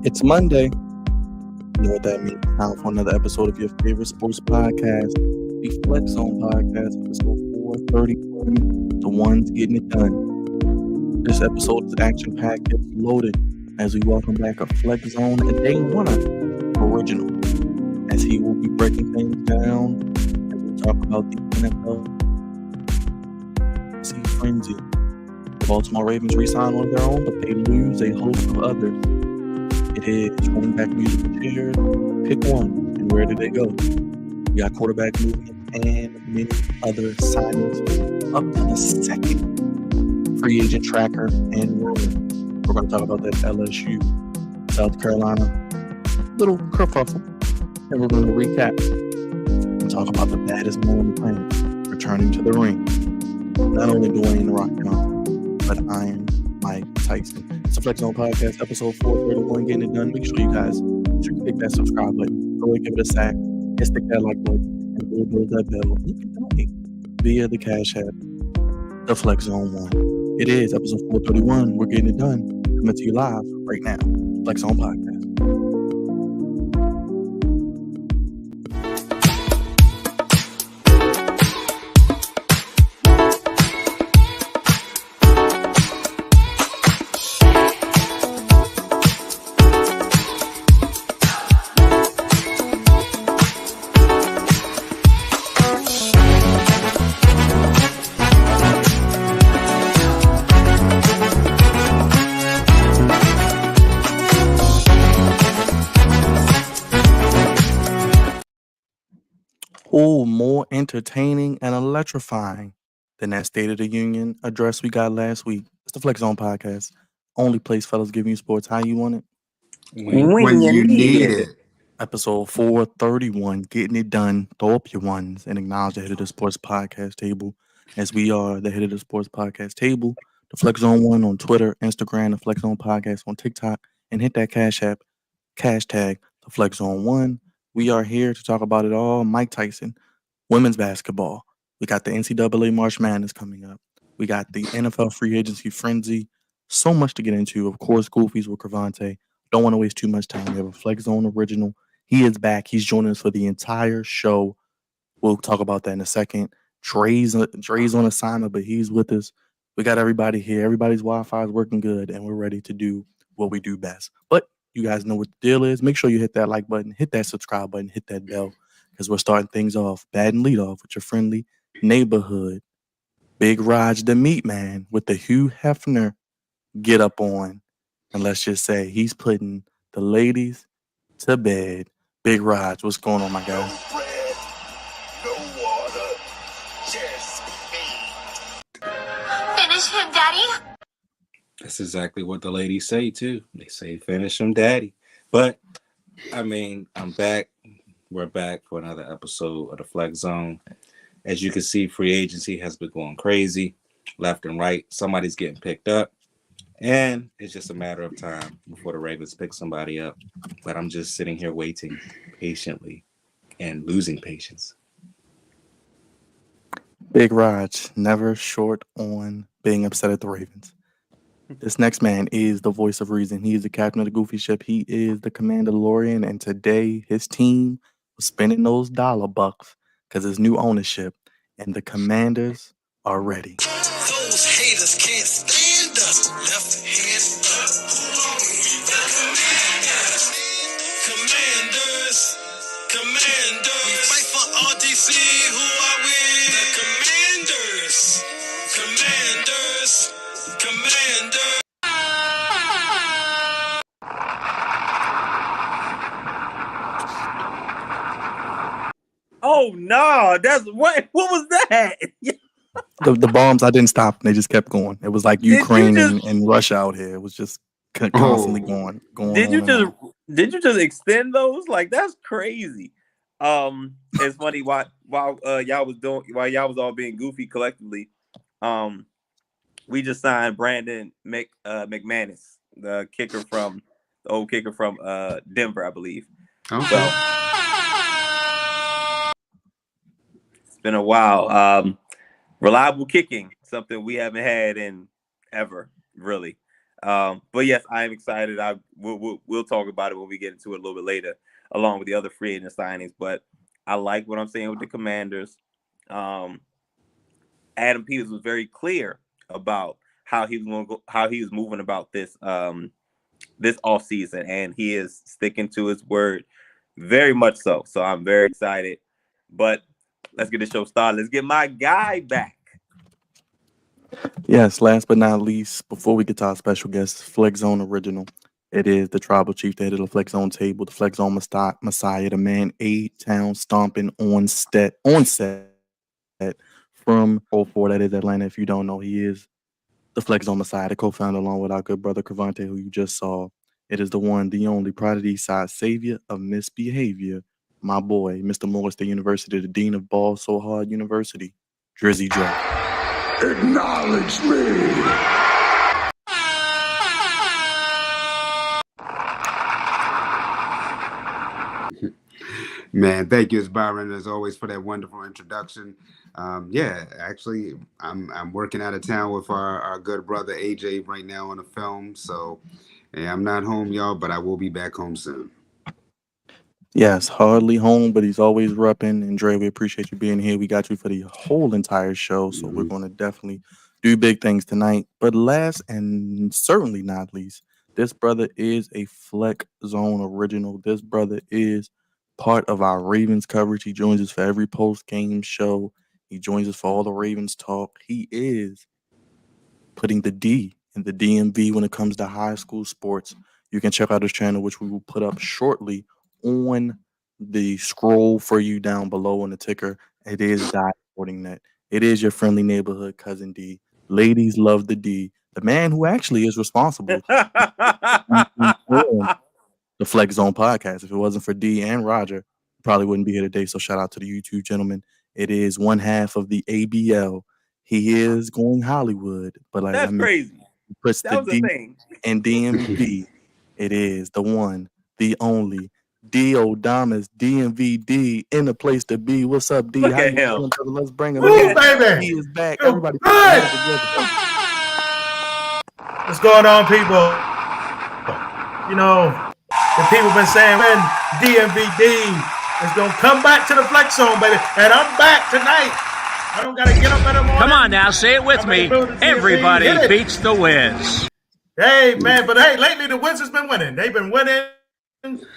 It's Monday. You know what that means. Time for another episode of your favorite sports podcast, the Flex Zone Podcast, episode 431, The Ones Getting It Done. This episode is action-packed, it's loaded, as we welcome back a Flex Zone and Day One original, as he will be breaking things down as we talk about the NFL frenzy. The Baltimore Ravens re-sign on their own, but they lose a host of others. It is running back musical chairs. Pick one, and where did they go? We got quarterback movement and many other signings up to the second free agent tracker and rolling. We're going to talk about that LSU, South Carolina, little kerfuffle, and we're going to recap and talk about the baddest man on the planet returning to the ring. Not only Dwayne The Rock Johnson, but Iron Mike Tyson. It's a Flex Zone Podcast, episode 431, getting it done. Make sure you guys click that subscribe button. Go and give it a sack. And stick that like button. And build that bell. You can donate via the Cash App, the Flex Zone 1. It is episode 431. We're getting it done. Coming to you live right now. Flex Zone Podcast. More entertaining and electrifying than that State of the Union address we got last week. It's the Flex Zone Podcast. Only place fellas giving you sports how you want it. When you need it. Episode 431, getting it done. Throw up your ones and acknowledge the head of the sports podcast table, as we are the head of the sports podcast table. The Flex Zone 1 on Twitter, Instagram, the Flex Zone Podcast on TikTok, and hit that Cash App, hashtag the Flex Zone 1. We are here to talk about it all. Mike Tyson, women's basketball. We got the NCAA March Madness coming up. We got the NFL free agency frenzy. So much to get into. Of course, Goofies with Cravante. Don't want to waste too much time. We have a Flex Zone original. He is back. He's joining us for the entire show. We'll talk about that in a second. Dre's on assignment, but he's with us. We got everybody here. Everybody's Wi-Fi is working good, and we're ready to do what we do best. But you guys know what the deal is. Make sure you hit that like button, hit that subscribe button, hit that bell, because we're starting things off bad and lead off with your friendly neighborhood Big Raj the Meat Man with the Hugh Hefner get up on. And let's just say he's putting the ladies to bed. Big Raj, what's going on, my guy? No bread, no water, just meat. Finish him, Daddy. That's exactly what the ladies say too. They say finish him, daddy. But I mean, I'm back. We're back for another episode of the Flex Zone. As you can see, free agency has been going crazy, left and right. Somebody's getting picked up, and it's just a matter of time before the Ravens pick somebody up. But I'm just sitting here waiting patiently and losing patience. Big Raj, never short on being upset at the Ravens. This next man is the voice of reason. He is the captain of the Goofy ship. He is the Commandalorian, and today his team was spending those dollar bucks because there's new ownership, and the Commanders are ready. Those haters can't stand us. Left hand up. Commanders. We fight for RDC. Who are we? The Commanders. Oh no, that's what was that? The bombs, I didn't stop. They just kept going. It was like Ukraine and Russia out here. It was just constantly going. Did you just extend those? Like, that's crazy. It's funny while y'all was all being goofy collectively. We just signed Brandon McManus, the old kicker from Denver, I believe. Okay. So, it's been a while. Reliable kicking, something we haven't had in ever, really. But yes, I am excited. We'll talk about it when we get into it a little bit later, along with the other free agent signings. But I like what I'm saying with the Commanders. Um, Adam Peters was very clear about how he was going to go, how he was moving about this off season, and he is sticking to his word very much so. So I'm very excited. But let's get the show started. Let's get my guy back. Yes, last but not least, before we get to our special guest, Flex Zone Original. It is the tribal chief, the head of the Flex Zone table, the Flex Zone Messiah, the man A-Town stomping on set from 04, that is Atlanta. If you don't know, he is the Flex Zone Messiah, the co-founder, along with our good brother Cravante, who you just saw. It is the one, the only Pride of the East Side savior of misbehavior, my boy, Mr. Morris State University, the dean of Ball So Hard University, Drizzy Joe. Acknowledge me. Man, thank you, Byron, as always, for that wonderful introduction. Yeah, actually, I'm working out of town with our good brother AJ right now on a film, so yeah, I'm not home, y'all, but I will be back home soon. Yes, hardly home, but he's always repping. And Dre, we appreciate you being here. We got you for the whole entire show, so we're going to definitely do big things tonight. But last and certainly not least, this brother is a Flex Zone original. This brother is part of our Ravens coverage. He joins us for every post-game show. He joins us for all the Ravens talk. He is putting the D in the DMV when it comes to high school sports. You can check out his channel, which we will put up shortly on the scroll for you down below on the ticker. It is Sporting Net. It is your friendly neighborhood cousin D. Ladies love the D. The man who actually is responsible for the Flex Zone podcast. If it wasn't for D and Roger, probably wouldn't be here today. So shout out to the YouTube gentleman. It is one half of the ABL. He is going Hollywood, but like That's crazy. he puts That the was a D thing. and DMV. It is the one, the only D Odamas DMVD in the place to be. What's up, D? Look How at you him. feeling, brother? Let's bring him Look in. at baby. He is back. Feel Everybody, good. What's going on, people? You know, the people been saying when DMVD is gonna come back to the Flex Zone, baby, and I'm back tonight. I don't gotta get up in the morning. Come on now, say it with I'm me. in the building, DMV. Everybody Hit it. beats the Wiz. Hey, man, but hey, lately the Wiz has been winning. They've been winning.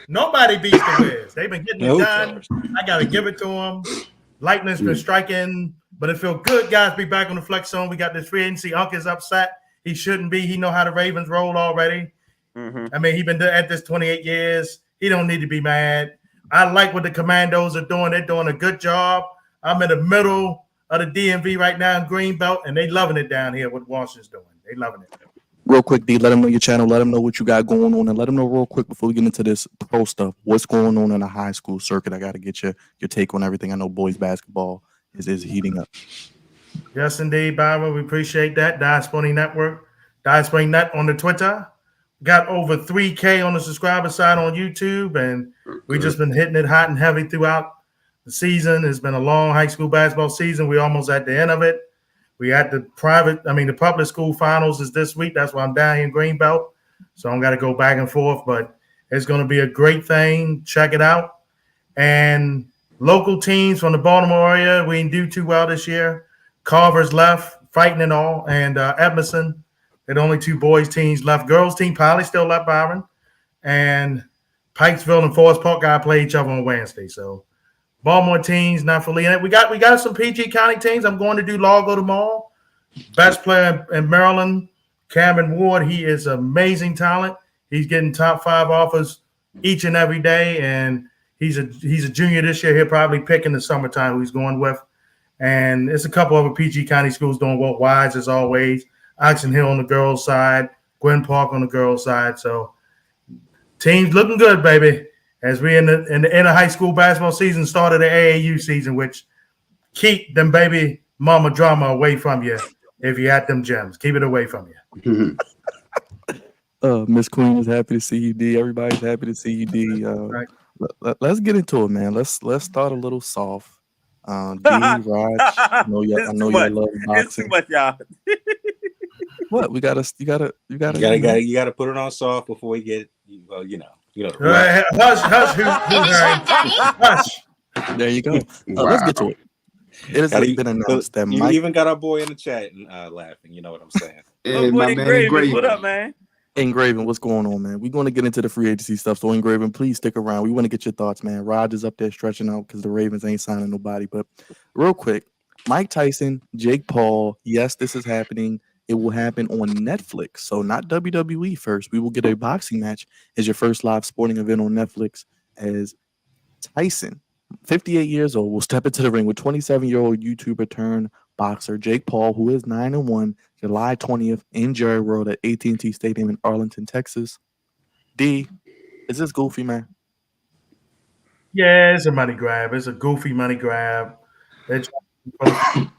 Nobody beats the Wiz. They've been getting it done. I got to give it to them. Lightning's been striking, but it feels good, guys, to be back on the Flex Zone. We got this free agency. Unc is upset. He shouldn't be. He know how the Ravens roll already. I mean, he been at this 28 years. He don't need to be mad. I like what the Commandos are doing. They're doing a good job. I'm in the middle of the DMV right now in Greenbelt, and they loving it down here. What Washington's doing, they loving it. Real quick, D, let them know your channel. Let them know what you got going on, and let them know real quick before we get into this pro stuff. What's going on in the high school circuit? I got to get your take on everything. I know boys basketball is heating up. Yes, indeed, Byron. We appreciate that. Sporting Network, Sporting Net on the Twitter. Got over 3K on the subscriber side on YouTube, and we just been hitting it hot and heavy throughout the season. It's been a long high school basketball season. We're almost at the end of it. We had the public school finals is this week. That's why I'm down here in Greenbelt. So I'm got to go back and forth, but it's going to be a great thing. Check it out. And local teams from the Baltimore area, we didn't do too well this year. Carver's left, fighting and all, and Edmondson. They're the only two boys teams left. Girls team probably still left, Byron. And Pikesville and Forest Park got to play each other on Wednesday. So Baltimore teams not fully in it. We got some PG County teams. I'm going to do Largo tomorrow. Best player in Maryland, Cameron Ward. He is amazing talent. He's getting top 5 offers each and every day, and he's a junior this year. He'll probably pick in the summertime who he's going with. And it's a couple other PG County schools doing well. Wise as always. Oxon Hill on the girls' side, Gwen Park on the girls' side. So teams looking good, baby. As we in the end of high school basketball season, started the AAU season, which keep them baby mama drama away from you if you had them gems. Keep it away from you. Miss Queen is happy to see you, D. Everybody's happy to see you, D. Right. Let's get into it, man. Let's start a little soft. D, Raj, I know you love boxing. It's too much, y'all. What we gotta you gotta You gotta put it on soft before we get Hush, hush, Finish him, Daddy. hush. There you go. Let's get to Wow. it. It has been announced that you Mike even got our boy in the chat laughing. You know what I'm saying? Oh, And boy, my man Engraving. What up, man? Engraven, what's going on, man? We're going to get into the free agency stuff. So, Engraven, please stick around. We want to get your thoughts, man. Rod is up there stretching out because the Ravens ain't signing nobody. But real quick, Mike Tyson, Jake Paul. Yes, this is happening. It will happen on Netflix. So, not WWE first. We will get a boxing match as your first live sporting event on Netflix as Tyson, 58 years old, will step into the ring with 27-year-old YouTuber turned boxer Jake Paul, who is 9-1, July 20th in Jerry World at AT&T Stadium in Arlington, Texas. D, is this goofy, man? Yeah, it's a money grab. It's a goofy money grab. They're trying to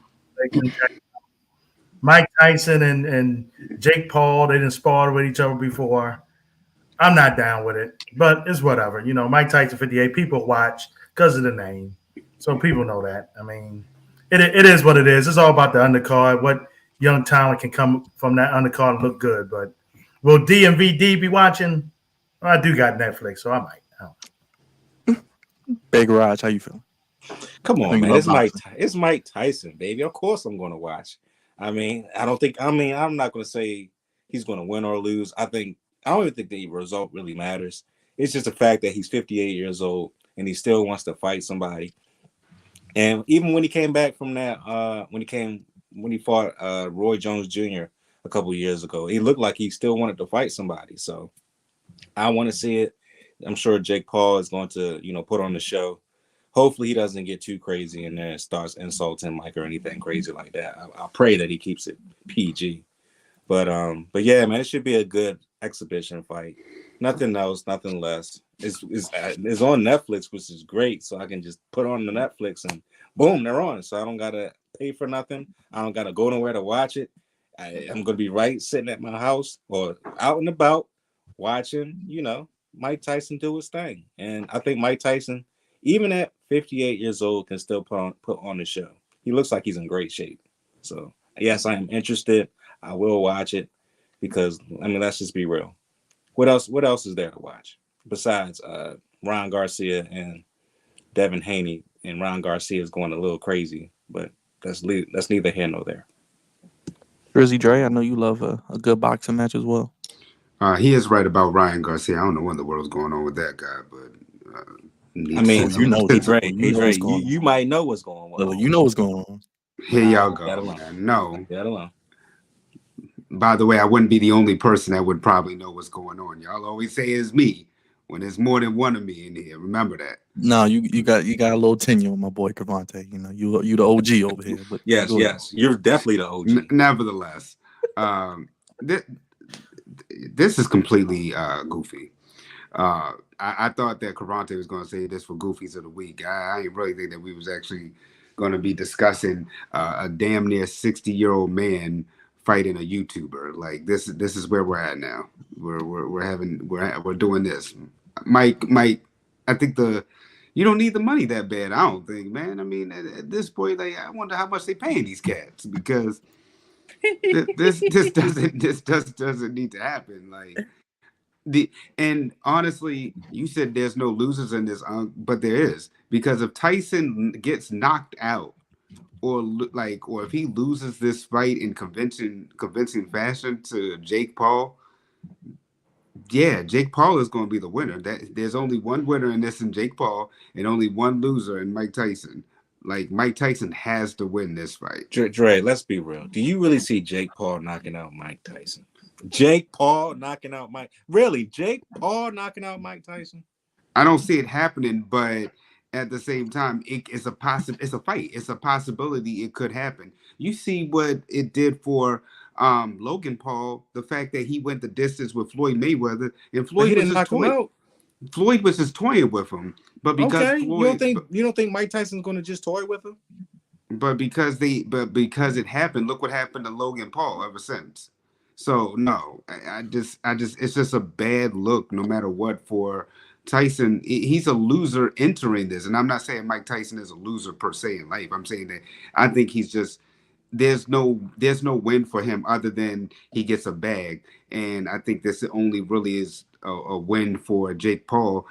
Mike Tyson and Jake Paul, they didn't spar with each other before. I'm not down with it, but it's whatever. You know, Mike Tyson 58, people watch because of the name. So people know that. I mean, it is what it is. It's all about the undercard, what young talent can come from that undercard and look good. But will D and VD be watching? Well, I do got Netflix, so I might. Big Raj, how you feeling? Come on, You man. love It's Mike Tyson, baby. Of course I'm going to watch. I'm not going to say he's going to win or lose. I don't even think the result really matters. It's just the fact that he's 58 years old and he still wants to fight somebody. And even when he came back from that, when he fought Roy Jones Jr. a couple of years ago, he looked like he still wanted to fight somebody. So I want to see it. I'm sure Jake Paul is going to, put on the show. Hopefully he doesn't get too crazy in there and starts insulting Mike or anything crazy like that. I pray that he keeps it PG. But yeah, man, it should be a good exhibition fight. Nothing else, nothing less. It's on Netflix, which is great. So I can just put on the Netflix and boom, they're on. So I don't gotta pay for nothing. I don't gotta go nowhere to watch it. I'm gonna be right sitting at my house or out and about watching, Mike Tyson do his thing. And I think Mike Tyson, even at 58 years old, can still put on the show. He looks like he's in great shape. So yes, I am interested. I will watch it because let's just be real. What else is there to watch besides Ron Garcia and Devin Haney? And Ron Garcia is going a little crazy, but that's neither here nor there. Drizzy Dre, I know you love a good boxing match as well. He is right about Ryan Garcia. I don't know what in the world's going on with that guy, but you might know what's going on. You know what's going on. Here y'all go. Man. No. That alone. By the way, I wouldn't be the only person that would probably know what's going on. Y'all always say it's me when there's more than one of me in here. Remember that. No, you got a little tenure on my boy Cavante. You the OG over here. But yes, you're definitely the OG. Nevertheless, this is completely goofy. I thought that Cavante was going to say this for Goofies of the Week. I ain't really think that we was actually going to be discussing a damn near 60-year-old man fighting a YouTuber. Like this is where we're at now. We're doing this. Mike, I think you don't need the money that bad. I don't think, man. I mean, at this point, like, I wonder how much they paying these cats because this doesn't need to happen. Like and honestly, you said there's no losers in this, but there is, because if Tyson gets knocked out, or if he loses this fight in convincing fashion to Jake Paul, yeah, Jake Paul is going to be the winner. There's only one winner in this, in Jake Paul, and only one loser in Mike Tyson. Like, Mike Tyson has to win this fight. Dre, let's be real. Do you really see Jake Paul knocking out Mike Tyson? Jake Paul knocking out Mike? Really? Jake Paul knocking out Mike Tyson? I don't see it happening, but at the same time, it's a fight. It's a possibility it could happen. You see what it did for Logan Paul, the fact that he went the distance with Floyd Mayweather, and Floyd was just toying. Floyd was just toying with him, but because you don't think Mike Tyson's going to just toy with him? But because it happened, look what happened to Logan Paul ever since. So no, I just it's just a bad look no matter what for Tyson. He's a loser entering this, and I'm not saying Mike Tyson is a loser per se in life. I'm saying that I think he's just there's no win for him other than he gets a bag, and I think this only really is a win for Jake Paul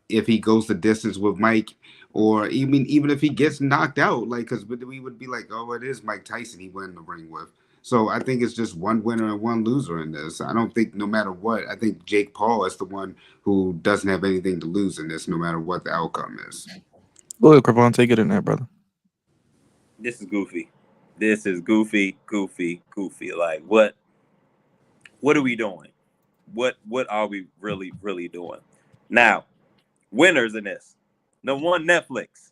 if he goes the distance with Mike, or even if he gets knocked out, like because we would be like, oh, it is Mike Tyson he went in the ring with. So I think it's just one winner and one loser in this. I don't think no matter what, I think Jake Paul is the one who doesn't have anything to lose in this, no matter what the outcome is. Go ahead, Cravon, take it in there, brother. This is goofy. This is goofy. Like what are we doing? What are we really doing? Now, winners in this. Number one, Netflix.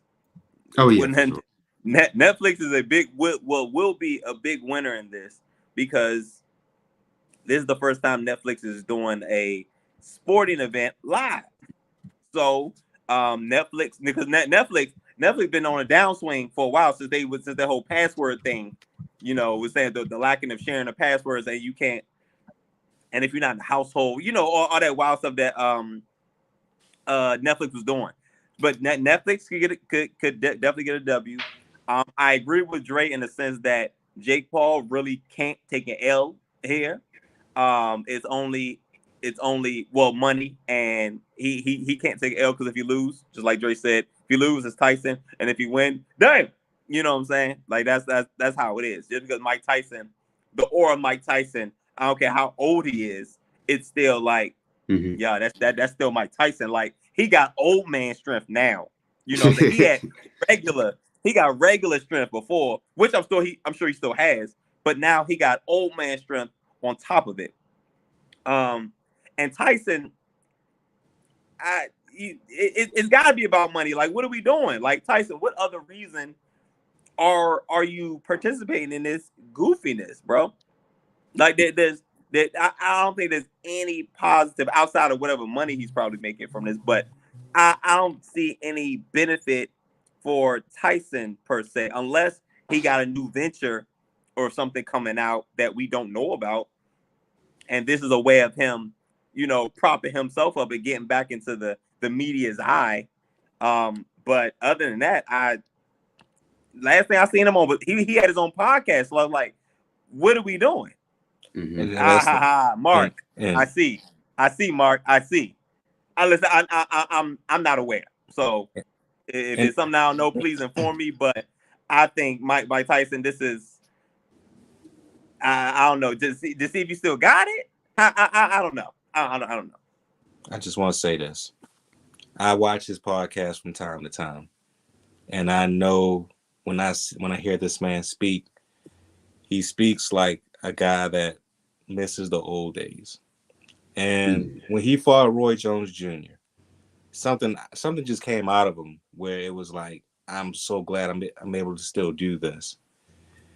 Oh yeah, for sure. Netflix is a big will be a big winner in this because this is the first time Netflix is doing a sporting event live. So Netflix, because Netflix been on a downswing for a while since the whole password thing, was saying the lacking of sharing the passwords, and you can't, and if you're not in the household, all that wild stuff that Netflix was doing. But Netflix could definitely get a W. I agree with Dre in the sense that Jake Paul really can't take an L here. It's only money, and he can't take an L because if you lose, just like Dre said, if you lose, it's Tyson, and if you win, damn, you know what I'm saying? Like that's how it is. Just because Mike Tyson, the aura of Mike Tyson, I don't care how old he is, it's still like, yeah, that's still Mike Tyson. Like he got old man strength now. You know, he had regular strength before, which I'm sure he still has, but now he got old man strength on top of it. And Tyson, it's got to be about money. Like, what are we doing? Like Tyson, what other reason are you participating in this goofiness, bro? Like I don't think there's any positive outside of whatever money he's probably making from this, but I don't see any benefit for Tyson per se, unless he got a new venture or something coming out that we don't know about. And this is a way of him, propping himself up and getting back into the media's eye. But other than that, last thing I seen him on, but he had his own podcast. So I was like, what are we doing? Mark, I see, Mark, I see. Listen, I'm not aware. So if it's something I don't know, please inform me. But I think Mike Tyson, this is, I don't know, just see if you still got it. I don't know. I don't know. I just want to say this. I watch his podcast from time to time, and I know when I hear this man speak, he speaks like a guy that misses the old days. And when he fought Roy Jones Jr., something just came out of him where it was like, I'm so glad I'm able to still do this.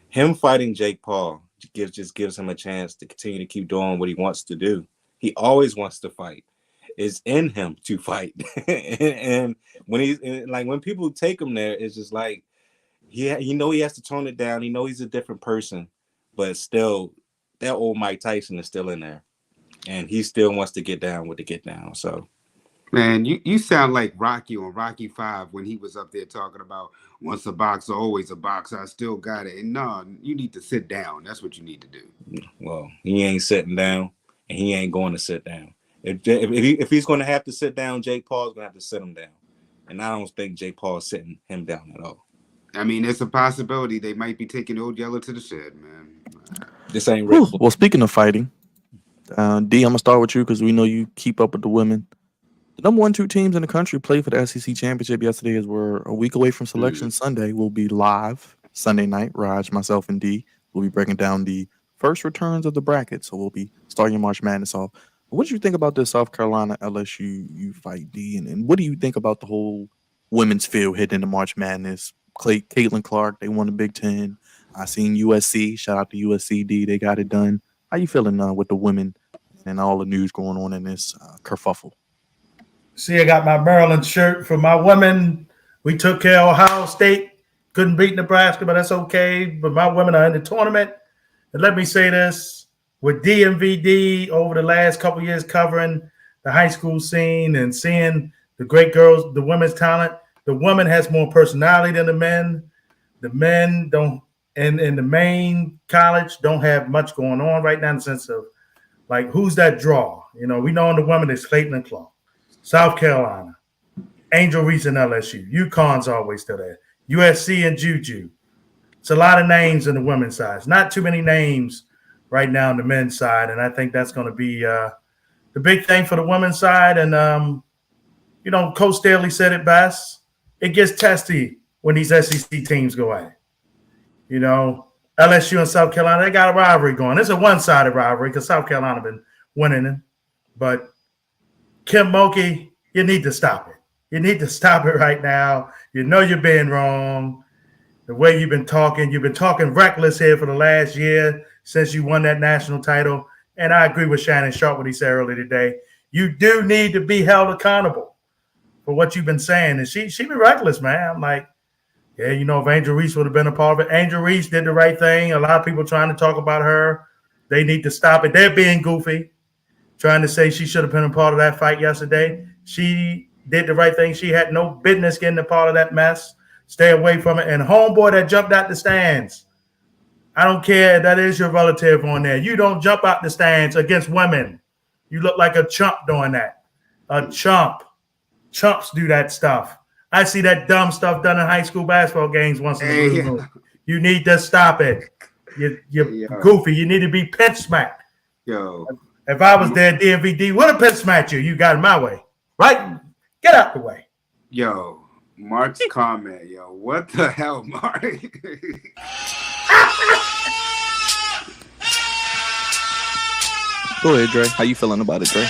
Him fighting Jake Paul just gives him a chance to continue to keep doing what he wants to do. He always wants to fight. It's in him to fight. and when people take him there, it's just like he has to tone it down. He knows he's a different person, but still that old Mike Tyson is still in there. And he still wants to get down with the get down. So, man, you sound like Rocky on Rocky 5 when he was up there talking about once a boxer, always a boxer. I still got it. And no, you need to sit down. That's what you need to do. Well, he ain't sitting down, and he ain't going to sit down. If he's going to have to sit down, Jake Paul's going to have to sit him down. And I don't think Jake Paul is sitting him down at all. I mean, it's a possibility they might be taking Old Yeller to the shed, man. This ain't Rick. Well, speaking of fighting, D, I'm going to start with you because we know you keep up with the women. The number 1, 2 teams in the country played for the SEC championship yesterday as we're a week away from selection Sunday. We'll be live Sunday night. Raj, myself, and D will be breaking down the first returns of the bracket. So we'll be starting March Madness off. What did you think about this South Carolina LSU fight, D? And what do you think about the whole women's field heading into March Madness? Caitlin Clark, they won the Big Ten. I seen USC. Shout out to USC, D. They got it done. How you feeling with the women and all the news going on in this kerfuffle? See, I got my Maryland shirt for my women. We took care of Ohio State. Couldn't beat Nebraska, but that's okay. But my women are in the tournament. And let me say this, with DMVD over the last couple years covering the high school scene and seeing the great girls, the women's talent, the woman has more personality than the men. The men don't in the main college don't have much going on right now in the sense of like who's that draw? You know, we know in the women it's Clayton and Clark, South Carolina, Angel Reese and LSU, UConn's always still there, USC and Juju. It's a lot of names in the women's side. Not too many names right now on the men's side, and I think that's going to be the big thing for the women's side. And you know, Coach Staley said it best. It gets testy when these SEC teams go at it. You know, LSU and South Carolina, they got a rivalry going. It's a one-sided rivalry because South Carolina been winning it. But Kim Mulkey, you need to stop it. You need to stop it right now. You know you're being wrong. The way you've been talking reckless here for the last year since you won that national title. And I agree with Shannon Sharp what he said earlier today. You do need to be held accountable for what you've been saying. And she been reckless, man. I'm like, yeah, you know, if Angel Reese would have been a part of it. Angel Reese did the right thing. A lot of people trying to talk about her. They need to stop it. They're being goofy, trying to say she should have been a part of that fight yesterday. She did the right thing. She had no business getting a part of that mess. Stay away from it. And homeboy that jumped out the stands, I don't care. That is your relative on there. You don't jump out the stands against women. You look like a chump doing that. A chump. Chumps do that stuff. I see that dumb stuff done in high school basketball games once in a blue moon. You need to stop it. You're goofy. You need to be pinch smacked. Yo. If I was there, DMVD would have pinch smacked you. You got in my way. Right? Get out the way. Yo. Mark's comment, yo. What the hell, Mark? Go ahead, Dre. How you feeling about it, Dre?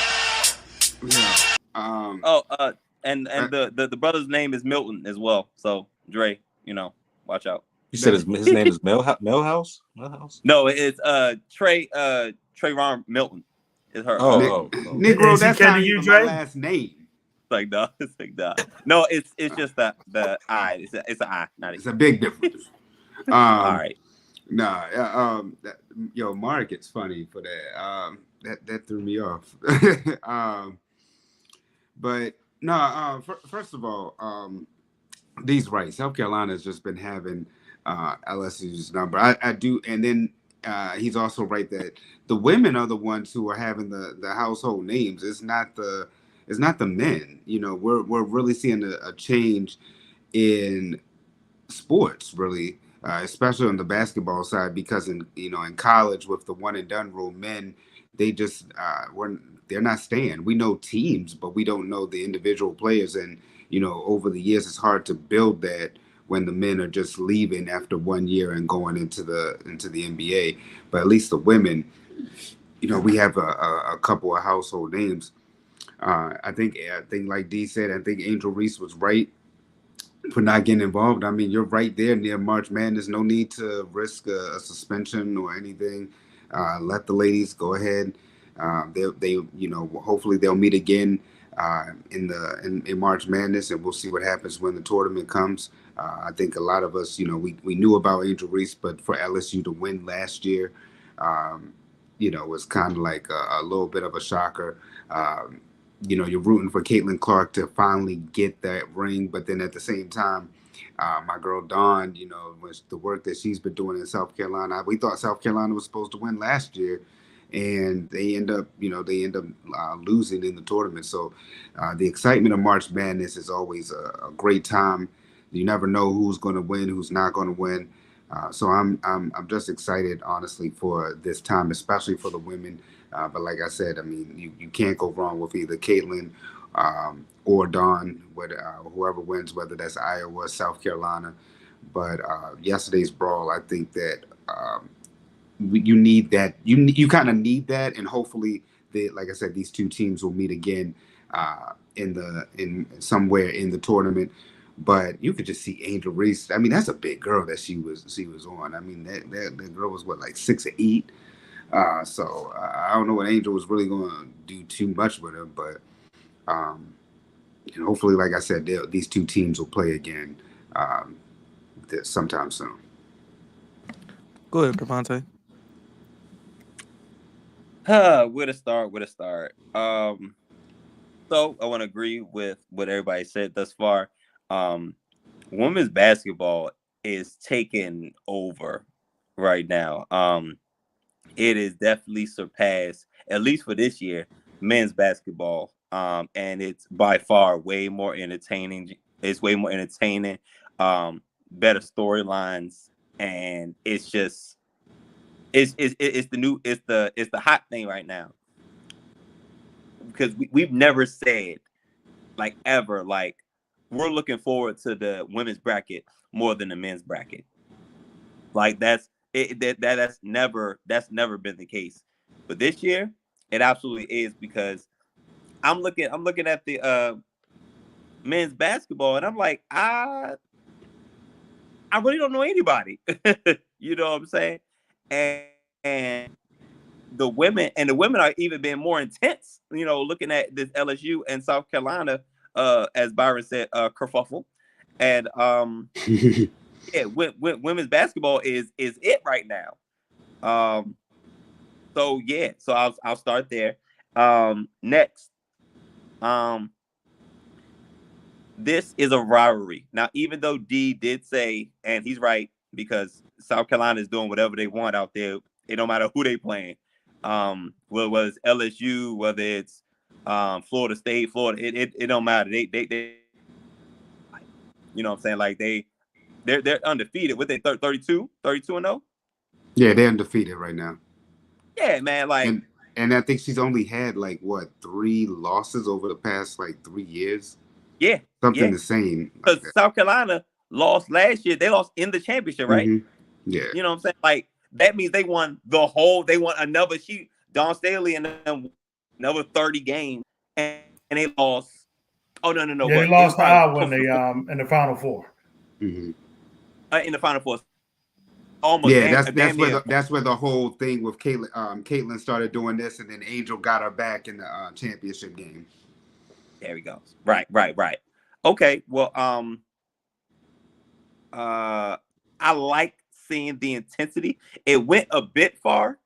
Yeah. And the brother's name is Milton as well. So Dre, you know, watch out. You said his name is Millhouse? No, it's Trayvon Milton is her. Negro, Is he that's not kidding you, even Dre? my last name. Like that. It's like that. No, it's just that the I. It's an I, not It's a big difference. All right. Nah, yo, Mark, it's funny for that. That threw me off. But no, first of all, Dee's right. South Carolina has just been having LSU's number. I do, and then he's also right that the women are the ones who are having the household names. It's not the men. You know, we're really seeing a change in sports, really, especially on the basketball side, because in college with the one and done rule, men they just they're not staying. We know teams, but we don't know the individual players, and over the years it's hard to build that when the men are just leaving after 1 year and going into the NBA. But at least the women, we have a couple of household names. I think like Dee said, I think Angel Reese was right for not getting involved. I mean, you're right there near March Madness. No need to risk a suspension or anything. Let the ladies go ahead. They hopefully they'll meet again in March Madness, and we'll see what happens when the tournament comes. I think a lot of us, we knew about Angel Reese, but for LSU to win last year, was kind of like a little bit of a shocker. You're rooting for Caitlin Clark to finally get that ring, but then at the same time, my girl Dawn, was the work that she's been doing in South Carolina. We thought South Carolina was supposed to win last year, and they end up losing in the tournament. So the excitement of March Madness is always a great time. You never know who's going to win, who's not going to win. So I'm just excited, honestly, for this time, especially for the women. But like I said, I mean, you can't go wrong with either Caitlin or Dawn, whoever wins, whether that's Iowa or South Carolina. But yesterday's brawl, I think that you need that. You kind of need that, and hopefully, like I said, these two teams will meet again in somewhere in the tournament. But you could just see Angel Reese. I mean, that's a big girl that she was on. I mean, that girl was what, like 6'8". So I don't know what Angel was really going to do too much with her, but hopefully, like I said, these two teams will play again sometime soon. Go ahead, Devontae. Where to start? So I want to agree with what everybody said thus far. Women's basketball is taking over right now. It is definitely surpassed, at least for this year, men's basketball. And it's by far way more entertaining. It's way more entertaining, better storylines, and it's just it's the new it's the hot thing right now. Because we've never said like ever like we're looking forward to the women's bracket more than the men's bracket. Like that's never been the case. But this year, it absolutely is because I'm looking at the men's basketball and I'm like, I really don't know anybody. You know what I'm saying? And the women are even being more intense, you know, looking at this LSU and South Carolina, as Byron said, kerfuffle. And yeah, women's basketball is it right now. So yeah, so I'll start there. Next, um, this is a rivalry. Now, even though D did say, and he's right, because South Carolina is doing whatever they want out there. It don't matter who they playing. Whether it's LSU, whether it's Florida State, Florida, it don't matter. They you know what I'm saying? Like they're undefeated. What they 32 and 0? Yeah, they're undefeated right now. Yeah, man. Like, and I think she's only had like what 3 losses over the past like 3 years. Yeah, something insane. Because South Carolina lost last year. They lost in the championship, right? Mm-hmm. Yeah. You know what I'm saying? Like that means they won the whole. They won another. Dawn Staley and them another 30 games, and they lost. Oh no! Yeah, they lost to Iowa in the Final Four. Mm-hmm. In the Final Four. Almost. Yeah, that's where the whole thing with Caitlin started doing this, and then Angel got her back in the championship game. There we go. Right. Okay. Well, I like seeing the intensity. It went a bit far,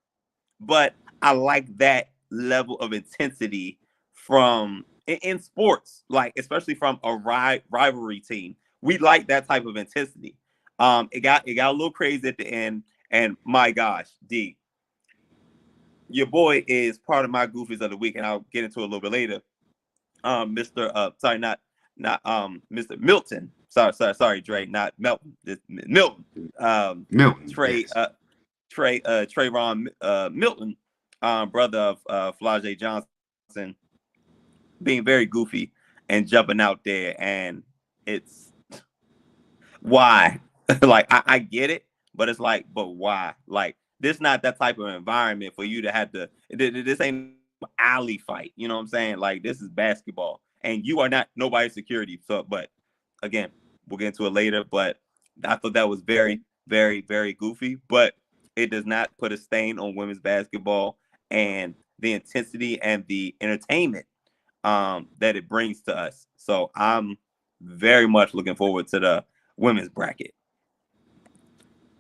but I like that level of intensity from in sports, like especially from a rivalry team. We like that type of intensity. It got a little crazy at the end, and my gosh, D, your boy is part of my goofies of the week, and I'll get into it a little bit later. Mr. Milton. Sorry, Dre, not Melton. Milton. Milton. Trayvon Milton, brother of Flau'jae Johnson, being very goofy and jumping out there, and it's why. Like I get it, but it's like, but why? Like this not that type of environment for you to have to. This ain't alley fight. You know what I'm saying? Like this is basketball, and you are not nobody's security. So, but again, we'll get into it later. But I thought that was very, very, very goofy. But it does not put a stain on women's basketball and the intensity and the entertainment that it brings to us. So I'm very much looking forward to the women's bracket.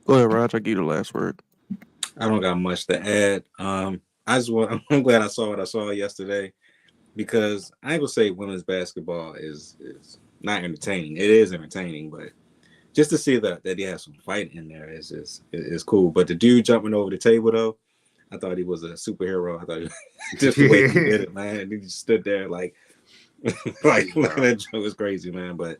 Go ahead, Raj. I give you the last word. I don't got much to add. I'm glad I saw what I saw yesterday, because I ain't gonna say women's basketball is not entertaining. It is entertaining, but just to see that he has some fight in there is cool. But the dude jumping over the table though, I thought he was a superhero. I thought just the way he did it, man. And he just stood there like that joke was crazy, man. But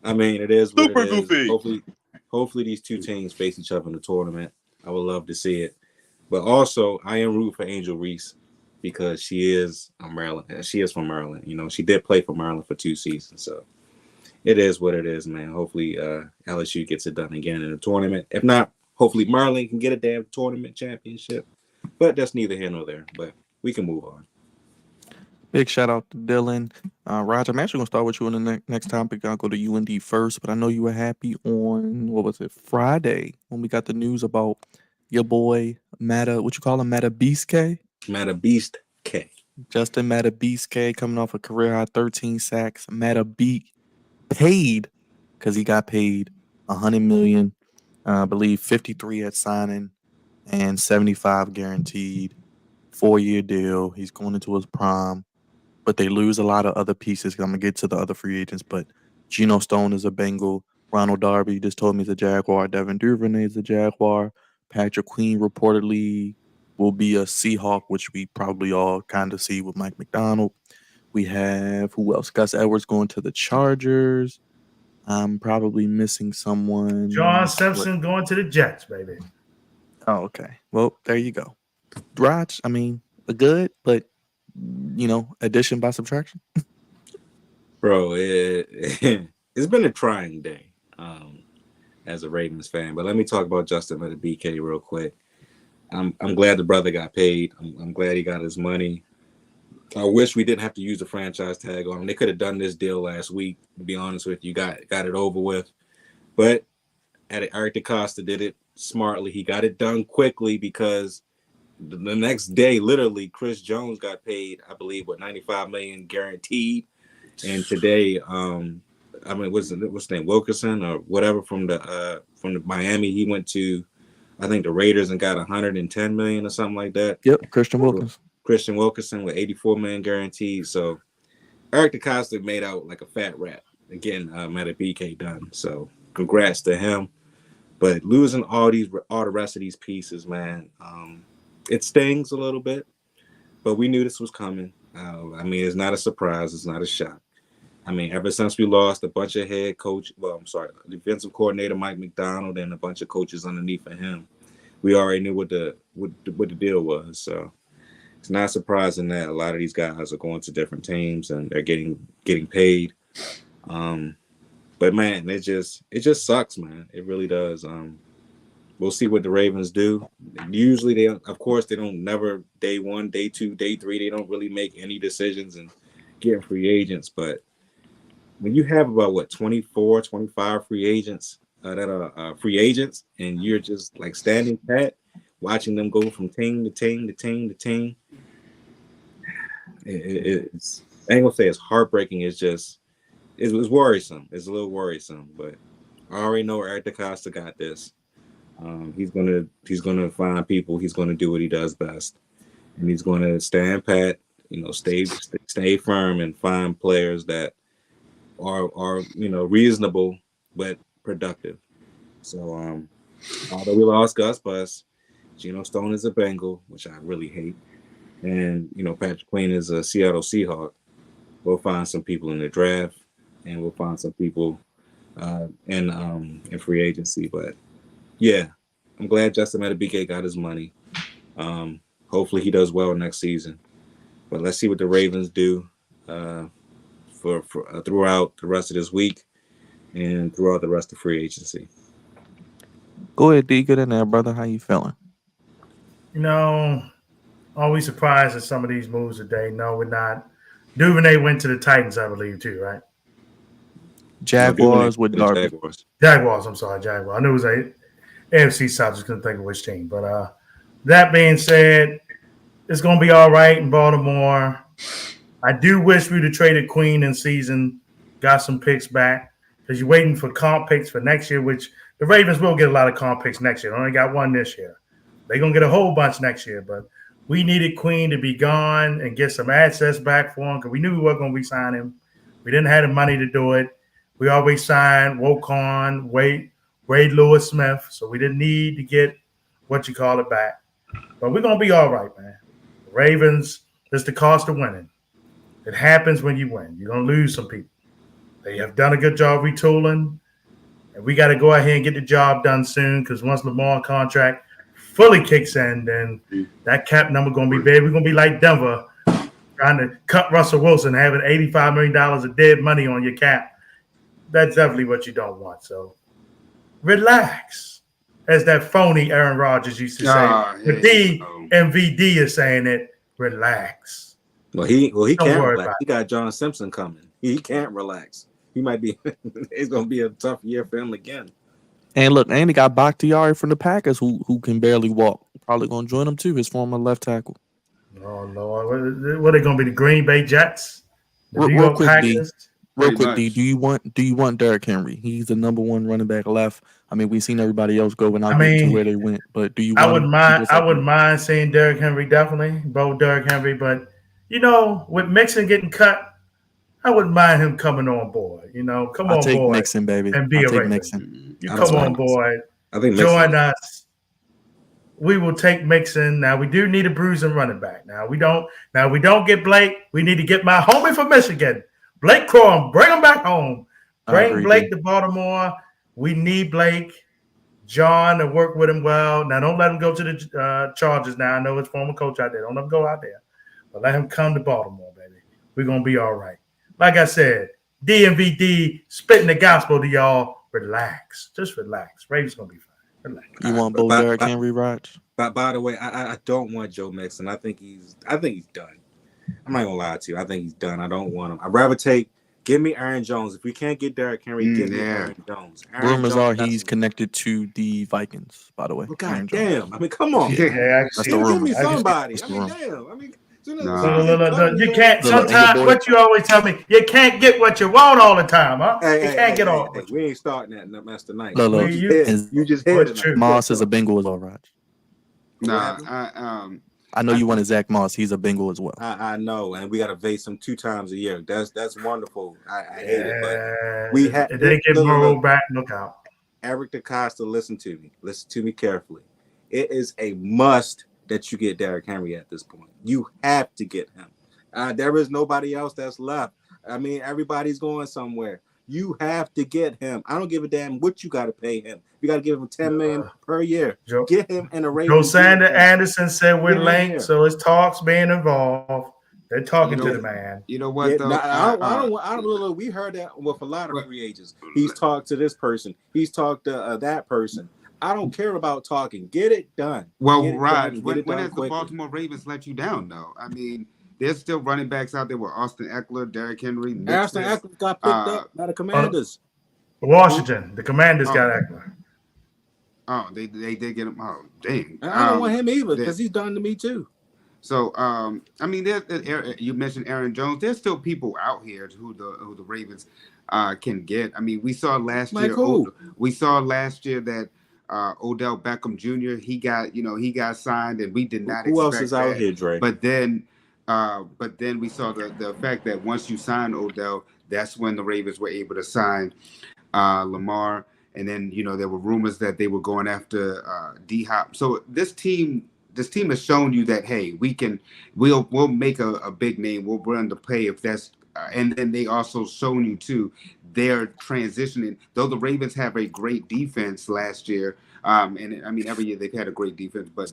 I mean, it is what Super it is. goofy. Hopefully these two teams face each other in the tournament. I would love to see it. But also, I am rooting for Angel Reese because she is a Maryland. She is from Maryland. You know, she did play for Maryland for 2 seasons. So it is what it is, man. Hopefully LSU gets it done again in the tournament. If not, hopefully Maryland can get a damn tournament championship. But that's neither here nor there. But we can move on. Big shout out to Dylan. Roger, I'm actually going to start with you on the next topic. I'll go to UND first, but I know you were happy on, Friday when we got the news about your boy, Madubuike? Madubuike. Justin Madubuike coming off a career-high 13 sacks. Madubuike paid, because he got paid $100 million, I believe 53 at signing, and 75 guaranteed. 4-year deal. He's going into his prime. But they lose a lot of other pieces. I'm going to get to the other free agents. But Geno Stone is a Bengal. Ronald Darby just told me he's a Jaguar. Devin Duvernay is a Jaguar. Patrick Queen reportedly will be a Seahawk, which we probably all kind of see with Mike McDonald. We have who else? Gus Edwards going to the Chargers. I'm probably missing someone. John Simpson going to the Jets, baby. Oh, okay. Well, there you go. Raj, I mean, a good, but addition by subtraction. Bro, it's been a trying day as a Ravens fan. But let me talk about Justin Madubuike real quick. I'm glad the brother got paid. I'm glad he got his money. I wish we didn't have to use the franchise tag on him. They could have done this deal last week, to be honest with you. Got it over with. But Eric DeCosta did it smartly. He got it done quickly because the next day, literally, Chris Jones got paid, I believe, $95 million guaranteed. And today, what's his name, Wilkerson or whatever from the Miami, he went to, I think, the Raiders and got $110 million or something like that. Yep, Christian Wilkerson with $84 million guaranteed. So Eric DeCosta made out like a fat rat. Again, Madubuike done. So congrats to him. But losing all the rest of these pieces, man, it stings a little bit. But we knew this was coming. It's not a surprise. It's not a shock. Ever since we lost a bunch of defensive coordinator Mike McDonald and a bunch of coaches underneath of him, we already knew what the deal was. So it's not surprising that a lot of these guys are going to different teams and they're getting paid. But man, it just sucks, man. It really does. We'll see what the Ravens do. Usually they don't never day 1, day 2, day 3. They don't really make any decisions and get free agents. But when you have about 24, 25 free agents that are free agents, and you're just like standing pat, watching them go from team to team to team to team, it's, I ain't gonna say it's heartbreaking. It's just it was worrisome. It's a little worrisome, but I already know Eric DeCosta got this. He's gonna find people. He's gonna do what he does best, and he's gonna stand pat. Stay firm and find players that are reasonable but productive. So although we lost Gus Bus, Geno Stone is a Bengal, which I really hate, and Patrick Queen is a Seattle Seahawk. We'll find some people in the draft, and we'll find some people in free agency. But yeah, I'm glad Justin Madubuike got his money. Hopefully he does well next season. But let's see what the Ravens do for throughout the rest of this week and throughout the rest of free agency. Go ahead, D. Get in there, brother. How you feeling? Always surprised at some of these moves today. No, we're not. Duvernay went to the Titans, I believe, too, right? Jaguars with Darby. Jaguars. I'm sorry, Jaguars. I knew it was a AFC South. Just couldn't think of which team. But that being said, it's going to be all right in Baltimore. I do wish we'd have traded Queen in season, got some picks back, because you're waiting for comp picks for next year, which the Ravens will get a lot of comp picks next year. They only got one this year. They're going to get a whole bunch next year, but we needed Queen to be gone and get some assets back for him because we knew we weren't going to re-sign him. We didn't have the money to do it. We always signed Wokon, Wade Lewis Smith, so we didn't need to get it back. But we're going to be all right, man. The Ravens, it's the cost of winning. It happens when you win. You're going to lose some people. They have done a good job retooling, and we got to go ahead and get the job done soon because once Lamar contract fully kicks in, then that cap number going to be big. We're going to be like Denver trying to cut Russell Wilson, having $85 million of dead money on your cap. That's definitely what you don't want. So relax, as that phony Aaron Rodgers used to say. The DMVD is saying it. Relax. Well, he can't relax. He got John Simpson coming. He can't relax. He might be. It's going to be a tough year for him again. And look, and he got Bakhtiari from the Packers who can barely walk. Probably going to join him too, his former left tackle. Oh, Lord. What are they going to be, the Green Bay Jets? Real quick, D, do you want Derrick Henry? He's the number one running back left. We've seen everybody else go, and I'll get to where they went. But do you want I wouldn't mind saying Derrick Henry, definitely. Both Derrick Henry. But, with Mixon getting cut, I wouldn't mind him coming on board. Come on board. Mixon, baby. And be a Raven. Mixon. Come on board. I think join us. we will take Mixon. Now we do need a bruising running back. Now we don't get Blake. We need to get my homie from Michigan, Blake Corum. Bring him back home. I Bring agree, Blake D. to Baltimore. We need Blake. John to work with him well. Now don't let him go to the Chargers. Now I know his former coach out there. Don't let him go out there, but let him come to Baltimore, baby. We're gonna be all right. Like I said, DMVD spitting the gospel to y'all. Relax, just relax. Ravens gonna be fine. Relax. You want both Derrick Henry, Raj? By the way, I don't want Joe Mixon. I think he's done. I'm not gonna lie to you. I think he's done. I don't want him. I'd rather give me Aaron Jones. If we can't get Derrick Henry, give me Aaron Jones. Rumors are he's connected to the Vikings, by the way. Well, God damn. I mean, come on. Yeah, That's the rumor. Give me somebody. That's the I mean, rumor. damn. I mean, You can't. Sometimes what you always tell me, you can't get what you want all the time, huh? You can't get all. We ain't starting that mess tonight. Look, you just hit it. Moss is a Bengal as well, Raj. Nah, I know you wanted Zach Moss. He's a Bengal as well. I know, and we got to face him 2 times a year. That's wonderful. I hate it, but we have. If they get rolled back, look out. Eric DeCosta, listen to me. Listen to me carefully. It is a must that you get Derrick Henry at this point. You have to get him. There is nobody else that's left. I mean, everybody's going somewhere. You have to get him. I don't give a damn what you got to pay him. You got to give him $10 million per year. Get him in a Ravens. Josander Anderson said we're linked, so his talks being involved. They're talking to the man. You know what? Though? I don't. We heard that with a lot of free agents. He's talked to this person. He's talked to that person. I don't care about talking. Get it done. Well, Raj, when has the Baltimore Ravens let you down, though? I mean, there's still running backs out there with Austin Eckler, Derrick Henry. Austin Eckler got picked up by the Commanders. Washington, the Commanders got Eckler. Oh, they did get him. Oh, dang. I don't want him either because he's done to me too. So, I mean, you mentioned Aaron Jones. There's still people out here who the Ravens can get. I mean, we saw last year. We saw last year that Odell Beckham Jr. He got signed, and we did not. Who else is out here, Dre? But then we saw the fact that once you sign Odell, that's when the Ravens were able to sign Lamar, and then there were rumors that they were going after D-Hop. So this team has shown you that hey, we'll make a big name. We'll run the play if that's. And then they also shown you too, they're transitioning. Though the Ravens have a great defense last year, and I mean every year they've had a great defense, but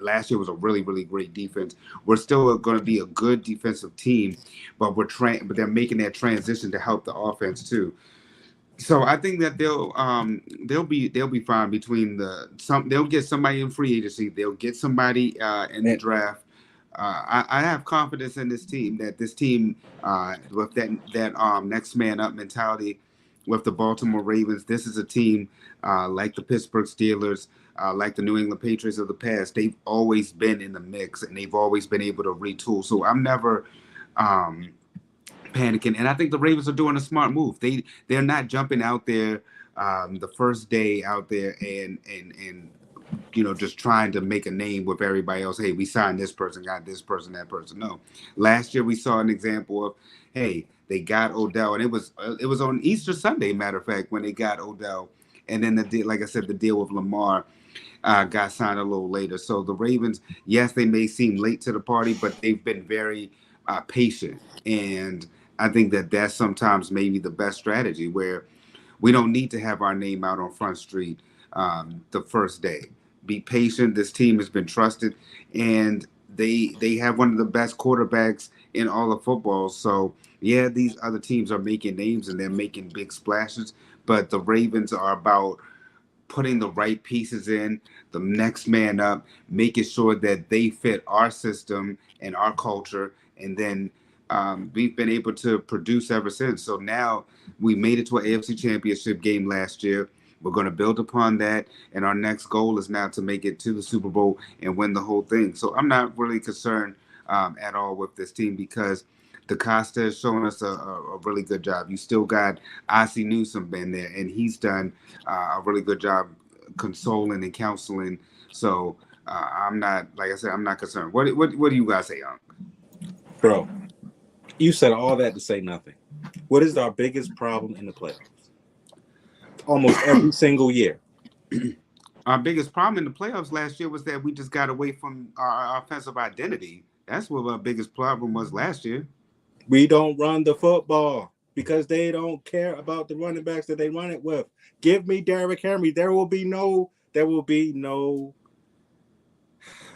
last year was a really really great defense. We're still going to be a good defensive team, but but they're making that transition to help the offense too. So I think that they'll be fine between they'll get somebody in free agency, they'll get somebody in the draft. I have confidence in this team with that next man up mentality with the Baltimore Ravens. This is a team like the Pittsburgh Steelers, like the New England Patriots of the past. They've always been in the mix and they've always been able to retool. So I'm never panicking. And I think the Ravens are doing a smart move. They're not jumping out there the first day out there and just trying to make a name with everybody else. Hey, we signed this person, got this person, that person. No. Last year we saw an example of, hey, they got Odell, and it was on Easter Sunday, matter of fact, when they got Odell. And then like I said, the deal with Lamar got signed a little later. So the Ravens, yes, they may seem late to the party, but they've been very patient. And I think that that's sometimes maybe the best strategy, where we don't need to have our name out on Front Street the first day. Be patient. This team has been trusted, and they have one of the best quarterbacks in all of football. So yeah, these other teams are making names and they're making big splashes, but the Ravens are about putting the right pieces in, the next man up, making sure that they fit our system and our culture, and then we've been able to produce ever since. So now we made it to an AFC Championship game last year. We're going to build upon that, and our next goal is now to make it to the Super Bowl and win the whole thing. So I'm not really concerned at all with this team, because DeCosta has shown us a really good job. You still got Ozzie Newsome in there, and he's done a really good job consoling and counseling. So I'm not, like I said, I'm not concerned. What do you guys say, Young? Bro, you said all that to say nothing. What is our biggest problem in the playoffs? Almost every single year. Our biggest problem in the playoffs last year was that we just got away from our offensive identity. That's what our biggest problem was last year. We don't run the football because they don't care about the running backs that they run it with. Give me Derrick Henry. There will be no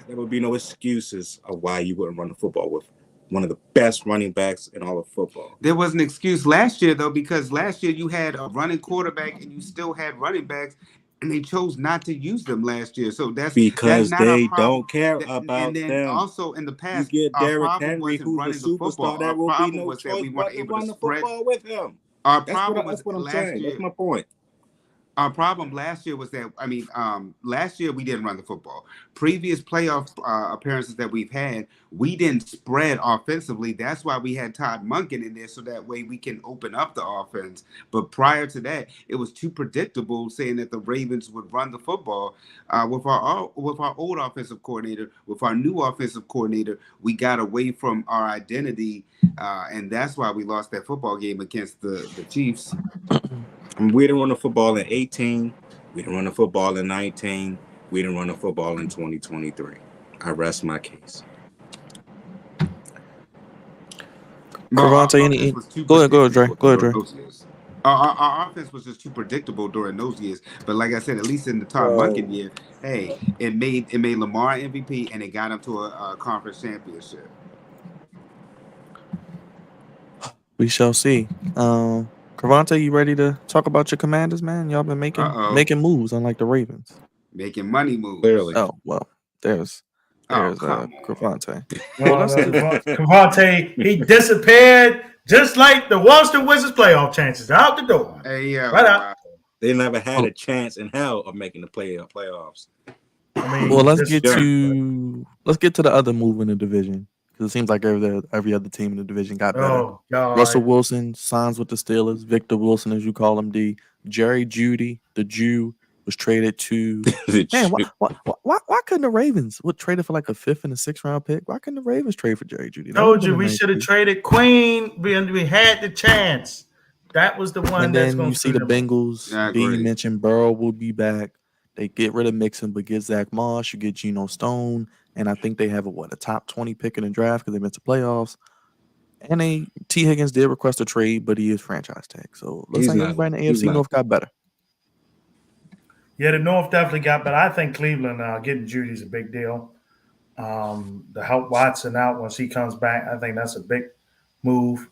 excuses of why you wouldn't run the football with one of the best running backs in all of football. There was an excuse last year, though, because last year you had a running quarterback and you still had running backs, and they chose not to use them last year. So that's Because not our they problem. don't care And about then them. also in the You past, get our Derrick problem Henry, wasn't who's a running the superstar. football. There Our will be problem no was that choice we but weren't to able run to the spread. football with him. Our That's problem what I'm last saying. year. That's my point. Our problem last year was that last year we didn't run the football. Previous playoff appearances that we've had, we didn't spread offensively. That's why we had Todd Monken in there, so that way we can open up the offense. But prior to that, it was too predictable saying that the Ravens would run the football. With our old offensive coordinator, with our new offensive coordinator, we got away from our identity, and that's why we lost that football game against the Chiefs. We didn't run the football in 18. We didn't run the football in 19. We didn't run the football in 2023. I rest my case. Cravante, any? Go ahead, Dre. Go ahead, Dre. Those years. Our offense was just too predictable during those years. But like I said, at least in the Todd Monken year, hey, it made Lamar MVP and it got him to a conference championship. We shall see. Cravante, you ready to talk about your Commanders, man? Y'all been making moves, unlike the Ravens. Making money moves. Clearly. Oh well, there's Cravante. Well, Cravante, he disappeared just like the Washington Wizards playoff chances out the door. Hey, right out. They never had a chance in hell of making the playoffs. I mean, well, let's get to the other move in the division, because it seems like every other team in the division got better. Oh, God. Russell Wilson signs with the Steelers. Victor Wilson, as you call him, D. Jerry Jeudy, the Jew, was traded to. Man, why couldn't the Ravens trade it for like a 5th and a 6th round pick? Why couldn't the Ravens trade for Jerry Jeudy? Told you we should have traded Queen. We had the chance. That was the one. And then you see the Bengals. D, you mentioned Burrow will be back. They get rid of Mixon, but get Zach Moss. You get Geno Stone, and I think they have a top 20 pick in the draft because they went to playoffs. And T. Higgins did request a trade, but he is franchise tag. So it looks like everybody in the AFC North got better. Yeah, the North definitely got better. I think Cleveland getting Judy is a big deal. To help Watson out once he comes back, I think that's a big move.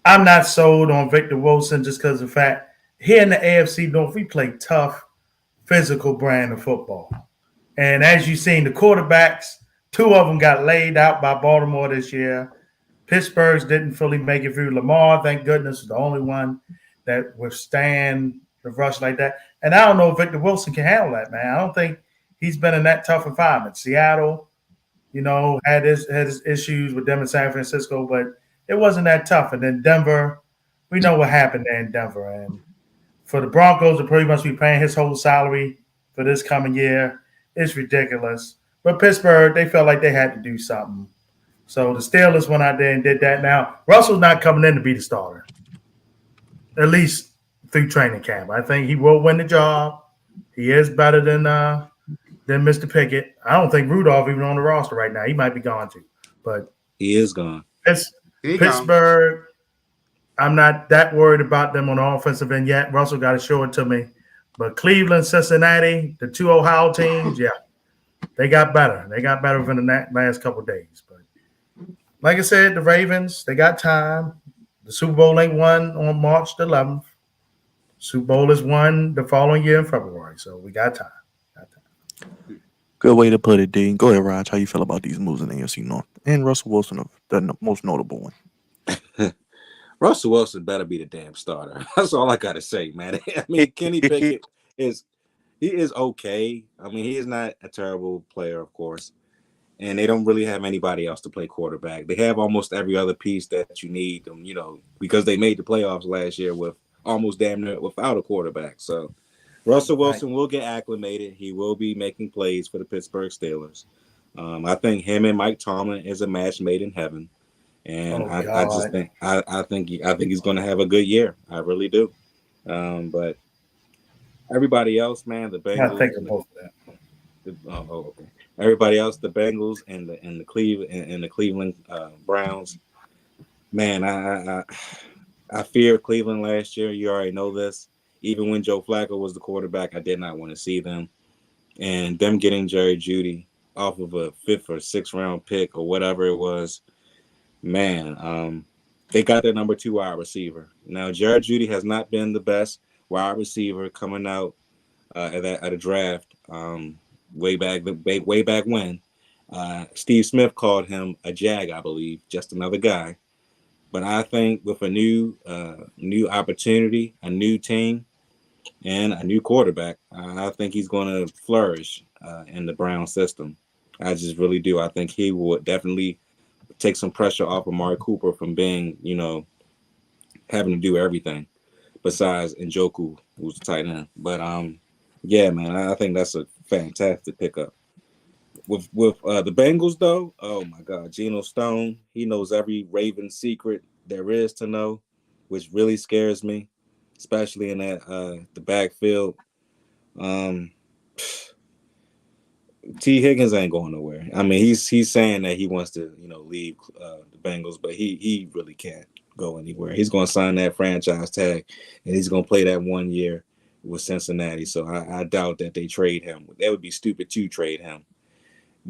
I'm not sold on Victor Wilson just because of the fact here in the AFC North, we play tough, physical brand of football. And as you've seen, the quarterbacks, 2 of them got laid out by Baltimore this year. Pittsburgh's didn't fully make it through. Lamar, thank goodness, is the only one that withstand the rush like that. And I don't know if Victor Wilson can handle that, man. I don't think he's been in that tough environment. Seattle, had his issues with them in San Francisco, but it wasn't that tough. And then Denver, we know what happened there in Denver. And for the Broncos to pretty much be paying his whole salary for this coming year, it's ridiculous. But Pittsburgh, they felt like they had to do something. So the Steelers went out there and did that. Now, Russell's not coming in to be the starter, at least through training camp. I think he will win the job. He is better than Mr. Pickett. I don't think Rudolph even on the roster right now. He might be gone too. But he is gone. Pittsburgh, I'm not that worried about them on the offensive end yet. Russell got to show it to me. But Cleveland, Cincinnati, the 2 Ohio teams, yeah, they got better. They got better within the last couple of days. But like I said, the Ravens, they got time. The Super Bowl ain't won on March the 11th. Super Bowl is won the following year in February. So we got time. Good way to put it, D. Go ahead, Raj. How you feel about these moves in the AFC North? And Russell Wilson, the most notable one. Russell Wilson better be the damn starter. That's all I gotta say, man. I mean, Kenny Pickett is okay. I mean, he is not a terrible player, of course. And they don't really have anybody else to play quarterback. They have almost every other piece that you need them, because they made the playoffs last year with almost damn near without a quarterback. So Russell Wilson will get acclimated. He will be making plays for the Pittsburgh Steelers. I think him and Mike Tomlin is a match made in heaven. And I just think I think he's going to have a good year. I really do. But everybody else, man, the Bengals. I think of both of that. Okay. Everybody else, the Bengals and the Cleveland Browns. Man, I feared Cleveland last year. You already know this. Even when Joe Flacco was the quarterback, I did not want to see them. And them getting Jerry Judy off of a fifth or sixth round pick or whatever it was, man, they got their number 2 wide receiver. Now, Jerry Judy has not been the best wide receiver coming out at a draft way back when. Steve Smith called him a jag, I believe, just another guy. But I think with a new opportunity, a new team, and a new quarterback, I think he's going to flourish in the Brown system. I just really do. I think he will definitely take some pressure off of Amari Cooper from being, having to do everything besides Njoku, who's the tight end. But yeah, man, I think that's a fantastic pickup. With the Bengals though, oh my God, Geno Stone, he knows every Raven secret there is to know, which really scares me, especially in that the backfield. Um, T. Higgins ain't going nowhere. I mean, he's saying that he wants to leave the Bengals, but he really can't go anywhere. He's going to sign that franchise tag, and he's going to play that 1 year with Cincinnati. So I doubt that they trade him. That would be stupid to trade him.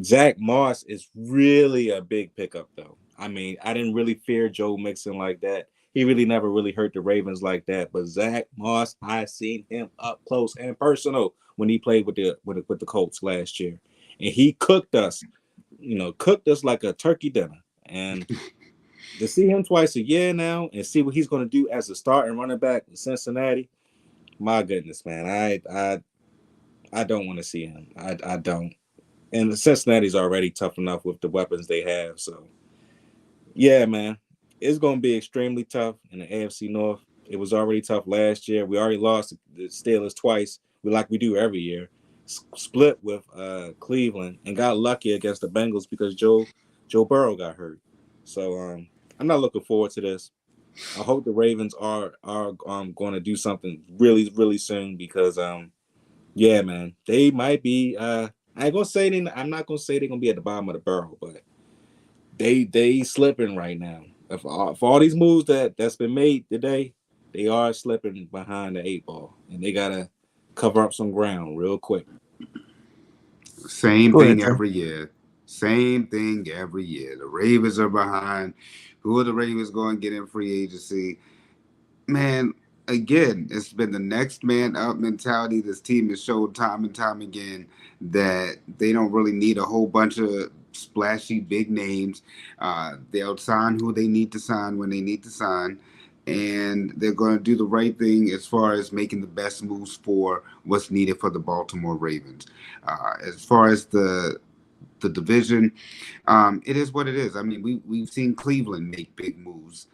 Zach Moss is really a big pickup, though. I mean, I didn't really fear Joe Mixon like that. He really never really hurt the Ravens like that. But Zach Moss, I seen him up close and personal when he played with the Colts last year, and he cooked us like a turkey dinner. And to see him twice a year now and see what he's going to do as a starting running back in Cincinnati, my goodness, man, I don't want to see him. I don't. And Cincinnati's already tough enough with the weapons they have. So, yeah, man, it's going to be extremely tough in the AFC North. It was already tough last year. We already lost the Steelers twice, like we do every year. Split with Cleveland and got lucky against the Bengals because Joe Burrow got hurt. So I'm not looking forward to this. I hope the Ravens are going to do something really, really soon because yeah, man, they might be. I ain't gonna say I'm not gonna say they're gonna be at the bottom of the barrel, but they slipping right now. For all these moves that's been made today, they are slipping behind the 8 ball, and they gotta cover up some ground real quick. Same Go ahead, thing Trey. every year. Same thing every year. The Ravens are behind. Who are the Ravens going to get in free agency? Man, again, it's been the next man up mentality. This team has showed time and time again that they don't really need a whole bunch of splashy big names. They'll sign who they need to sign when they need to sign. And they're going to do the right thing as far as making the best moves for what's needed for the Baltimore Ravens. As far as the division, it is what it is. I mean, we've seen Cleveland make big moves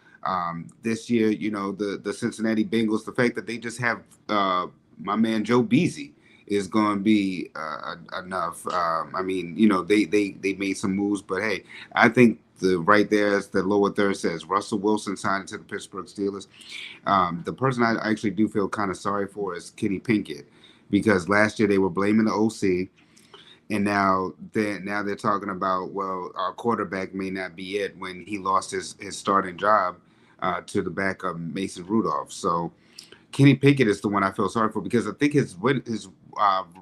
this year. The Cincinnati Bengals. The fact that they just have my man Joe Beasy is going to be enough. I mean, they made some moves, but hey, I think the right there as the lower third says Russell Wilson signed to the Pittsburgh Steelers. The person I actually do feel kind of sorry for is Kenny Pinkett, because last year they were blaming the OC. And now they're talking about, well, our quarterback may not be it when he lost his starting job to the backup Mason Rudolph. So Kenny Pickett is the one I feel sorry for, because I think his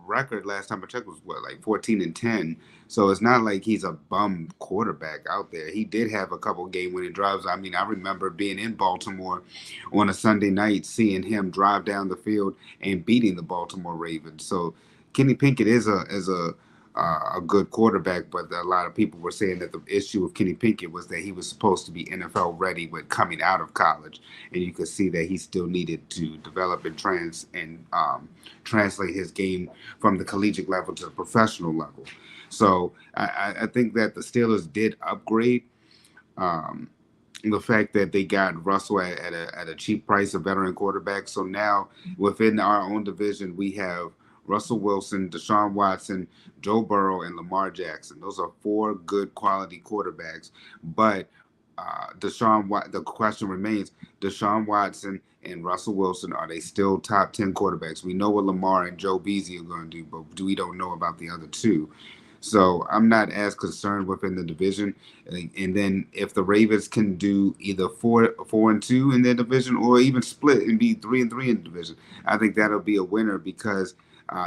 record last time I checked was like 14-10. So it's not like he's a bum quarterback out there. He did have a couple game-winning drives. I mean, I remember being in Baltimore on a Sunday night, seeing him drive down the field and beating the Baltimore Ravens. So Kenny Pickett is a good quarterback, but a lot of people were saying that the issue with Kenny Pickett was that he was supposed to be NFL ready when coming out of college, and you could see that he still needed to develop and translate his game from the collegiate level to the professional level. So I think that the Steelers did upgrade. The fact that they got Russell at a cheap price, a veteran quarterback. So now within our own division, we have Russell Wilson, Deshaun Watson, Joe Burrow, and Lamar Jackson. Those are 4 good quality quarterbacks. But The question remains: Deshaun Watson and Russell Wilson, are they still top 10 quarterbacks? We know what Lamar and Joe Beasley are going to do, but we don't know about the other two. So I'm not as concerned within the division. And then if the Ravens can do either 4-2 in their division, or even split and be 3-3 in the division, I think that'll be a winner, because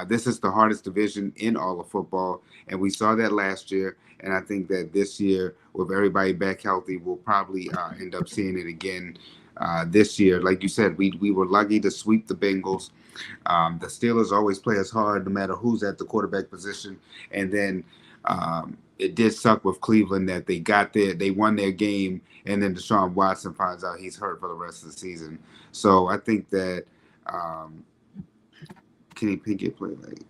this is the hardest division in all of football, and we saw that last year. And I think that this year, with everybody back healthy, we'll probably end up seeing it again this year. Like you said, we were lucky to sweep the Bengals. The Steelers always play us hard, no matter who's at the quarterback position. And then it did suck with Cleveland that they won their game, and then Deshaun Watson finds out he's hurt for the rest of the season. So I think that Kenny Pickett played late.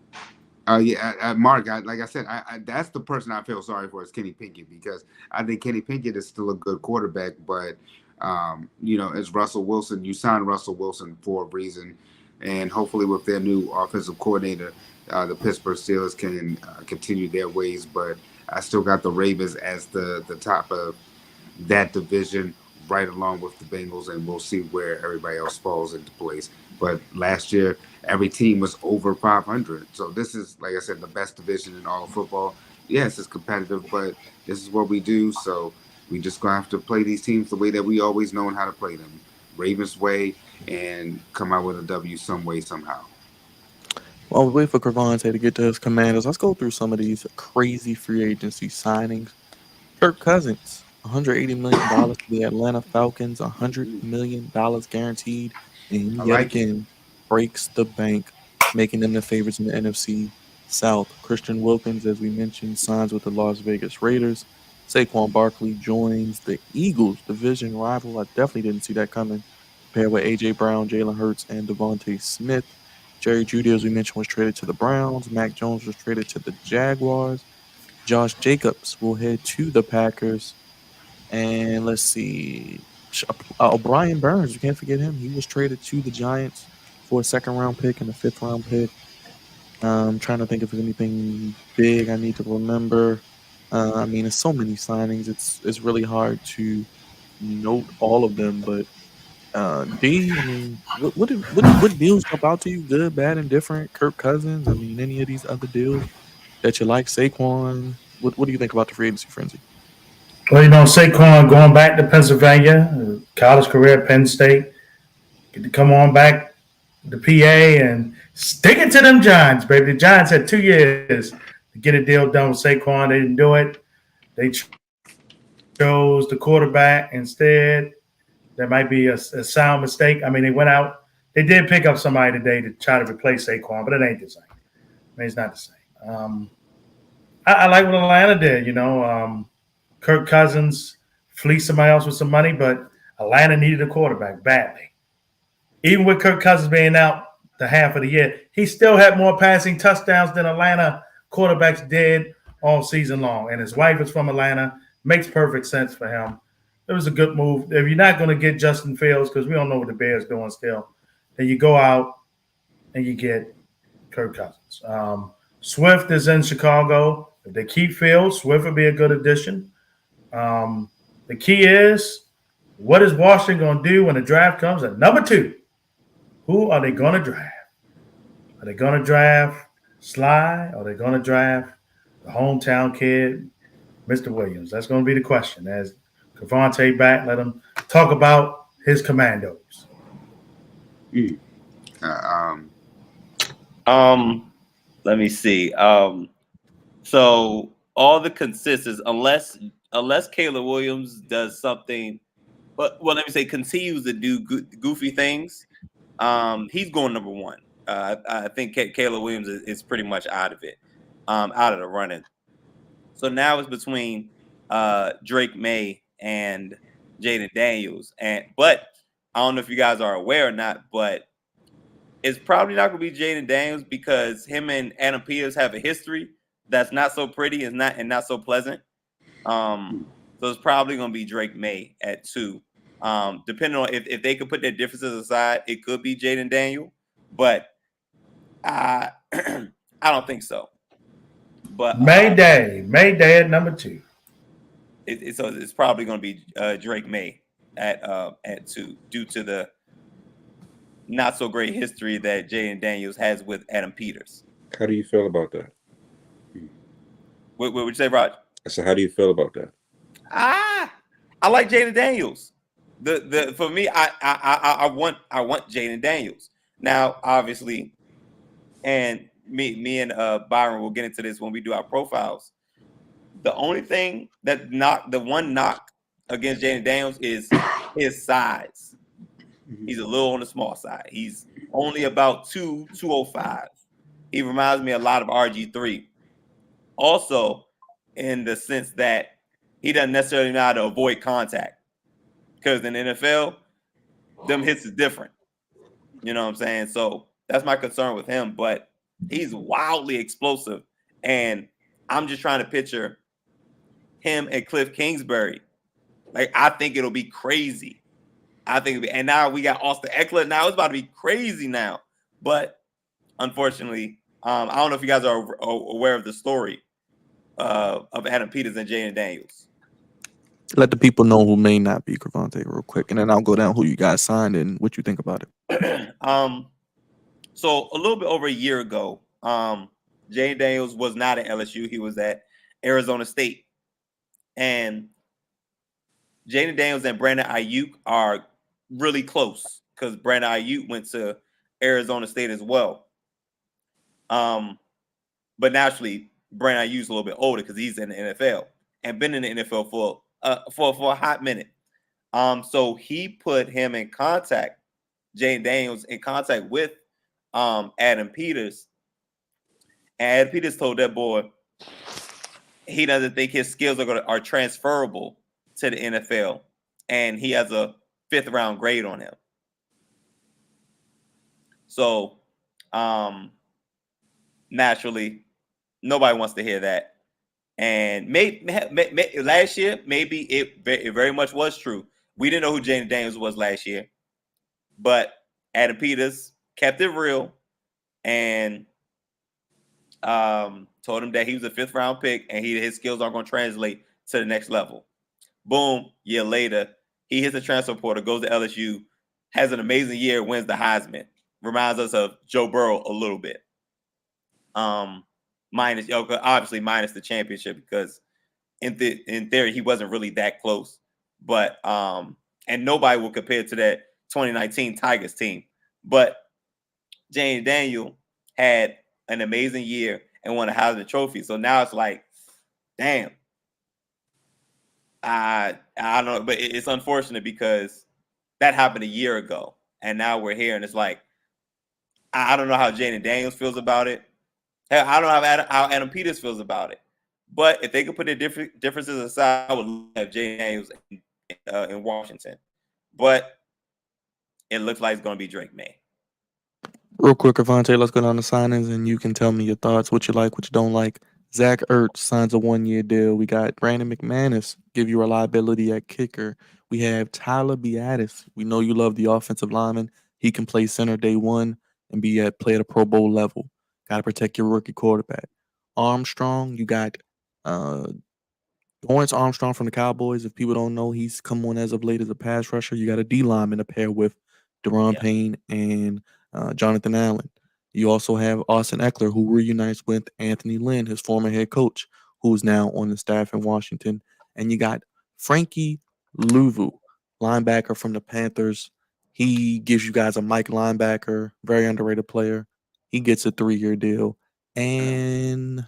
Mark, like I said, that's the person I feel sorry for, is Kenny Pickett, because I think Kenny Pickett is still a good quarterback, but it's Russell Wilson. You signed Russell Wilson for a reason, and hopefully with their new offensive coordinator, the Pittsburgh Steelers can continue their ways. But I still got the Ravens as the top of that division, right along with the Bengals, and we'll see where everybody else falls into place. But last year, every team was over 500. So this is, like I said, the best division in all of football. Yes, it's competitive, but this is what we do. So we just going to have to play these teams the way that we always known how to play them, Ravens way, and come out with a W some way, somehow. While we wait for Cravante to get to his Commanders, let's go through some of these crazy free agency signings. Kirk Cousins, $180 million to the Atlanta Falcons, $100 million guaranteed, and I yet like it. again breaks the bank, making them the favorites in the NFC South. Christian Wilkins, as we mentioned, signs with the Las Vegas Raiders. Saquon Barkley joins the Eagles, division rival. I definitely didn't see that coming. Paired with A.J. Brown, Jalen Hurts, and Devontae Smith. Jerry Jeudy, as we mentioned, was traded to the Browns. Mac Jones was traded to the Jaguars. Josh Jacobs will head to the Packers. And let's see. O'Brien Burns, you can't forget him. He was traded to the Giants for a second-round pick and a fifth-round pick. I'm trying to think if there's anything big I need to remember. I mean, it's so many signings. It's really hard to note all of them. But D, I mean, what deals jump out to you? Good, bad, and different. Kirk Cousins. I mean, any of these other deals that you like? Saquon. What do you think about the free agency frenzy? Well, Saquon going back to Pennsylvania, college career at Penn State, get to come on back to PA and stick it to them Giants, baby. The Giants had 2 years to get a deal done with Saquon. They didn't do it. They chose the quarterback instead. There might be a sound mistake. I mean, they went out. They did pick up somebody today to try to replace Saquon, but it ain't the same. I mean, it's not the same. I like what Atlanta did, Kirk Cousins fleeced somebody else with some money, but Atlanta needed a quarterback badly. Even with Kirk Cousins being out the half of the year, he still had more passing touchdowns than Atlanta quarterbacks did all season long. And his wife is from Atlanta. Makes perfect sense for him. It was a good move. If you're not going to get Justin Fields, because we don't know what the Bears are doing still, then you go out and you get Kirk Cousins. Swift is in Chicago. If they keep Fields, Swift would be a good addition. The key is, what is Washington going to do when the draft comes? At number 2, who are they going to draft? Are they going to draft Sly? Or are they going to draft the hometown kid, Mr. Williams? That's going to be the question. As Cravante back, let him talk about his commandos. Let me see. So all the consistencies, unless Caleb Williams does something, but let me say continues to do goofy things, he's going number 1. I think Caleb Williams is pretty much out of it, out of the running. So now it's between Drake May and Jaden Daniels, but I don't know if you guys are aware or not, but it's probably not going to be Jaden Daniels, because him and Adam Peters have a history that's not so pretty and not so pleasant. So it's probably going to be Drake May at 2. Depending on if they could put their differences aside, it could be Jaden Daniel, but I don't think so. But Mayday at number 2. So it's probably going to be Drake May at 2 due to the not so great history that Jaden Daniels has with Adam Peters. How do you feel about that? What would you say, Raj? I said, how do you feel about that? I like Jaden Daniels. The for me, I want Jaden Daniels. Now, obviously, and me and Byron will get into this when we do our profiles. The only thing the one knock against Jaden Daniels is his size. He's a little on the small side. He's only about 205. He reminds me a lot of RG3. Also, in the sense that he doesn't necessarily know how to avoid contact. Because in the NFL, them hits is different. You know what I'm saying? So that's my concern with him. But he's wildly explosive. And I'm just trying to picture him and Cliff Kingsbury. Like, I think it'll be crazy. And now we got Austin Eckler. Now it's about to be crazy now. But unfortunately, I don't know if you guys are aware of the story of Adam Peters and Jaden Daniels. Let the people know who may not be Cravante real quick, and then I'll go down who you guys signed and what you think about it. So a little bit over a year ago, Jaden Daniels was not at LSU. He was at Arizona State. And Jaden Daniels and Brandon Ayuk are really close because Brandon Ayuk went to Arizona State as well. But naturally, Brandon Ayuk's a little bit older because he's in the NFL and been in the NFL for a hot minute. So he put him in contact, Jaden Daniels in contact with Adam Peters. And Adam Peters told that boy he doesn't think his skills are transferable to the NFL, and he has a 5th round grade on him. So, naturally, nobody wants to hear that. And last year, maybe it very much was true. We didn't know who Jaden Daniels was last year, but Adam Peters kept it real and told him that he was a 5th round pick and his skills aren't going to translate to the next level. Boom, year later, he hits the transfer portal, goes to LSU, has an amazing year, wins the Heisman. Reminds us of Joe Burrow a little bit. Minus the championship because in theory he wasn't really that close. But and nobody will compare to that 2019 Tigers team. But Jaden Daniels had an amazing year and won a Heisman Trophy. So now it's like, damn. I don't know, but it's unfortunate because that happened a year ago, and now we're here, and it's like I don't know how Jaden Daniels feels about it. Hell, I don't know how Adam Peters feels about it. But if they could put their differences aside, I would love to have Jaden Daniels in Washington. But it looks like it's going to be Drake May. Real quick, Cravante, let's go down to signings, and you can tell me your thoughts, what you like, what you don't like. Zach Ertz signs a 1-year deal. We got Brandon McManus, give you reliability at kicker. We have Tyler Biadasz. We know you love the offensive lineman. He can play center day one and play at a Pro Bowl level. Got to protect your rookie quarterback. Armstrong, you got Lawrence Armstrong from the Cowboys. If people don't know, he's come on as of late as a pass rusher. You got a D lineman to pair with Deron Payne and Jonathan Allen. You also have Austin Eckler, who reunites with Anthony Lynn, his former head coach, who's now on the staff in Washington. And you got Frankie Louvu, linebacker from the Panthers. He gives you guys a Mike linebacker, very underrated player. He gets a 3-year deal. And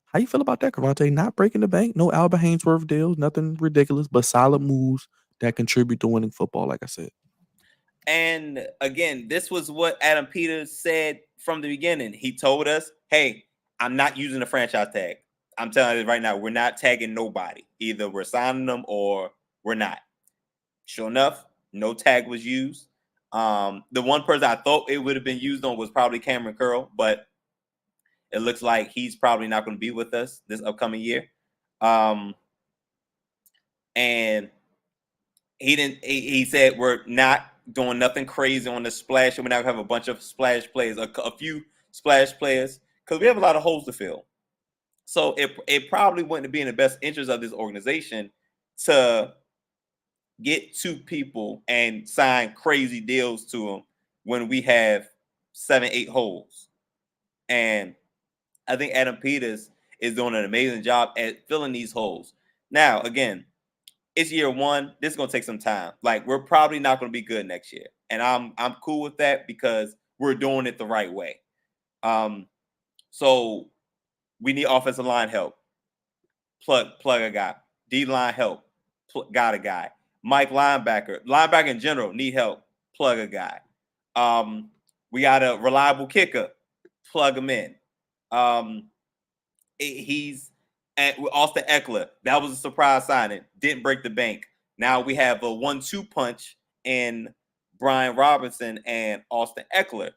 how you feel about that, Cravante? Not breaking the bank, no Albert Hainsworth deals, nothing ridiculous, but solid moves that contribute to winning football, like I said. And again, this was what Adam Peters said from the beginning. He told us, hey, I'm not using the franchise tag. I'm telling you right now, we're not tagging nobody. Either we're signing them or we're not. Sure enough, no tag was used. The one person I thought it would have been used on was probably Cameron Curl, but it looks like he's probably not going to be with us this upcoming year. And he said we're not doing nothing crazy on the splash. We're not going to have a bunch of splash players, a few splash players, because we have a lot of holes to fill. So it probably wouldn't be in the best interest of this organization to get 2 people and sign crazy deals to them when we have 7, 8 holes. And I think Adam Peters is doing an amazing job at filling these holes. Now, again, it's year 1. This is gonna take some time. Like, we're probably not gonna be good next year, and I'm cool with that because we're doing it the right way. So we need offensive line help. Plug a guy. D line help. Got a guy. Mike linebacker in general need help. Plug a guy. We got a reliable kicker. Plug him in. He's at Austin Eckler. That was a surprise signing. Didn't break the bank. Now we have a 1-2 punch in Brian Robinson and Austin Eckler.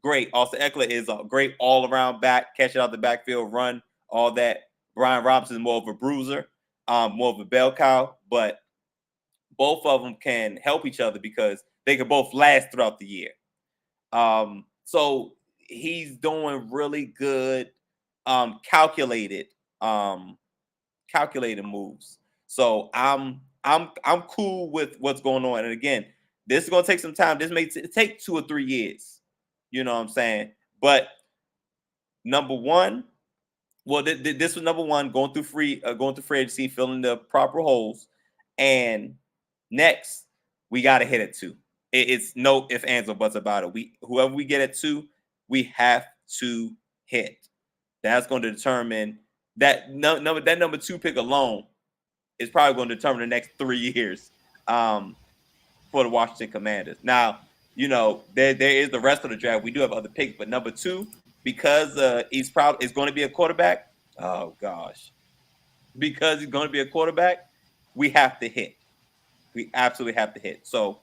Great. Austin Eckler is a great all-around back, catch it out the backfield, run, all that. Brian Robinson is more of a bruiser, more of a bell cow, but both of them can help each other because they can both last throughout the year. So he's doing really good, calculated moves. So I'm cool with what's going on. And again, this is gonna take some time. This may take 2 or 3 years. You know what I'm saying? But number one, well, this was number one, going through free agency, filling the proper holes, and next we got to hit it 2. It's no ifs, ands, or buts about it. Whoever we get at 2, we have to hit. That's going to determine that number 2 pick alone is probably going to determine the next 3 years for the Washington Commanders. Now, you know, there is the rest of the draft. We do have other picks, but number 2, because he's going to be a quarterback. Oh gosh, because he's going to be a quarterback, we have to hit. We absolutely have to hit. So,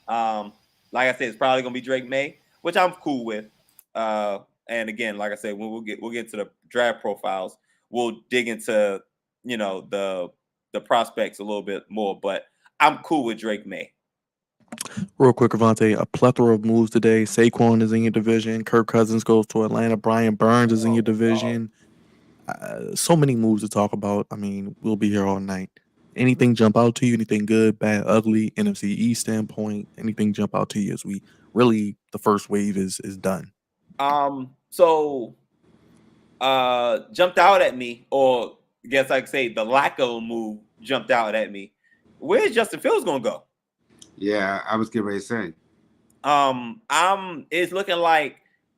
like I said, it's probably going to be Drake May, which I'm cool with. And again, like I said, when we'll get to the draft profiles, we'll dig into, you know, the prospects a little bit more. But I'm cool with Drake May. Real quick, Avante, a plethora of moves today. Saquon is in your division. Kirk Cousins goes to Atlanta. Brian Burns is in your division. So many moves to talk about. I mean, we'll be here all night. Anything jump out to you? Anything good, bad, ugly, NFC East standpoint? Anything jump out to you as we really, the first wave is done? So jumped out at me, or I guess I could say the lack of a move jumped out at me. Where's Justin Fields gonna go? Yeah, I was getting ready to say. It's looking like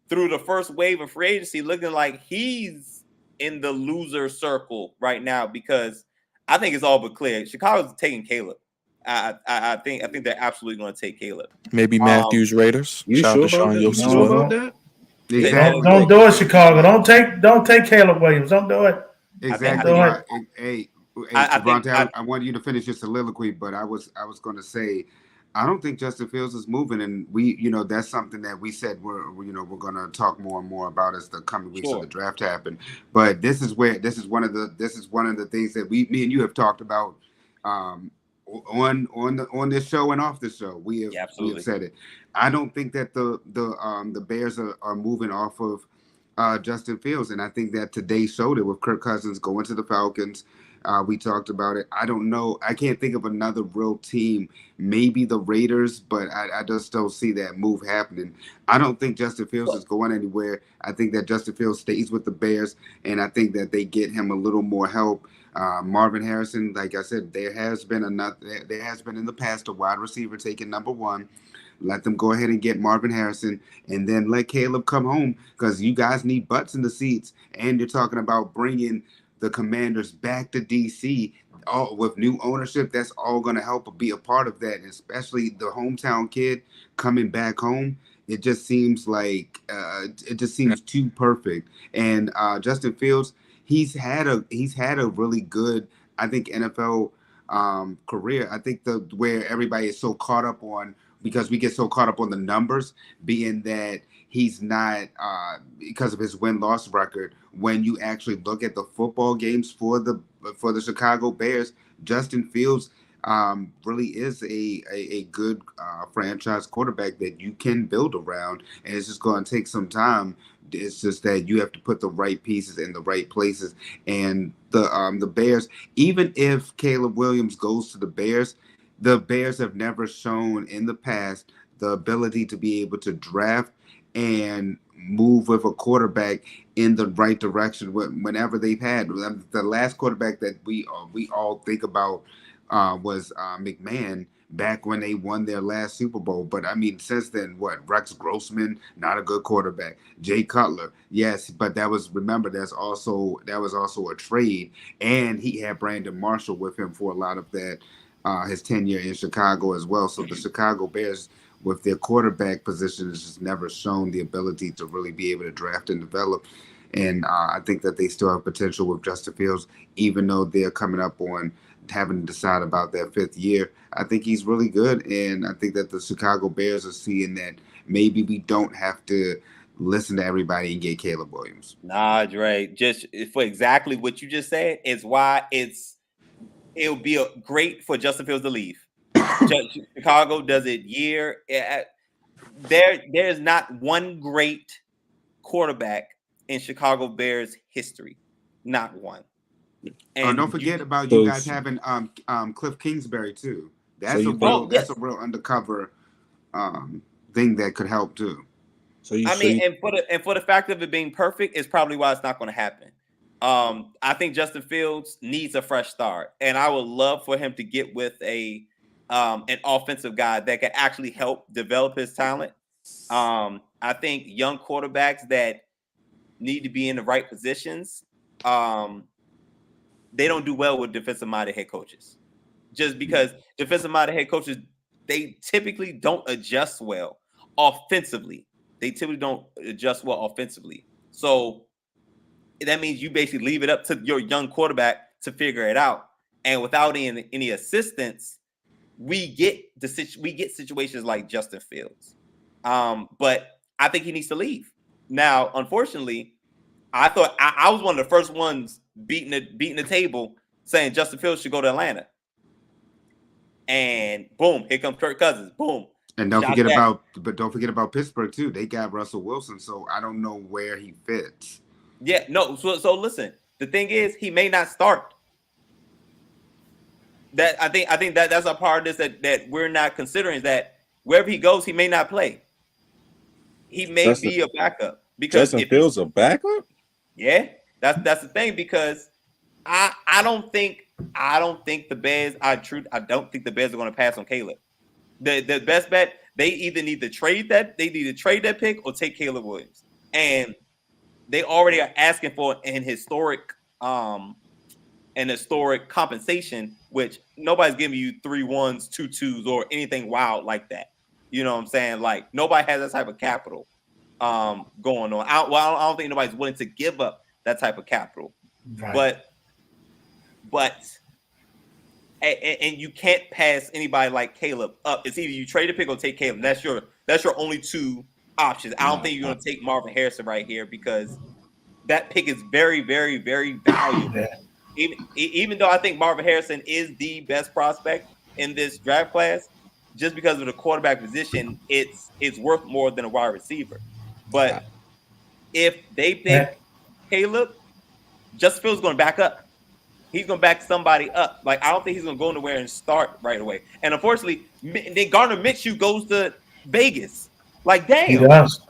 through the first wave of free agency, looking like he's in the loser circle right now because I think it's all but clear. Chicago's taking Caleb. I think they're absolutely going to take Caleb. Maybe Matthews Raiders. You Shout sure out to about Sean that? Yost You as sure well. about that? Exactly. Don't do it, Chicago. Don't take Caleb Williams. Don't do it. Exactly. Hey, Devontae, I want you to finish your soliloquy, but I was going to say, I don't think Justin Fields is moving, and we, you know, that's something that we said we're going to talk more and more about as the coming weeks of the draft happen. But this is one of the things that me and you have talked about on this show and off the show. We have said it. I don't think that the Bears are moving off of Justin Fields, and I think that today showed it with Kirk Cousins going to the Falcons. We talked about it. I don't know. I can't think of another real team. Maybe the Raiders, but I just don't see that move happening. I don't think Justin Fields is going anywhere. I think that Justin Fields stays with the Bears, and I think that they get him a little more help. Marvin Harrison, like I said, there has been in the past a wide receiver taking number 1. Let them go ahead and get Marvin Harrison, and then let Caleb come home, because you guys need butts in the seats, and you're talking about bringing the Commanders back to DC, all with new ownership. That's all going to help be a part of that, and especially the hometown kid coming back home. It just seems like too perfect. And Justin Fields, he's had a really good, I think, NFL career. I think where everybody is so caught up on, because we get so caught up on the numbers, being that he's not, because of his win-loss record. When you actually look at the football games for the Chicago Bears, Justin Fields really is a good franchise quarterback that you can build around, and it's just going to take some time. It's just that you have to put the right pieces in the right places. And the Bears, even if Caleb Williams goes to the Bears have never shown in the past the ability to be able to draft and move with a quarterback in the right direction whenever they've had. The last quarterback that we all think about was McMahon back when they won their last Super Bowl. But I mean, since then, what? Rex Grossman, not a good quarterback. Jay Cutler, yes, but that was also a trade, and he had Brandon Marshall with him for a lot of that. His tenure in Chicago as well. So the Chicago Bears, with their quarterback position, has just never shown the ability to really be able to draft and develop. And I think that they still have potential with Justin Fields, even though they're coming up on having to decide about their fifth year. I think he's really good, and I think that the Chicago Bears are seeing that maybe we don't have to listen to everybody and get Caleb Williams. Nah, Dre, just for exactly what you just said is why it'll be great for Justin Fields to leave. Chicago does it year. There's not one great quarterback in Chicago Bears history, not one. And don't forget about you guys having Cliff Kingsbury too. That's a real undercover thing that could help too. And for the fact of it being perfect is probably why it's not going to happen. I think Justin Fields needs a fresh start, and I would love for him to get with an offensive guy that can actually help develop his talent. I think young quarterbacks that need to be in the right positions, they don't do well with defensive-minded head coaches. Just because defensive-minded head coaches, they typically don't adjust well offensively. So that means you basically leave it up to your young quarterback to figure it out. And without any assistance, we get situations like Justin Fields. But I think he needs to leave. Now, unfortunately, I thought I was one of the first ones beating the table saying Justin Fields should go to Atlanta. And boom, here comes Kirk Cousins. Boom. And don't forget about Pittsburgh too. They got Russell Wilson, so I don't know where he fits. Yeah, no. So listen, the thing is, he may not start. That I think that's a part of this that we're not considering, is that wherever he goes, he may not play. He may be a backup because Justin Fields a backup. Yeah, that's the thing, because I don't think the Bears. I don't think the Bears are going to pass on Caleb. The best bet, they either need to trade that pick or take Caleb Williams, and they already are asking for an historic compensation, which nobody's giving you 3 1s, 2 2s, or anything wild like that. You know what I'm saying? Like, nobody has that type of capital going on. I don't think nobody's willing to give up that type of capital. Right. But and you can't pass anybody like Caleb up. It's either you trade a pick or take Caleb. That's your only two options. I don't think you're going to take Marvin Harrison right here, because that pick is very, very, very valuable. Even though I think Marvin Harrison is the best prospect in this draft class, just because of the quarterback position, it's worth more than a wide receiver. But if they pick Caleb, Justin Fields is going to back up. He's going to back somebody up. Like, I don't think he's going to go nowhere and start right away. And unfortunately, then Gardner Minshew goes to Vegas. Like, damn. He does.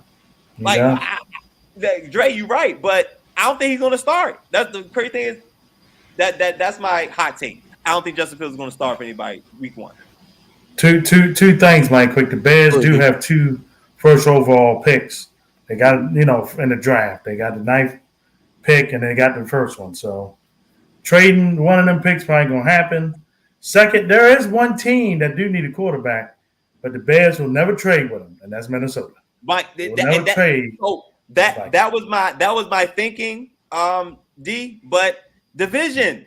Dre, you're right, but I don't think he's going to start. That's the crazy thing is that's my hot take. I don't think Justin Fields is going to start for anybody week 1. Two things, Mike. Quick, the Bears do have 2 first overall picks. They got in the draft. They got the 9th pick and they got the first one. So trading one of them picks probably gonna happen. Second, there is one team that do need a quarterback, but the Bears will never trade with them, and that's Minnesota. Mike, that was my thinking, D. But division,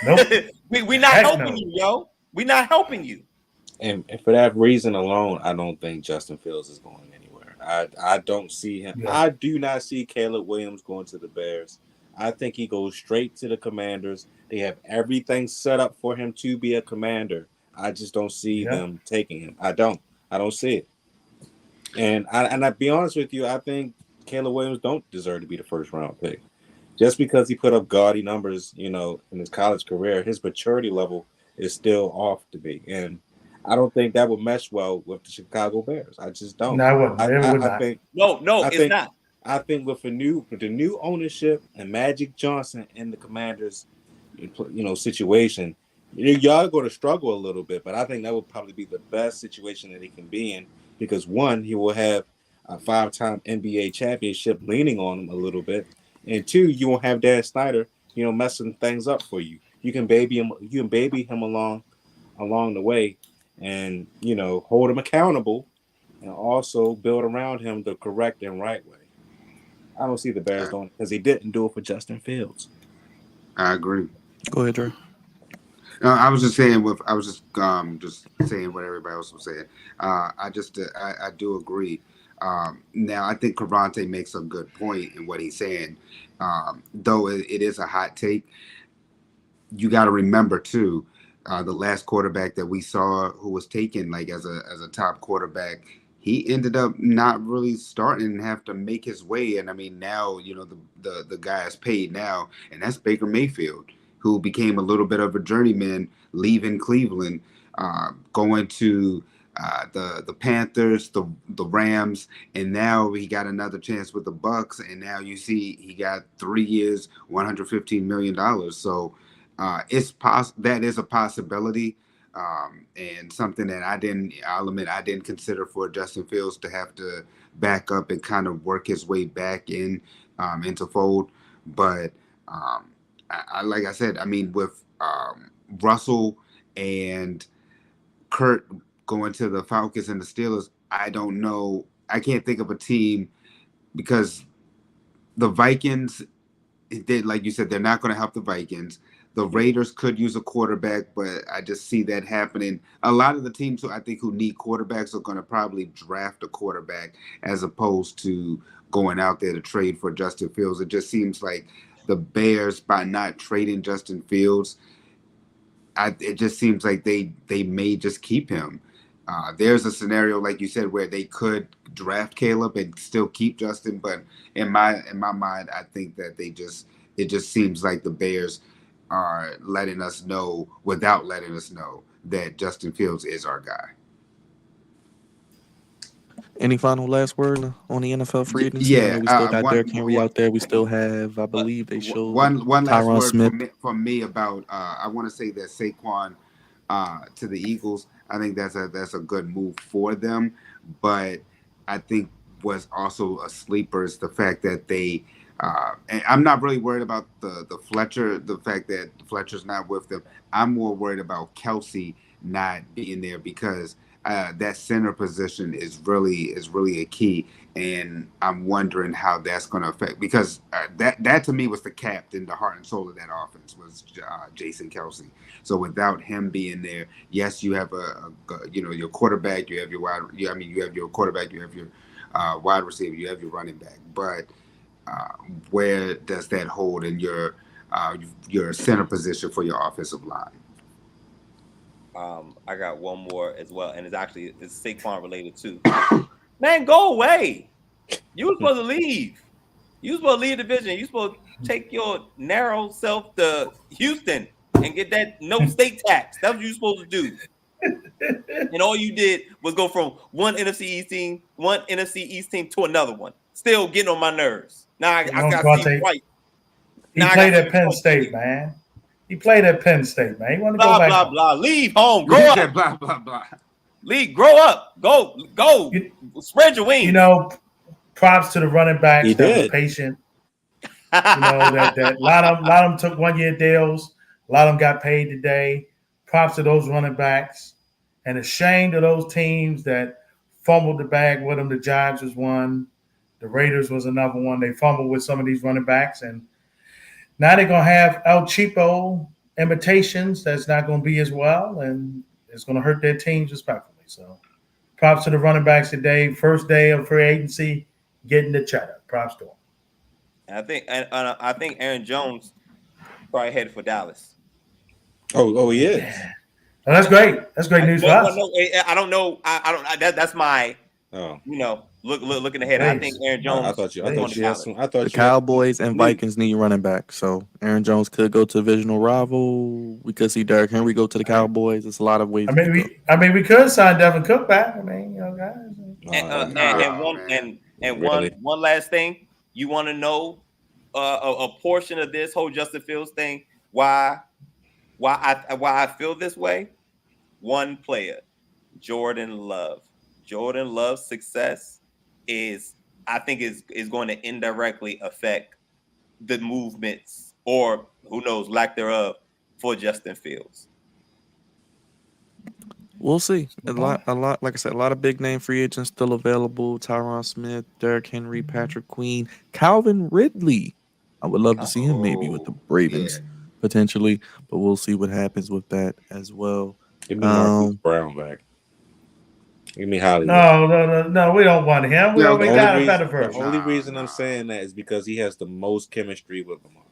nope. we're not helping you, yo. We're not helping you. And for that reason alone, I don't think Justin Fields is going anywhere. I don't see him. Yeah. I do not see Caleb Williams going to the Bears. I think he goes straight to the Commanders. They have everything set up for him to be a Commander. I just don't see Yeah. them taking him. I don't see it. And I be honest with you, I think Caleb Williams don't deserve to be the first round pick. Just because he put up gaudy numbers, in his college career, his maturity level is still off to me. And I don't think that would mesh well with the Chicago Bears. I just don't. No, I wouldn't. It would I not. think No, I it's think not. I think with the new ownership and Magic Johnson in the Commanders, situation, y'all going to struggle a little bit. But I think that would probably be the best situation that he can be in because one, he will have a 5-time NBA championship leaning on him a little bit, and two, you won't have Dan Snyder, messing things up for you. You can baby him. You can baby him along the way, and hold him accountable, and also build around him the correct and right way. I don't see the Bears doing it because he didn't do it for Justin Fields. I agree. Go ahead, Dre. I was just saying just saying what everybody else was saying. I do agree. Now I think Cavante makes a good point in what he's saying. Though it is a hot take, you got to remember too, the last quarterback that we saw who was taken like as a top quarterback, he ended up not really starting and have to make his way. And I mean, now the guy is paid now, and that's Baker Mayfield, who became a little bit of a journeyman, leaving Cleveland, going to the Panthers, the Rams, and now he got another chance with the Bucks, and now you see he got 3 years, $115 million. So that is a possibility, and something that I'll admit I didn't consider for Justin Fields to have to back up and kind of work his way back into fold. But like I said, I mean, with Russell and Kurt going to the Falcons and the Steelers, I don't know. I can't think of a team because the Vikings, like you said, they're not going to help the Vikings. The Raiders could use a quarterback, but I just see that happening. A lot of the teams who need quarterbacks are going to probably draft a quarterback as opposed to going out there to trade for Justin Fields. It just seems like the Bears, by not trading Justin Fields, it just seems like they may just keep him. There's a scenario, like you said, where they could draft Caleb and still keep Justin, but in my mind, I think that it just seems like the Bears are letting us know without letting us know that Justin Fields is our guy. Any final last word on the NFL free agency? I know we still got Derrick Henry out there. We still have, I believe they showed one last Tyron word Smith. from me about. I want to say that Saquon to the Eagles. I think that's a good move for them, but I think what's also a sleeper is the fact that they. And I'm not really worried about the Fletcher, the fact that Fletcher's not with them. I'm more worried about Kelsey not being there because that center position is really a key, and I'm wondering how that's going to affect because that to me was the captain, the heart and soul of that offense was Jason Kelsey. So without him being there, yes, you have your quarterback, you have your you have your quarterback, you have your wide receiver, you have your running back, but where does that hold in your center position for your offensive line? I got one more as well, and it's Saquon related too. Man, go away! You were supposed to leave. You were supposed to leave the division. You were supposed to take your narrow self to Houston and get that no state tax. That's what you were supposed to do. And all you did was go from one NFC East team to another one. Still getting on my nerves. Now I got to see twice. He played at Penn State, man. He played at Penn State, man. He wanted to go back. Blah, blah, blah. Leave home. Grow up. Blah, blah, blah. Leave. Grow up. Go. Spread your wings. Props to the running backs that were patient. That a lot of them took 1 year deals. A lot of them got paid today. Props to those running backs. And ashamed of those teams that fumbled the bag with them. The Giants was one. The Raiders was another one. They fumbled with some of these running backs. And now they're going to have El Cheapo imitations that's not going to be as well. And it's going to hurt their teams respectfully. So props to the running backs today. First day of free agency, getting the cheddar. Props to them. I think Aaron Jones probably headed for Dallas. Oh, he is. Oh, that's great. That's great news for Well, us. no, I don't know. I don't. That's my. Oh, Looking ahead. I think Please. Aaron I Jones thought you. I is on thought the you had ballot. some. I The thought you had Cowboys and news. Vikings need running back. So Aaron Jones could go to divisional rival. We could see Derrick Henry go to the Cowboys. There's a lot of ways it could go. We could sign Devin Cook back. I mean, guys. No, man. Really? One last thing. You want to know a portion of this whole Justin Fields thing? Why I feel this way? One player, Jordan Love. Jordan Love's success I think is going to indirectly affect the movements or who knows lack thereof for Justin Fields. We'll see. A lot. Like I said, a lot of big name free agents still available. Tyron Smith, Derrick Henry, Patrick Queen, Calvin Ridley. I would love to see him maybe with the Ravens potentially, but we'll see what happens with that as well. Give me Marquise Brown back. Give me Hollywood. No. We don't want him. We already got a better The version. only reason I'm saying that is because he has the most chemistry with Lamar.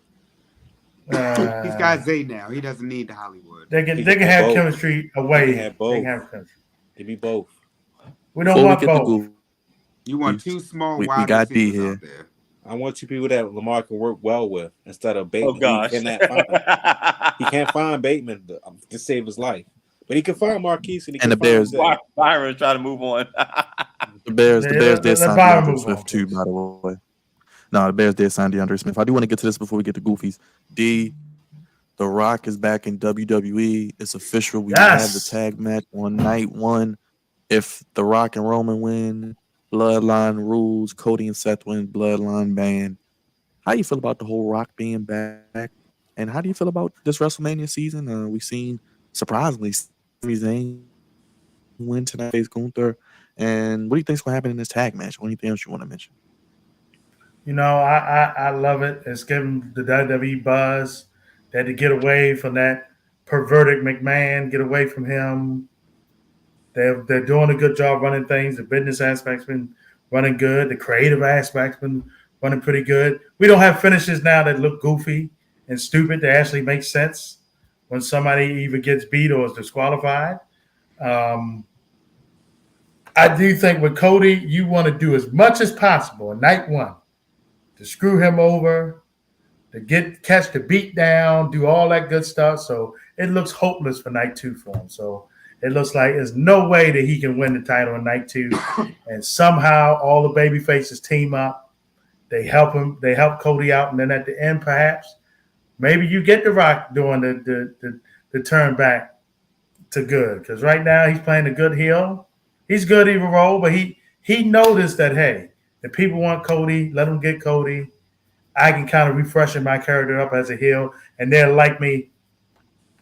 He's got Zay now. He doesn't need the Hollywood. They can have both. chemistry away. They can have both. They can have chemistry. Give me both. We don't want both. You want two small we wide got D receivers here. out there. I want two people that Lamar can work well with instead of Bateman. Oh gosh, He can't find Bateman to save his life, but he can find Marquise and the Bears. Byron's trying to move on. The Bears did sign DeAndre Swift too, by the way. No, the Bears did sign DeAndre Smith. I do want to get to this before we get to Goofies. The Rock is back in WWE. It's official. We have the tag match on night 1. If The Rock and Roman win, Bloodline rules. Cody and Seth win, Bloodline ban. How do you feel about the whole Rock being back? And how do you feel about this WrestleMania season? We've seen, surprisingly, Sami Zayn win tonight face Gunther. And what do you think is going to happen in this tag match? Anything else you want to mention? I love it. It's giving the WWE buzz. They had to get away from that perverted McMahon, get away from him. They're doing a good job running things. The business aspect's been running good. The creative aspect's been running pretty good. We don't have finishes now that look goofy and stupid. They actually make sense when somebody either gets beat or is disqualified. I do think with Cody, you want to do as much as possible in night 1 to screw him over, to catch the beat down, do all that good stuff. So it looks hopeless for night 2 for him. So it looks like there's no way that he can win the title in night 2. And somehow all the baby faces team up. They help him. They help Cody out. And then at the end, perhaps, maybe you get The Rock doing the turn back to good. Because right now he's playing a good heel. He's good either role, but he noticed that, hey, if people want Cody, let them get Cody. I can kind of refreshen my character up as a heel, and they'll like me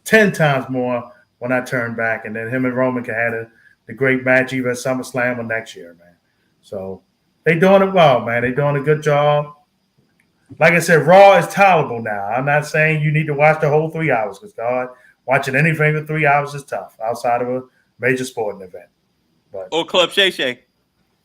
10 times more when I turn back. And then him and Roman can have the great match either at SummerSlam or next year, man. So they doing it well, man. They doing a good job. Like I said, Raw is tolerable now. I'm not saying you need to watch the whole 3 hours because, God, watching anything for 3 hours is tough outside of a major sporting event. But, or Club Shay Shay.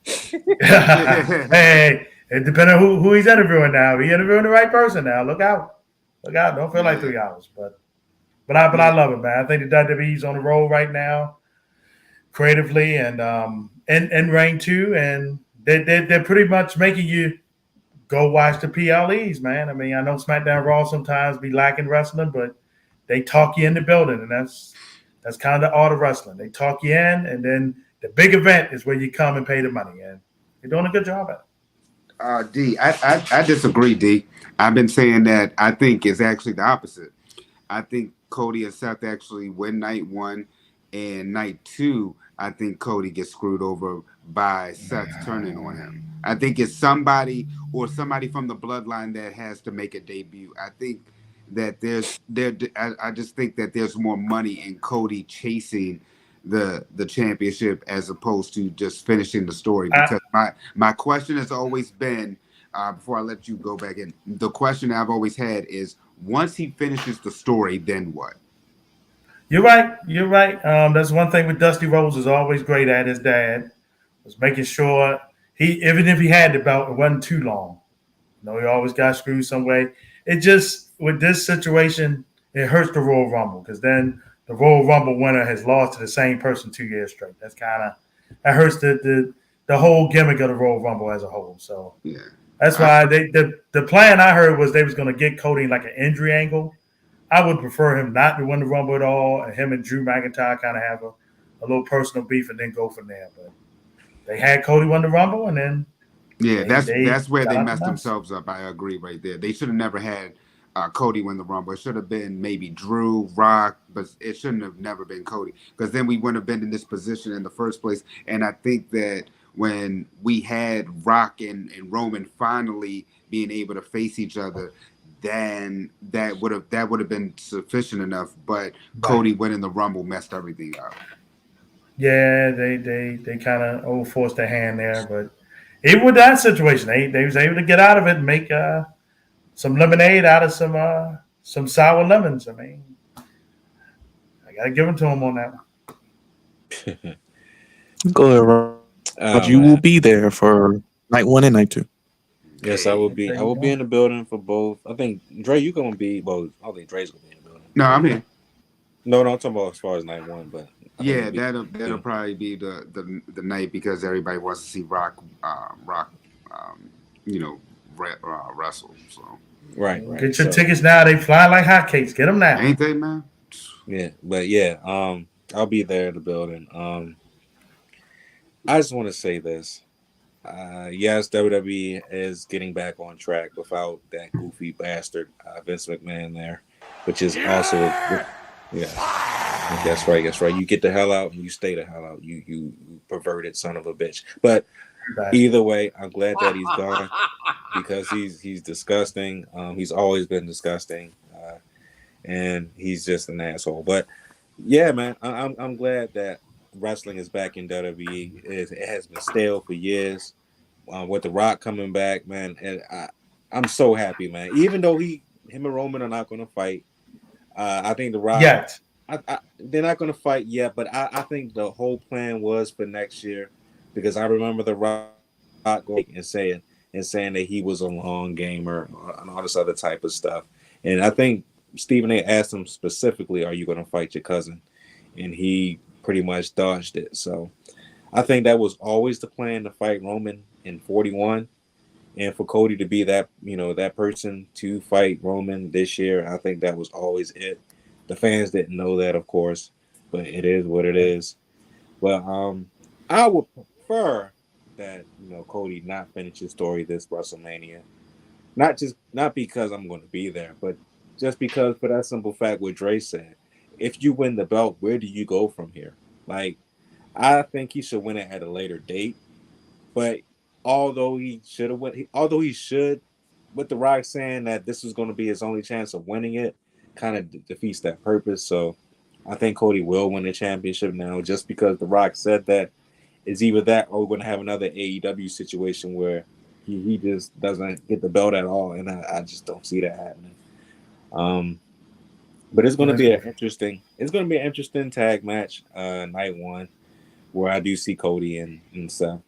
Hey, it depends on who he's interviewing now. If he's interviewing the right person now, look out. Don't feel like 3 hours. But I love it, man. I think the WWE's on the roll right now, creatively and in ring too. And they're pretty much making you go watch the PLEs, man. I mean, I know SmackDown Raw sometimes be lacking wrestling, but they talk you in the building, and that's kind of the art of wrestling. They talk you in, and then the big event is where you come and pay the money, and they're doing a good job at it. D, I disagree, D. I've been saying that I think it's actually the opposite. I think Cody and Seth actually win night 1, and night 2, I think Cody gets screwed over by Seth turning on him. I think it's somebody from the bloodline that has to make a debut. I think that I just think that there's more money in Cody chasing the championship as opposed to just finishing the story. Because my question has always been, before I let you go back in, the question I've always had is, once he finishes the story, then what? You're right. That's one thing with Dusty Rhodes is always great at. His dad was making sure even if he had the belt, it wasn't too long. He always got screwed some way. It just, with this situation, it hurts the Royal Rumble because then the Royal Rumble winner has lost to the same person 2 years straight. That's kind of that hurts the whole gimmick of the Royal Rumble as a whole. So Yeah. that's why the plan I heard was they was going to get Cody like an injury angle. I would prefer him not to win the Rumble at all, and him and Drew McIntyre kind of have a little personal beef and then go from there. But they had Cody win the Rumble, and then Yeah, they that's where got they out the messed mess. themselves up. I agree right there. They should have never had Cody win the Rumble. It should have been maybe Drew, Rock, but it shouldn't have never been Cody because then we wouldn't have been in this position in the first place. And I think that when we had Rock and Roman finally being able to face each other, then that would have been sufficient enough. But Right. Cody winning the Rumble messed everything up. Yeah, they kind of forced their hand there, but even with that situation, they was able to get out of it and make some lemonade out of some sour lemons. I mean, I gotta give it to them on that one. Go ahead, Raj. Oh You will man. be there for night 1 and night 2. Yes, I Hey, will be. There I you will be go. in the building for both. I think Dre, you gonna be. Well, I don't think Dre's gonna be in the building. no, I'm here. No, no, I'm talking about as far as night one, but I think Yeah, you'll be that'll too. probably be the night because everybody wants to see Rock, um, you know, wrestle. So Right, right. Get your So tickets now. They fly like hotcakes. Get them now. ain't they, man? yeah, but yeah, I'll be there in the building. I just want to say this. Yes, WWE is getting back on track without that goofy bastard Vince McMahon there, which is also yes. That's right. That's right. You get the hell out and you stay the hell out. You perverted son of a bitch. But Bastard. either way, I'm glad that he's gone because he's disgusting. He's always been disgusting, and he's just an asshole. But yeah, man, I'm glad that wrestling is back in WWE. It has been stale for years. With The Rock coming back, man, and I'm so happy, man. Even though him and Roman are not going to fight, I think The Rock. Yet. They're not going to fight yet, but I think the whole plan was for next year because I remember The Rock going and saying that he was a long gamer and all this other type of stuff. And I think Stephen A. asked him specifically, "Are you going to fight your cousin?" And he pretty much dodged it. So I think that was always the plan to fight Roman in 41, and for Cody to be that person to fight Roman this year. I think that was always it. The fans didn't know that, of course, but it is what it is. But I would prefer that Cody not finish his story this WrestleMania. Not because I'm going to be there, but just because for that simple fact what Dre said. If you win the belt, where do you go from here? Like I think he should win it at a later date. But although he should, with The Rock saying that this is going to be his only chance of winning it, kind of defeats that purpose. So I think Cody will win the championship now, just because The Rock said that. Is either that or we're going to have another AEW situation where he just doesn't get the belt at all, and I just don't see that happening. Um, but it's going to be an interesting tag match, night one, where I do see Cody and Seth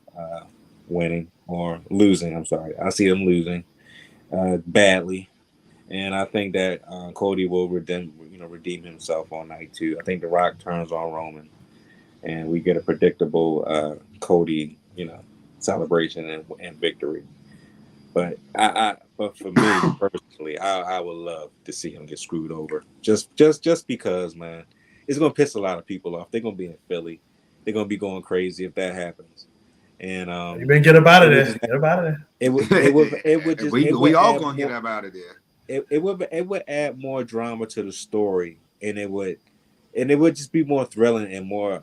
winning or losing. I'm sorry, I see them losing badly, and I think that Cody will redeem himself on night two. I think The Rock turns on Roman, and we get a predictable Cody celebration and victory. But for me personally, I would love to see him get screwed over. Just because, man, it's gonna piss a lot of people off. They're gonna be in Philly. They're gonna be going crazy if that happens. And You better get up out it of would there. just Get up out of there. we it we would all add gonna get more up out of there. it would add more drama to the story, and it would just be more thrilling and more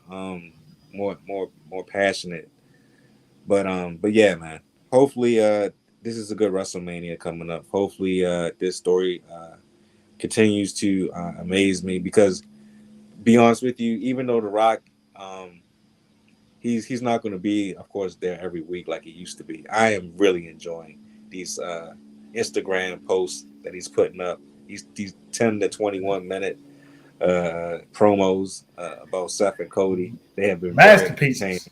passionate. But yeah, man. Hopefully, this is a good WrestleMania coming up. Hopefully, this story continues to amaze me because, be honest with you, even though The Rock, um, he's not going to be, of course, there every week like he used to be. I am really enjoying these Instagram posts that he's putting up. These 10 to 21 minute promos about Seth and Cody. They have been very entertaining. Masterpieces.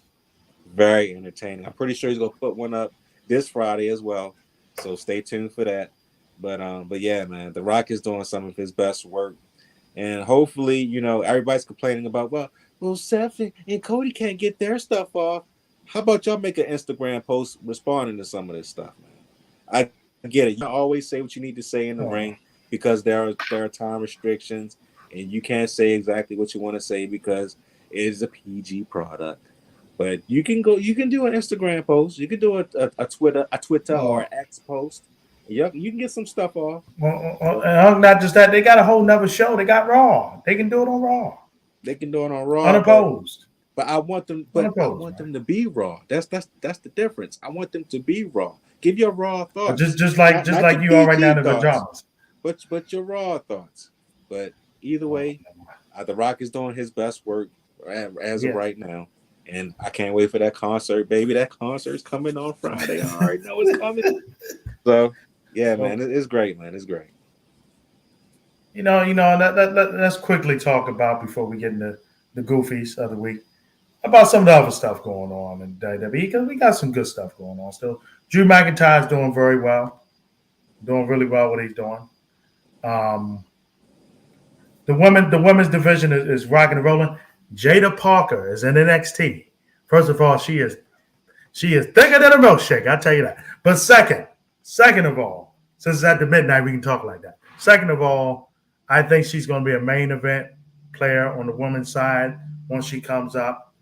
Very entertaining. I'm pretty sure he's gonna put one up this Friday as well. So stay tuned for that. But yeah, man, The Rock is doing some of his best work. And hopefully, everybody's complaining about, well, Seth and Cody can't get their stuff off. How about y'all make an Instagram post responding to some of this stuff, man? I get it. You always say what you need to say in the ring because there are time restrictions, and you can't say exactly what you want to say because it is a PG product. But you can do an Instagram post, you can do a Twitter or an X post. You can get some stuff off. Well, not just that, they got a whole nother show. They got Raw. They can do it on Raw. They can do it on Raw, unopposed. But I want them. But I want them to be raw. That's the difference. I want them to be raw. Give your raw thoughts. Just like you are right now in the pajamas. But your raw thoughts. But either way, The Rock is doing his best work as of right now, and I can't wait for that concert, baby. That concert's coming on Friday. I already know it's coming. So yeah, man, it's great, man. It's great. Let's quickly talk about before we get into the goofies of the week about some of the other stuff going on in WWE because we got some good stuff going on still. Drew McIntyre's doing very well, doing really well what he's doing. The women's division is rocking and rolling. Jada Parker is in NXT. First of all, she is thicker than a milkshake. I'll tell you that. But second of all, since it's at the midnight, we can talk like that. Second of all, I think she's going to be a main event player on the women's side once she comes up.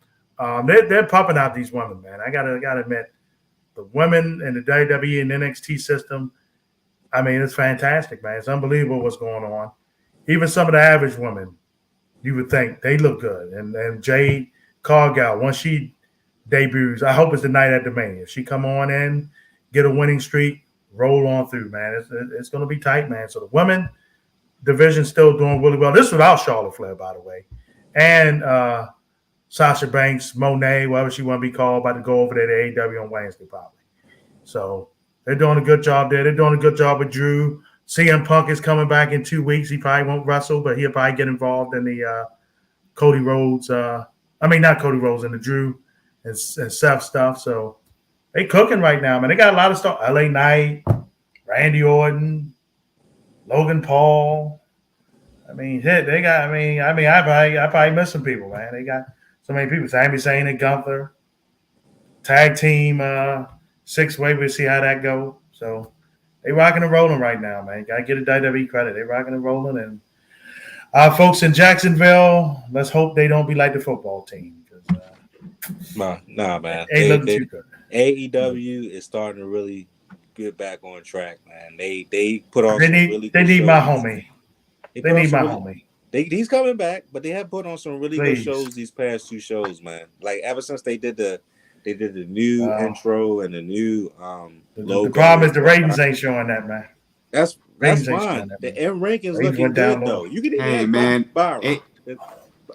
They're pumping out these women, man. I gotta admit, the women in the WWE and NXT system, I mean, it's fantastic, man. It's unbelievable what's going on. Even some of the average women, you would think they look good. And Jade Cargill, once she debuts, I hope it's the night at the Mania. She come on in, get a winning streak, roll on through, man. It's going to be tight, man. So the women division still doing really well. This is without Charlotte Flair, by the way. And Sasha Banks, Monet, whatever she want to be called, about to go over there to AEW on Wednesday, probably. So they're doing a good job there. They're doing a good job with Drew. CM Punk is coming back in 2 weeks. He probably won't wrestle, but he'll probably get involved in the Cody Rhodes. Not Cody Rhodes, in the Drew and Seth stuff. So they cooking right now, man. They got a lot of stuff. LA Knight, Randy Orton, Logan Paul. I mean, they got. I probably miss some people, man. They got so many people. Sami Zayn and Gunther, tag team 6-way. We'll see how that go. So they rocking and rolling right now, man. Got to get a WWE credit. They rocking and rolling, and folks in Jacksonville, let's hope they don't be like the football team. Nah, man. AEW is starting to really get back on track, man. They put on. They need my homie. They need my homie. He's coming back, but they have put on some really good shows these past 2 shows, man. Like ever since they did the new intro and the new logo. The problem is the ratings ain't showing that, man. That's fine. The M rankings looking good though. You can man.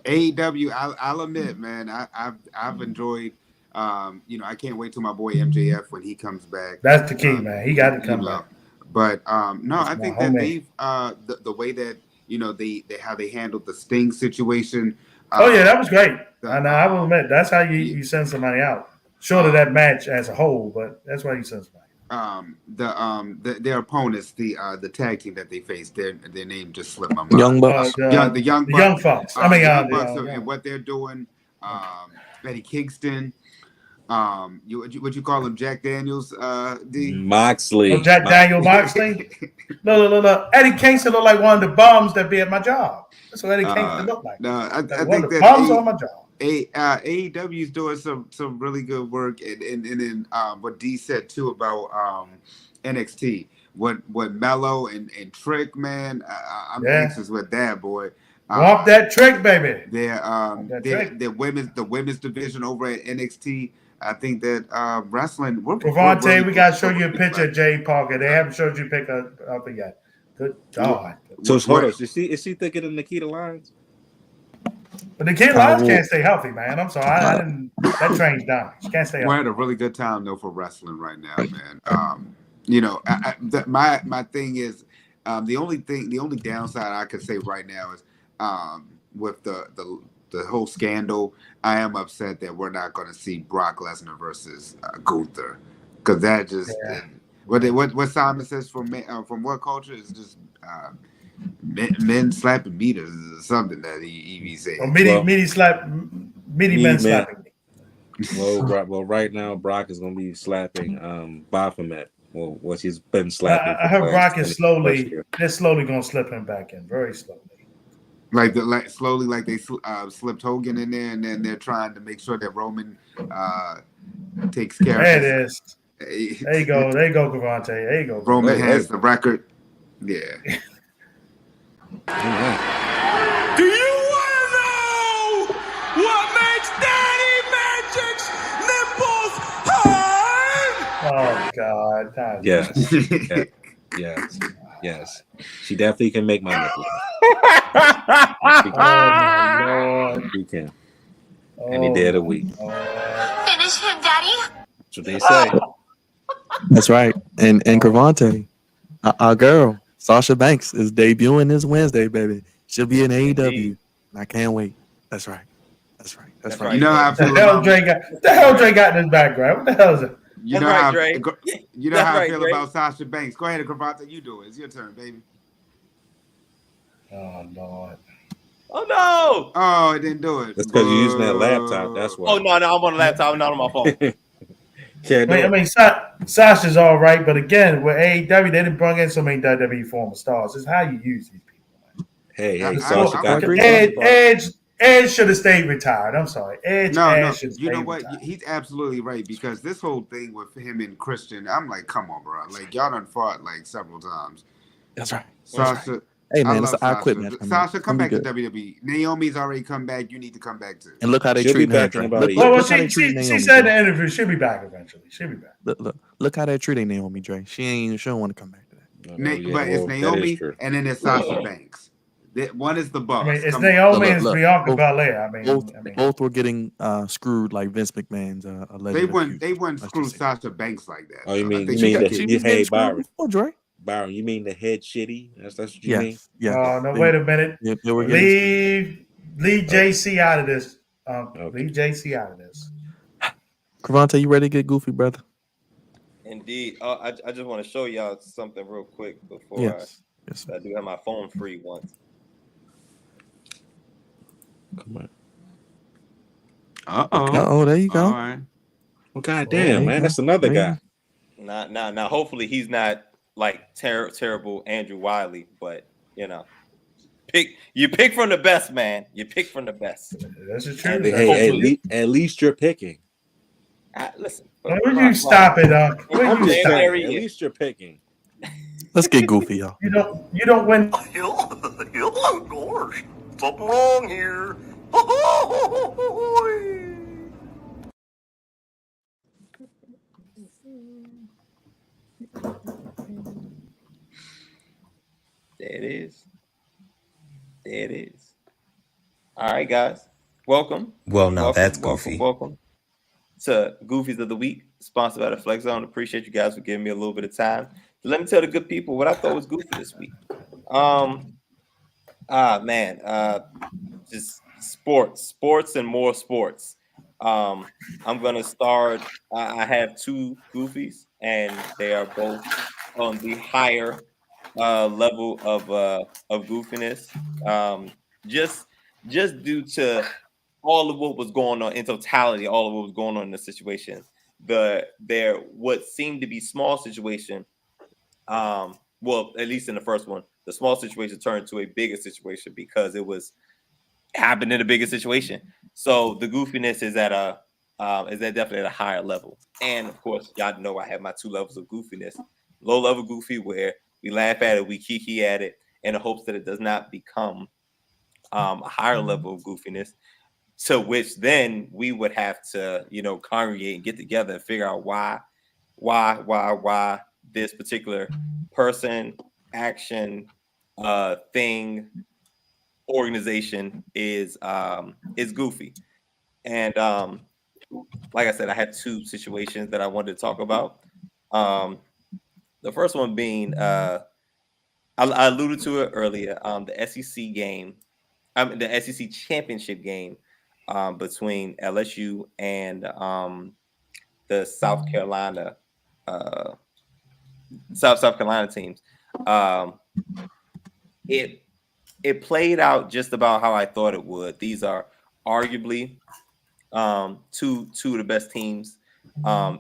AEW, I'll admit, man, I've enjoyed. I can't wait till my boy MJF when he comes back. That's the key, man. He got to come back. But I think that they've the way that they how they handled the Sting situation. That was great. I will admit that's how you send somebody out. Short of that match as a whole, but that's why you send somebody. Their opponents, the tag team that they faced, their name just slipped my mind. Young Bucks. The Young Bucks. And what they're doing. Betty Kingston. What you call him, Jack Daniels? Moxley. Oh, Jack Daniel Moxley. No. Eddie Kingston look like one of the bums that be at my job. That's what Eddie Kingston look like. No, I think that bums on my job. AEW is doing some really good work, and then what D said too about NXT, what Mello and Trick, man, I'm anxious with that, boy. Walk that Trick, baby. The women's division over at NXT. I think that wrestling. Provante, we got to show you a picture of Jay Parker. They haven't showed you a picture of it yet. Good God. So hold on. Is she thicker than Nikita Lyons? But Nikita Lyons can't stay healthy, man. I'm sorry. I didn't. That train's done. She can't stay healthy. We're having a really good time though for wrestling right now, man. My thing is the only downside I could say right now is with the whole scandal. I am upset that we're not going to see Brock Lesnar versus Gunther, because that just what Simon says from what culture is just Men slapping beaters is something that he be saying. Or Well, midi me, men man. slapping me. Well, right now Brock is gonna be slapping Baphomet. Well, what he's been slapping I for the heard last Brock is 20 plus years. they're slowly gonna slip him back in, very slowly. Like slowly, like they slipped Hogan in there, and then they're trying to make sure that Roman takes care There of it his. is. There you go, Cavante. There you go. Roman Hey, has hey. the record. Yeah. All right. Do you want to know what makes Daddy Magic's nipples hard? Oh God, Tyson. Yes. She definitely can make my nipples. Oh my Lord. She can. Oh, Any day of the week. Finish him, Daddy. That's what they say. That's right. And Cravante, our girl Sasha Banks is debuting this Wednesday, baby. She'll be in AEW. Indeed. And I can't wait. That's right. That's right. That's That's right. right. You know how I The feel hell about Drake got in his background. What the hell is it? you That's know right, how Dre. you know That's how I right, feel Dre. about Sasha Banks. Go ahead, Kravata. You do it. It's your turn, baby. Oh Lord. Oh no! Oh, it didn't do it. That's because you're using that laptop. That's why. Oh no, I'm on the laptop. I'm not on my phone. Can't do I it. mean, Sasha's all right, but again, with AEW, they didn't bring in so many WWE former stars. It's how you use these people. Hey, I Sasha got agree. Edge should have stayed retired. I'm sorry. Edge No. should have You know stayed what? retired. He's absolutely right because this whole thing with him and Christian, I'm like, come on, bro. Like y'all done fought like several times. That's right. Sasha, Hey I man, it's love I Sasha. quit match. Sasha, come back to good. WWE. Naomi's already come back. You need to come back too. And look how they She'll be treating her. back in Dre. about Look, a look, year. Well, look how they she treat Naomi. said in Dre. the interview she'll be back eventually. She'll be back. Look how they treating Naomi, Dre. She don't want to come back to that. But it's that is Naomi true. and then it's Sasha Banks. One is the boss. I mean, it's Come on. Naomi and Look, Bianca both- Belair. I mean, Both were getting screwed like Vince McMahon's alleged accusers. They wouldn't Let's screw just say. Sasha Banks like that. Oh, you I mean think you mean She the was hey getting screwed Byron, before, Dre. you mean the head shitty? That's what you mean? Yes. no, wait a minute. They were getting Leave JC out of this. Okay. Leave JC out of this. Cravante, you ready to get goofy, brother? Indeed. I just want to show y'all something real quick before Yes. I do have my phone free once. Come on. Uh-oh. There you go. All right. Well, goddamn, man, that's another guy. Now, hopefully he's not like terrible Andrew Wiley, but you pick from the best, man. You pick from the best. That's the truth. Hey, at least you're picking. Listen. Will you stop it, I'm just saying, There he at is. least you're picking. Let's get goofy, y'all. You don't win. Of course. Something wrong here. There it is. All right, guys. Welcome. Well, now Welcome, that's welcome, goofy. Welcome to Goofies of the Week, sponsored by the Flex Zone. Appreciate you guys for giving me a little bit of time. Let me tell the good people what I thought was goofy this week. Just sports and more sports. I'm gonna start. I have two goofies, and they are both on the higher level of goofiness. Just due to all of what was going on in totality, all of what was going on in the situation. What seemed to be small situation. Well, at least in the first one, the small situation turned to a bigger situation because it happened in a bigger situation. So the goofiness is definitely at a higher level. And of course, y'all know I have my two levels of goofiness. Low level goofy, where we laugh at it, we kiki at it, in the hopes that it does not become a higher level of goofiness, to which then we would have to, congregate and get together and figure out why this particular person, action, thing, organization is goofy. And like I said, I had two situations that I wanted to talk about. The first one being I alluded to it earlier, the SEC game, the SEC championship game between LSU and the South Carolina teams. it played out just about how I thought it would. These are arguably two of the best teams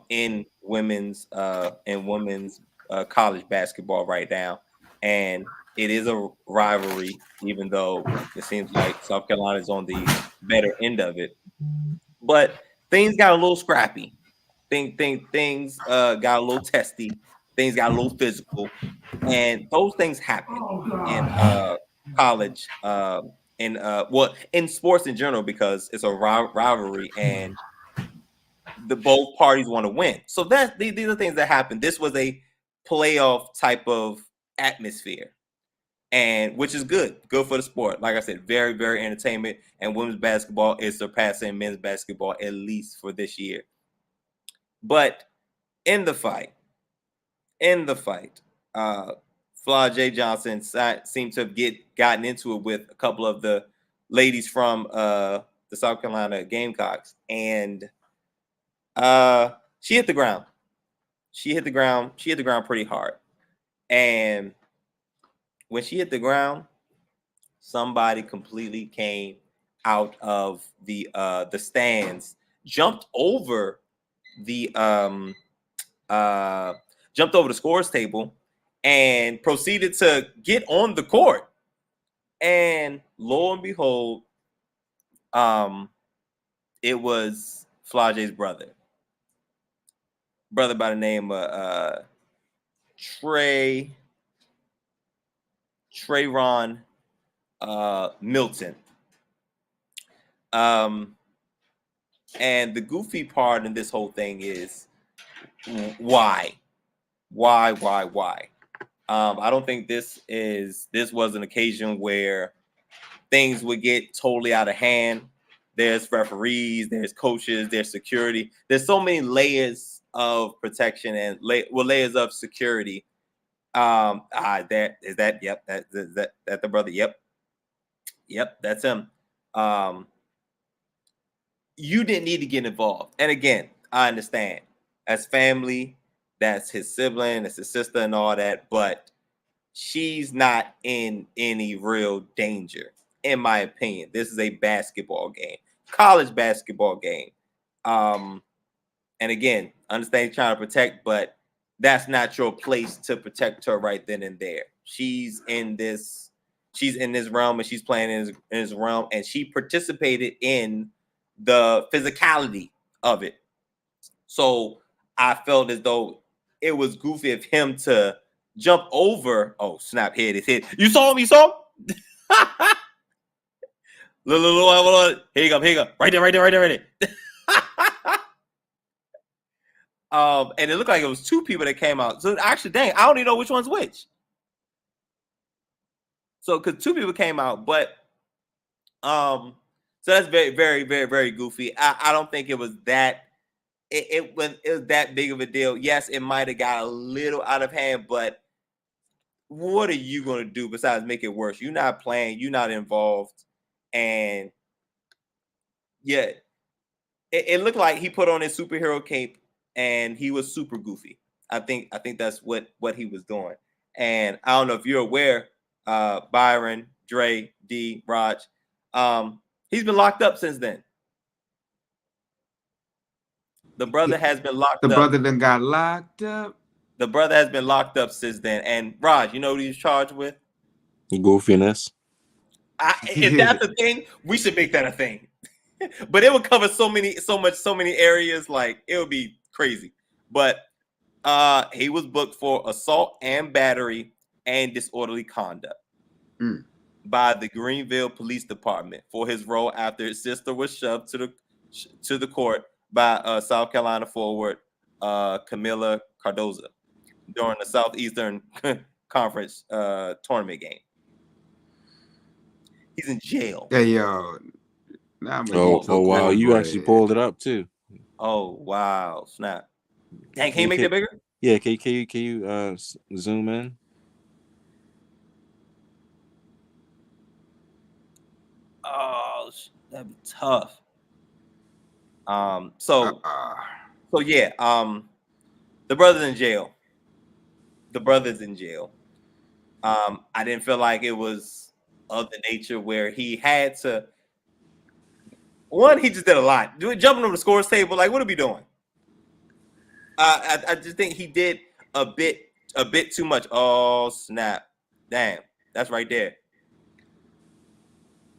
in women's college basketball right now, and it is a rivalry, even though it seems like South Carolina is on the better end of it. But things got a little scrappy. Things got a little testy. Things got a little physical, and those things happen in college. In sports in general, because it's a rivalry and the both parties want to win. So these are things that happen. This was a playoff type of atmosphere, and which is good for the sport. Like I said, very, very entertainment. And women's basketball is surpassing men's basketball, at least for this year. But in the fight, Flaw J. Johnson seemed to have gotten into it with a couple of the ladies from the South Carolina Gamecocks, and she hit the ground. She hit the ground pretty hard. And when she hit the ground, somebody completely came out of the stands, jumped over the scores table, and proceeded to get on the court. And lo and behold, it was Flage's brother by the name of Trayron Milton. And the goofy part in this whole thing is why? I don't think this was an occasion where things would get totally out of hand. There's referees, there's coaches, there's security. There's so many layers of protection and layers of security. That the brother. Yep, that's him. You didn't need to get involved. And again, I understand. As family, that's his sibling, that's his sister and all that, but she's not in any real danger, in my opinion. This is a basketball game, college basketball game. And again, understand you're trying to protect, but that's not your place to protect her right then and there. She's in this realm, and she's playing in his realm, and she participated in the physicality of it. So I felt as though it was goofy of him to jump over. Oh, snap, hit his head. You saw him? Look. Here you go. Right there. And it looked like it was two people that came out. So actually, dang, I don't even know which one's which. So, because two people came out, but so that's very, very, very, very goofy. I don't think it was that. It was that big of a deal. Yes, it might have got a little out of hand, but what are you going to do besides make it worse? You're not playing. You're not involved, and yeah, it looked like he put on his superhero cape and he was super goofy. I think that's what he was doing. And I don't know if you're aware, Byron, Dre, D, Raj, he's been locked up since then. The brother has been locked up. The brother then got locked up. The brother has been locked up since then. And Raj, you know what he's charged with? Goofiness. If that's a thing, we should make that a thing. But it would cover so many areas, like it would be crazy. But he was booked for assault and battery and disorderly conduct by the Greenville Police Department for his role after his sister was shoved to the court by South Carolina forward Camila Cardoza during the Southeastern Conference tournament game. He's in jail. Hey, yo. Oh wow, you actually pulled it up too. Oh wow, snap! Dang, can you make that bigger? Yeah, can you zoom in? Oh, that'd be tough. So yeah, the brother's in jail. The brother's in jail. I didn't feel like it was of the nature where he had to. One, he just did a lot. Jumping on the scores table, like what are we doing? I just think he did a bit too much. Oh snap! Damn, that's right there.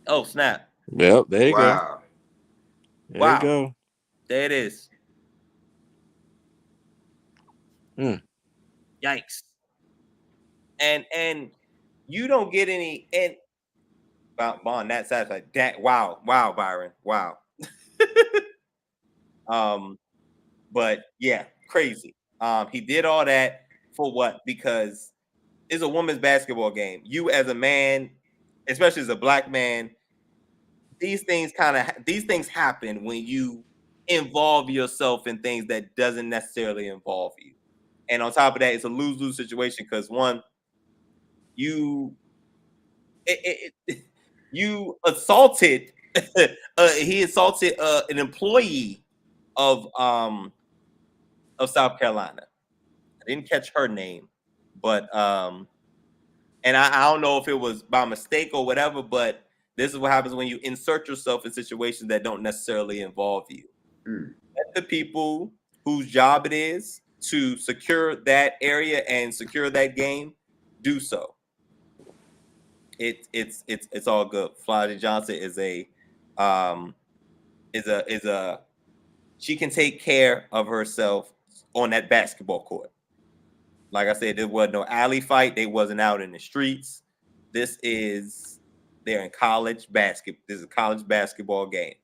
Oh snap! Yep, there you go. Wow. There Wow, you go. there it is. Mm. Yikes! And you don't get any and Bond that side like that. Wow, Byron, wow. But yeah, crazy. He did all that for what? Because it's a women's basketball game. You as a man, especially as a black man, these things happen when you involve yourself in things that doesn't necessarily involve you. And on top of that, it's a lose-lose situation because one, you you assaulted he assaulted an employee of South Carolina. I didn't catch her name, but and I don't know if it was by mistake or whatever, but this is what happens when you insert yourself in situations that don't necessarily involve you. Let the people whose job it is to secure that area and secure that game do so. It's all good. Florida Johnson is a she can take care of herself on that basketball court. Like I said, there was no alley fight. They wasn't out in the streets. They're in college basketball. This is a college basketball game.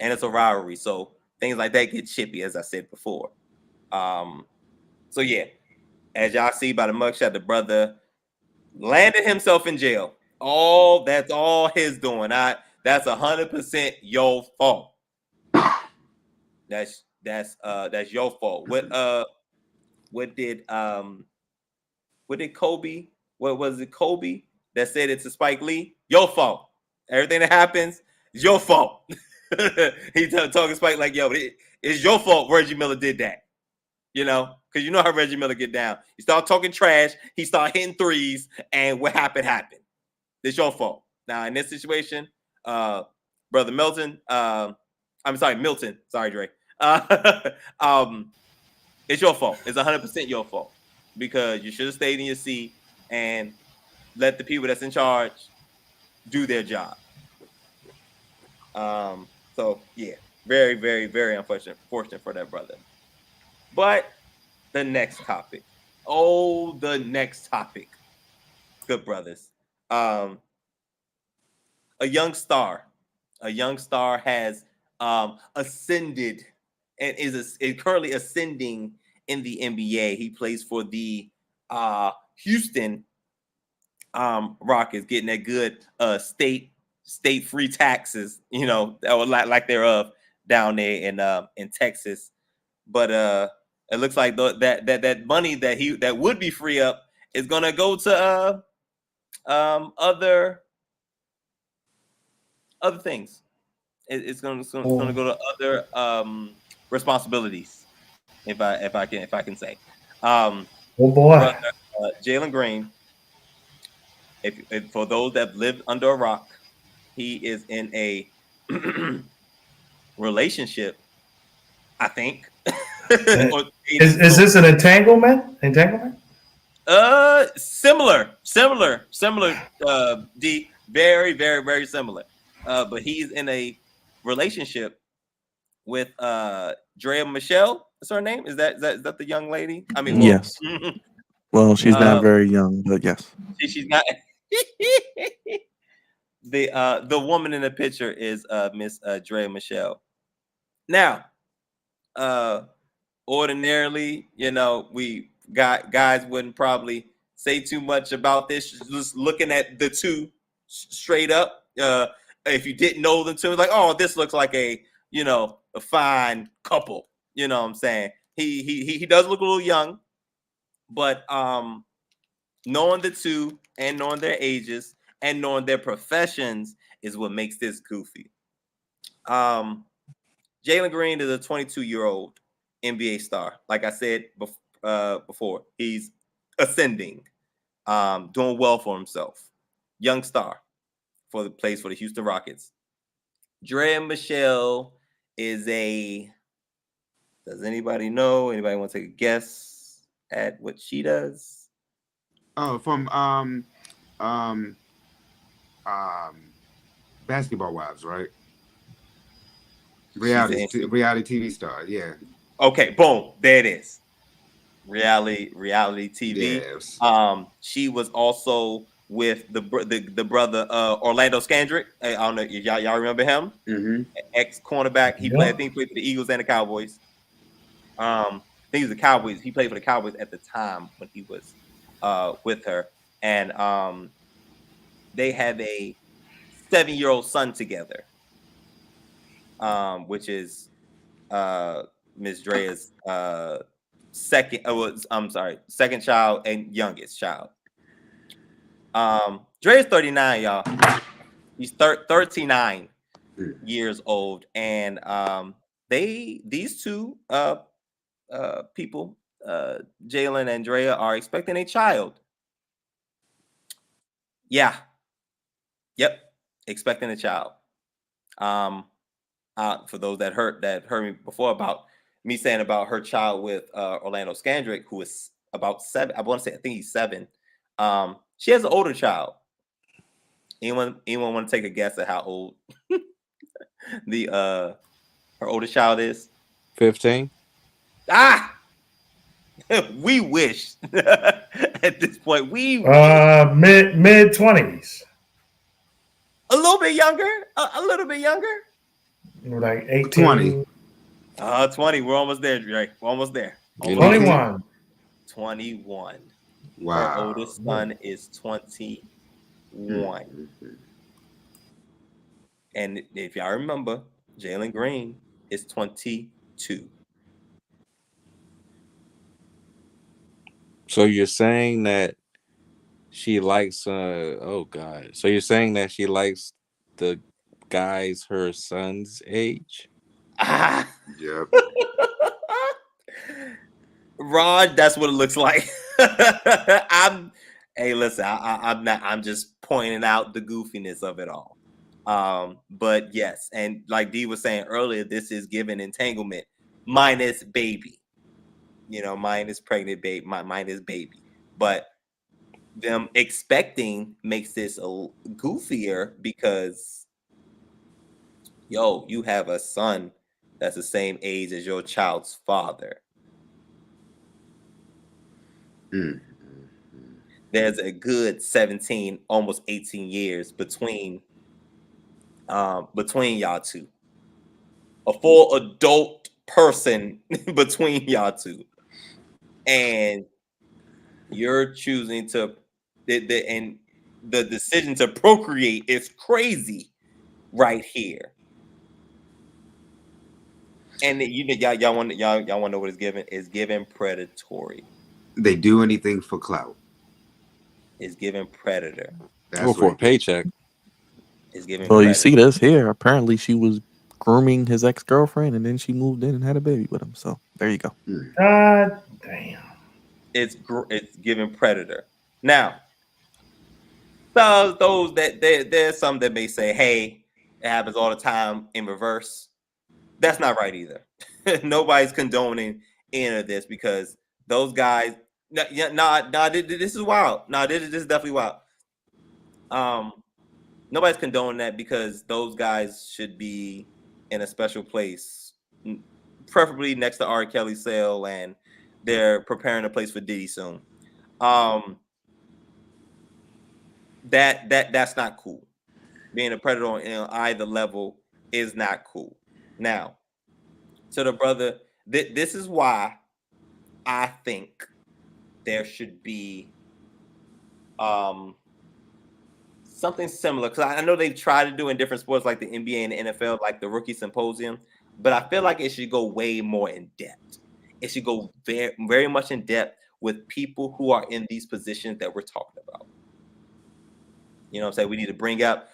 And it's a rivalry. So things like that get chippy, as I said before. So yeah, as y'all see by the mugshot, the brother landed himself in jail. That's all his doing. That's 100% your fault. That's your fault. What did Kobe? What was it, Kobe that said it's a Spike Lee? Your fault. Everything that happens is your fault. He talking Spike like, yo, it's your fault Reggie Miller did that. You know, because you know how Reggie Miller get down. He start talking trash, he start hitting threes, and what happened. It's your fault. Now, in this situation, Brother Milton, I'm sorry, Milton. Sorry, Dre. It's your fault. It's 100% your fault because you should have stayed in your seat and let the people that's in charge do their job. So yeah, very, very, very unfortunate for that brother. But the next topic. Oh, the next topic. Good brothers. A young star has ascended and is currently ascending in the NBA. He plays for the Houston Rockets, getting that good state free taxes, you know, that would like thereof down there in Texas. But it looks like that money that would be free up is gonna go to other things. It's gonna go to other responsibilities, if I can say. Oh boy. Brother, Jalen Green. If for those that lived under a rock, he is in a relationship, I think. Is this an entanglement? Similar. D, very, very, very similar. But he's in a relationship with Drea Michelle. What's her name? Is that the young lady? I mean, well, Yes. Well, she's not very young, but yes. She's not. The woman in the picture is Miss Drea Michelle. Now, ordinarily, you know, we guys wouldn't probably say too much about this. Just looking at the two straight up, if you didn't know them two, like, oh, this looks like a fine couple. You know what I'm saying? He does look a little young, but knowing the two and knowing their ages and knowing their professions is what makes this goofy. Jalen Green is a 22-year-old NBA star. Like I said before, he's ascending. doing well for himself. Young star plays for the Houston Rockets. Drea Michelle is a. Does anybody know? Anybody want to take a guess at what she does? Oh, from Basketball Wives, right? Reality TV star, yeah. Okay, boom, there it is. Reality TV. Yes. She was also with the brother Orlando Scandrick. I don't know if y'all remember him. Mm-hmm. Ex cornerback. He played. I think he played for the Eagles and the Cowboys. I think he was the Cowboys. He played for the Cowboys at the time when he was with her, and they have a 7-year-old son together, which is Miss Drea's second child and youngest child. Drea's 39, y'all. He's 39 years old, and these two people, Jalen and Drea, are expecting a child. Yeah. Yep. Expecting a child. For those that heard me before about me saying about her child with Orlando Scandrick, who is about 7. I want to say, I think he's 7. She has an older child. Anyone want to take a guess at how old her oldest child is? 15. We wish at this point mid 20s. A little bit younger. A little bit younger. Like 18. 20. We're almost there, Dre. We're almost there. 21. 21. Wow. Her oldest son is 21. And if y'all remember, Jalen Green is 22. So you're saying that she likes so you're saying that she likes the guys her son's age? Yep. Rod, that's what it looks like. Listen, I'm just pointing out the goofiness of it all. But yes, and like Dee was saying earlier, this is given entanglement minus baby. Minus pregnant baby, minus baby. But them expecting makes this a goofier because you have a son that's the same age as your child's father. There's a good 17, almost 18 years between y'all two. A full adult person between y'all two. And you're choosing to and the decision to procreate is crazy right here. And y'all want to know what it's given? It's given predatory. They do anything for clout. It's given predator. Or for a paycheck. It's given Well, predator. you see this here. Apparently, she was grooming his ex-girlfriend, and then she moved in and had a baby with him. So there you go. God damn. It's given predator. Now, those that there's some that may say, "Hey, it happens all the time in reverse." That's not right either. Nobody's condoning any of this because those guys. This is wild. This is definitely wild. Nobody's condoning that because those guys should be in a special place, preferably next to R. Kelly's cell, and they're preparing a place for Diddy soon. That's not cool. Being a predator on either level is not cool. Now, to the brother, this is why I think there should be something similar, because I know they've tried to do in different sports like the NBA and the NFL, like the rookie symposium, but I feel like it should go way more in depth. It should go very, very much in depth with people who are in these positions that we're talking about. You know what I'm saying? We need to bring up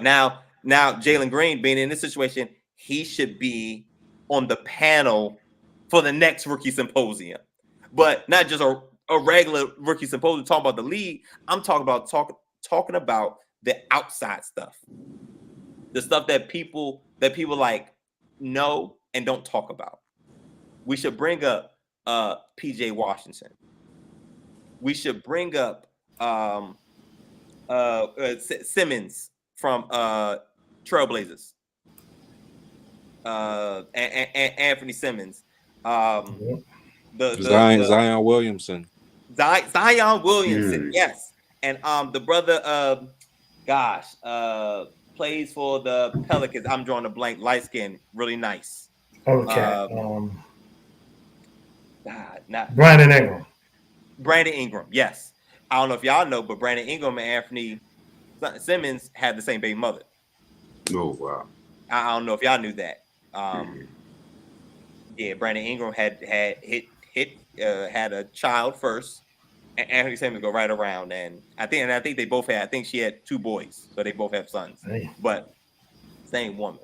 now Jalen Green being in this situation, he should be on the panel for the next rookie symposium. But not just a regular rookie supposed to talk about the league. I'm talking about talking about the outside stuff, the stuff that people like know and don't talk about. We should bring up PJ Washington. We should bring up Simmons from Trailblazers. Anthony Simmons. The Zion Williamson. Zion Williamson, yes. And the brother plays for the Pelicans. I'm drawing a blank, light skin, really nice. Okay. Brandon Ingram. Brandon Ingram, yes. I don't know if y'all know, but Brandon Ingram and Anthony Simmons had the same baby mother. Oh wow! I don't know if y'all knew that. Yeah, Brandon Ingram had a child first, and Anthony Simmons go right around. And I think they both had. I think she had 2 boys, so they both have sons. Hey. But same woman.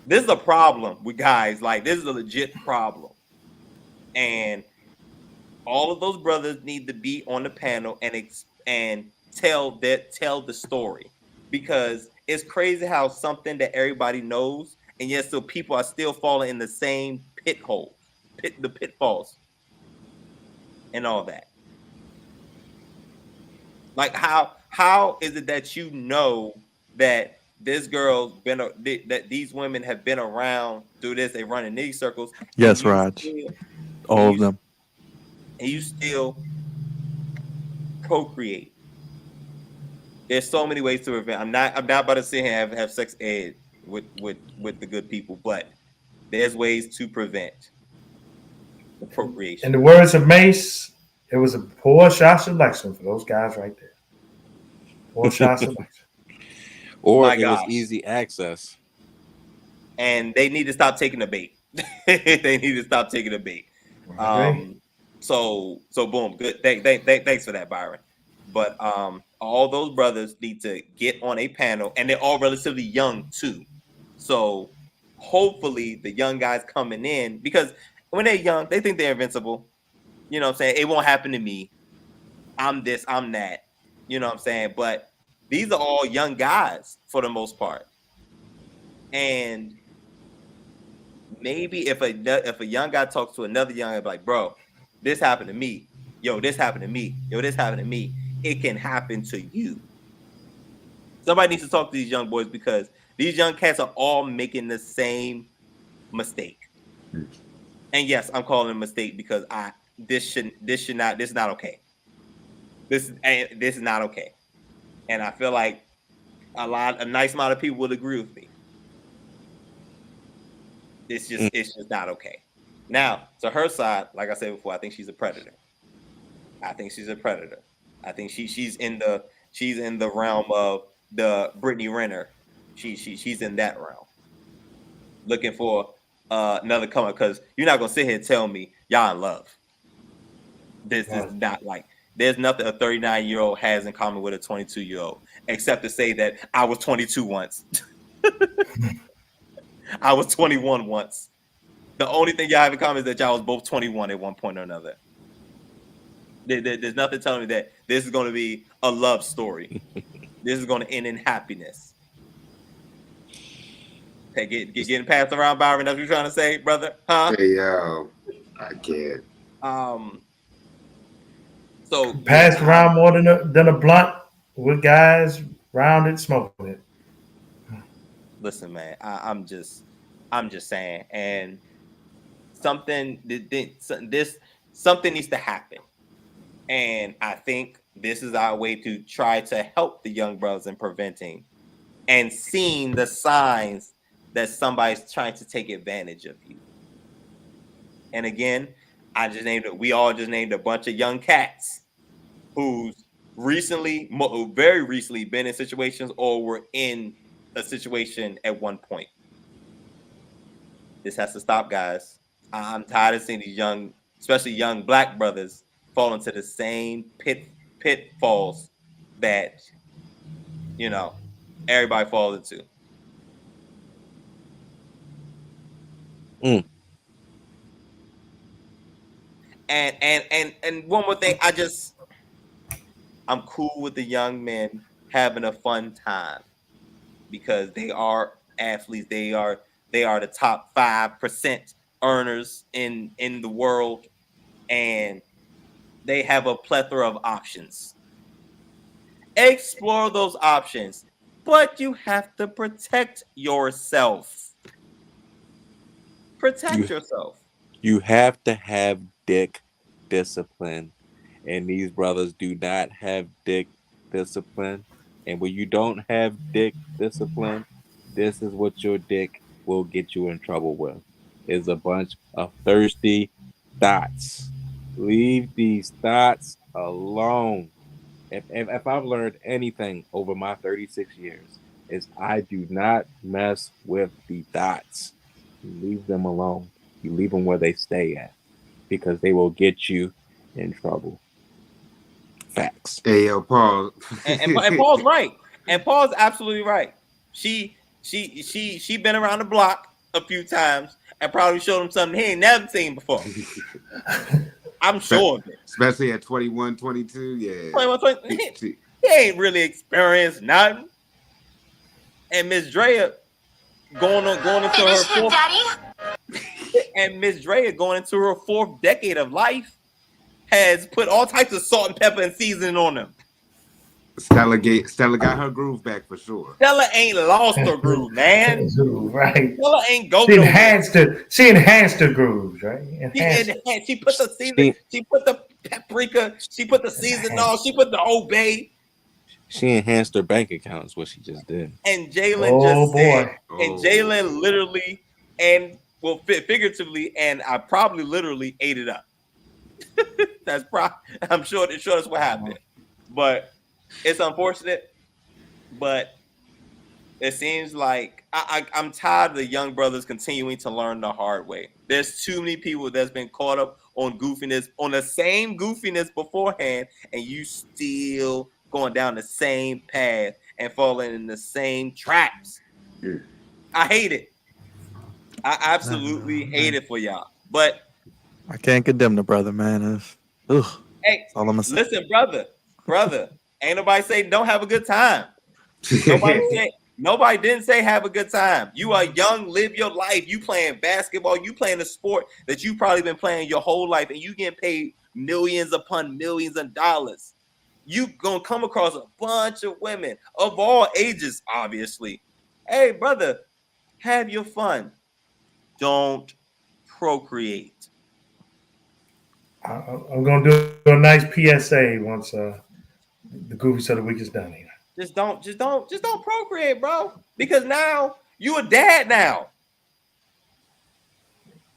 This is a problem with guys. Like, this is a legit problem, and all of those brothers need to be on the panel and tell the story, because it's crazy how something that everybody knows, and yet still people are still falling in the same the pitfalls, and all that. Like, how is it that you know that this girl's been that these women have been around through this? They run in these circles. Yes, Raj. All of them. And you still procreate. There's so many ways to prevent. I'm not about to sit here and have sex ed with the good people, but there's ways to prevent the procreation. In the words of Mace, it was a poor shot selection for those guys right there. Poor shot selection. Or it was easy access. And they need to stop taking the bait. They need to stop taking the bait. So boom, good. Thanks for that, Byron. But all those brothers need to get on a panel, and they're all relatively young too. So hopefully the young guys coming in, because when they're young, they think they're invincible. You know what I'm saying? It won't happen to me. I'm this, I'm that. You know what I'm saying? But these are all young guys for the most part. And maybe if a young guy talks to another young guy, like, bro, this happened to me. Yo, this happened to me. Yo, this happened to me. It can happen to you. Somebody needs to talk to these young boys, because these young cats are all making the same mistake. And yes, I'm calling it a mistake because this is not okay. This is not okay. And I feel like a nice amount of people would agree with me. It's just not okay. Now, to her side, like I said before, I think she's a predator. I think she's she's in the realm of the Brittany Renner. She's in that realm, looking for another comer, because you're not gonna sit here and tell me y'all in love. This is not like, there's nothing a 39-year-old has in common with a 22-year-old, except to say that I was 22 once. I was 21 once. The only thing y'all have in common is that y'all was both 21 at one point or another. There's nothing telling me that this is going to be a love story. This is going to end in happiness. Hey, getting passed around, Byron. That's what you're trying to say, brother? Huh? Hey, yo, I can't. So passed around more than a blunt with guys rounded smoking it. Listen, man, I'm just saying, and something needs to happen, and I think this is our way to try to help the young brothers in preventing and seeing the signs that somebody's trying to take advantage of you. And again, we all just named a bunch of young cats who's very recently been in situations or were in a situation at one point. This has to stop, guys. I'm tired of seeing these young, especially young black brothers, fall into the same pitfalls that, everybody falls into. And one more thing, I'm cool with the young men having a fun time because they are athletes. They are the top 5% earners in the world, and they have a plethora of options. Explore those options, but you have to protect yourself. Protect yourself. You have to have dick discipline, and these brothers do not have dick discipline. And when you don't have dick discipline, this is what your dick will get you in trouble with: is a bunch of thirsty thoughts. Leave these thoughts alone. If I've learned anything over my 36 years, is I do not mess with the thoughts. You leave them alone. You leave them where they stay at, because they will get you in trouble. Facts. Hey, yo, Paul. And Paul's right. And Paul's absolutely right. She been around the block a few times and probably showed him something he ain't never seen before. I'm sure of it. Especially at 21, 22, yeah. 21, 20, he ain't really experienced nothing. And Miss Drea going into her fourth, and Miss Drea going into her fourth decade of life has put all types of salt and pepper and seasoning on them. Stella got her groove back for sure. Stella ain't lost her groove, man. Right. Stella ain't go She enhanced her grooves, right? She put the season, she put the paprika, she put the seasonal, she put the Old Bay. She enhanced her bank account is what she just did. And Jalen and Jalen literally and figuratively, and I probably literally ate it up. I'm sure that's what happened. But it's unfortunate, but it seems like I'm tired of the young brothers continuing to learn the hard way. There's too many people that's been caught up on goofiness, on the same goofiness beforehand, and you still going down the same path and falling in the same traps. Yeah. I hate it. I absolutely hate it for y'all. But I can't condemn the brother, man. Hey, that's all I'm gonna say. Listen, brother, ain't nobody say don't have a good time. Nobody didn't say have a good time. You are young, live your life. You playing basketball, you playing a sport that you probably been playing your whole life, and you getting paid millions upon millions of dollars. You gonna come across a bunch of women of all ages, obviously. Hey, brother, have your fun. Don't procreate. I'm gonna do a nice PSA once the Goofies of the Week is done here. Just don't procreate, bro. Because now you a dad now.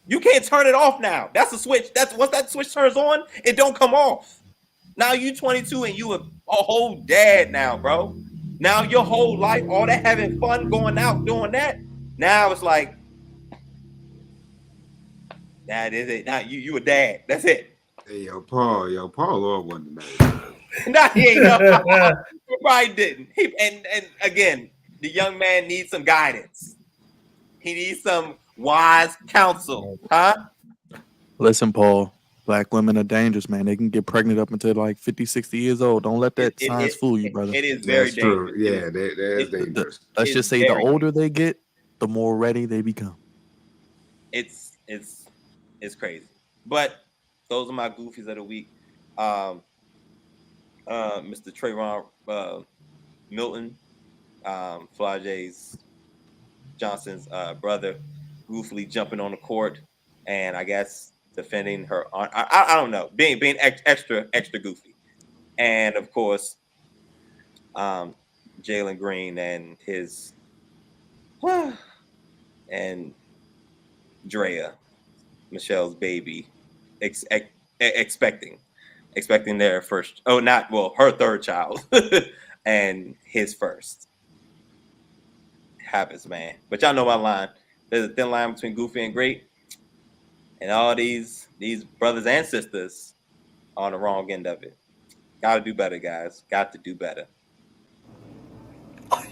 You can't turn it off now. That's a switch. Once that switch turns on, it don't come off. Now you 22 and you a whole dad now, bro. Now your whole life, all that having fun, going out, doing that. Now it's like, that is it. Now you a dad. That's it. Hey, yo, Paul Lord won tonight. Nah, he ain't know. He probably didn't. And again, the young man needs some guidance. He needs some wise counsel, huh? Listen, Paul, black women are dangerous, man. They can get pregnant up until like 50, 60 years old. Don't let that science fool you, brother. It is very dangerous. True. Yeah, that is dangerous. Let's just say the older they get, the more ready they become. It's crazy. But those are my goofies of the week. Mr. Trayvon Milton, Flage's Johnson's brother, goofily jumping on the court, and I guess defending her. I don't know, being extra goofy, and of course, Jalen Green and his and Drea, Michelle's baby, expecting their first, her third child and his first. Happens, man. But y'all know my line. There's a thin line between goofy and great, and all these brothers and sisters are on the wrong end of it. Gotta do better, guys. Got to do better. Gosh,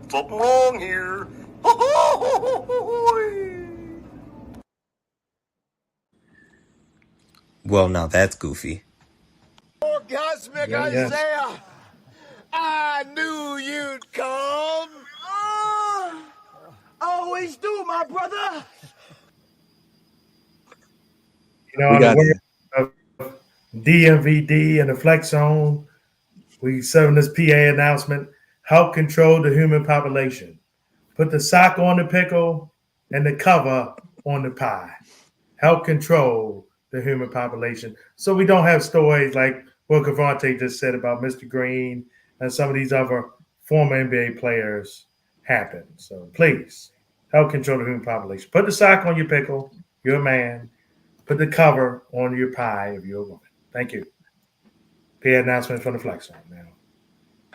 something wrong here. Well, now that's goofy. Orgasmic Yeah, yeah. Isaiah, I knew you'd come. Always do, my brother. You know, We in the got words of DMVD and the Flex Zone, we serving this PA announcement: help control the human population. Put the sock on the pickle and the cover on the pie. Help control the human population, so we don't have stories like what Cavante just said about Mr. Green and some of these other former NBA players happen. So please help control the human population. Put the sock on your pickle. You're a man. Put the cover on your pie if you're a woman. Thank you. PA announcement from the Flex Zone now.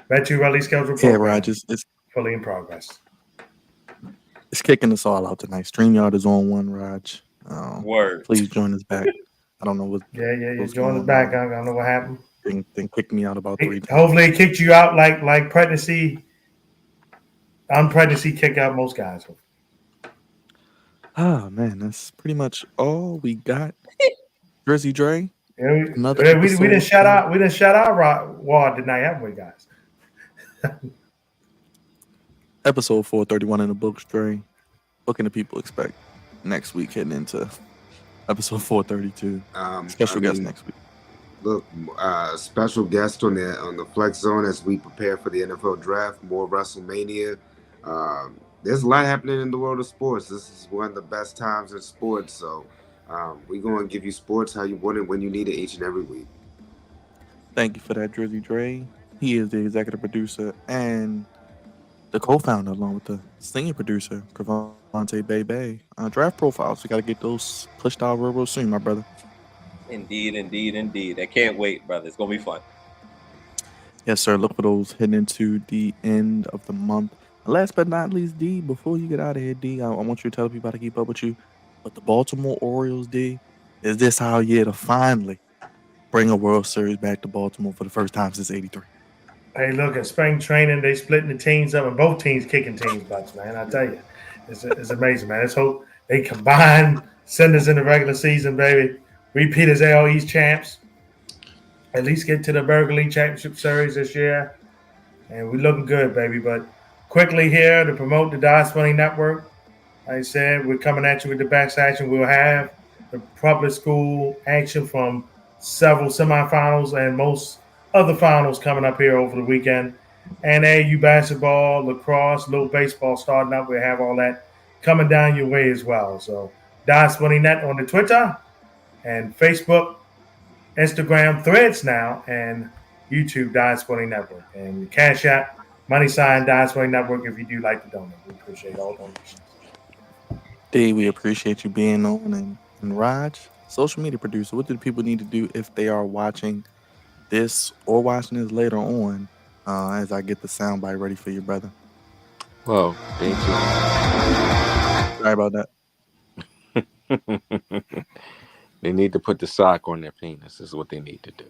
Back to your release schedule yeah, program. Raj. It's Fully in progress. kicking us all out tonight. StreamYard is on one, Raj. Word. Please join us back. I don't know Yeah. what's Join us going back. I on. don't know what happened. Then kicked me out about 3 times. Hopefully, it kicked you out like pregnancy. Pregnancy kick out most guys. Ah, man, that's pretty much all we got. Drizzy Dre, Yeah, another we episode. didn't shout out. We didn't shout out Ward tonight, haven't we, guys? Episode 431 in the books, Dre. What can the people expect next week heading into episode 432? Special guest next week. Look, special guest on the Flex Zone as we prepare for the NFL Draft. More WrestleMania. There's a lot happening in the world of sports. This is one of the best times in sports. So we're going to give you sports how you want it when you need it each and every week. Thank you for that, Drizzy Dre. He is the executive producer and the co-founder, along with the senior producer, Cravante Bebe. Draft profiles, we got to get those pushed out real soon, my brother. Indeed. I can't wait, brother. It's gonna be fun. Yes, sir. Look for those heading into the end of the month. And last but not least, D, before you get out of here, D, I want you to tell people how to keep up with you. But the Baltimore Orioles, D, is this our year to finally bring a World Series back to Baltimore for the first time since '83? Hey, look, at spring training, they splitting the teams up, and both teams kicking teams' butts, man. I tell you, it's amazing, man. Let's hope they combine, send us in the regular season, baby. Repeat as AL East champs. At least get to the Burger League Championship Series this year. And we're looking good, baby. But quickly here to promote the Dice Money Network. Like I said, we're coming at you with the best action. We'll have the public school action from several semifinals and most other finals coming up here over the weekend. And AU basketball, lacrosse, little baseball starting up. We'll have all that coming down your way as well. So Dice Money Net on the Twitter and Facebook, Instagram, Threads now, and YouTube, Dice Sporting Network. And Cash App, money sign, Dice Sporting Network if you do like to donate. We appreciate all donations. D, we appreciate you being on. And Raj, social media producer, what do the people need to do if they are watching this or watching this later on as I get the soundbite ready for you, brother? Well, thank you. Sorry about that. They need to put the sock on their penis is what they need to do.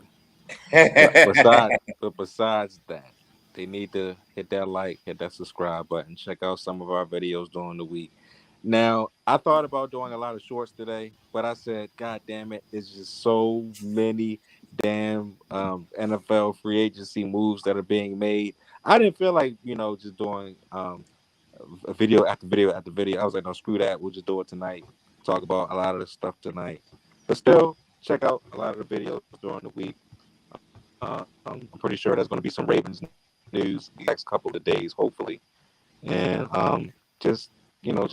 But besides that, they need to hit that like, hit that subscribe button, check out some of our videos during the week. Now, I thought about doing a lot of shorts today, but I said, God damn it, there's just so many damn NFL free agency moves that are being made. I didn't feel like, just doing a video after video after video. I was like, no, screw that. We'll just do it tonight. Talk about a lot of the stuff tonight. But still, check out a lot of the videos during the week. I'm pretty sure there's going to be some Ravens news the next couple of days, hopefully. And just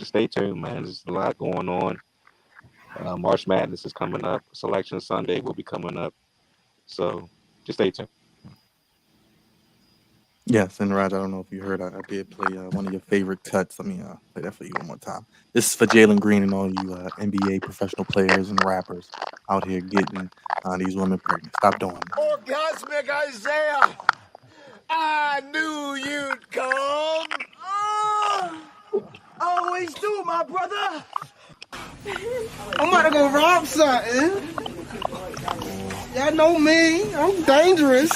stay tuned, man. There's a lot going on. March Madness is coming up. Selection Sunday will be coming up. So just stay tuned. Yes, and Raj, I don't know if you heard, I did play one of your favorite cuts. Let me play that for you one more time. This is for Jalen Green and all you NBA professional players and rappers out here getting these women pregnant. Stop doing that. Orgasmic Isaiah, I knew you'd come. Always do, my brother. I'm about to go rob something. Y'all know me. I'm dangerous.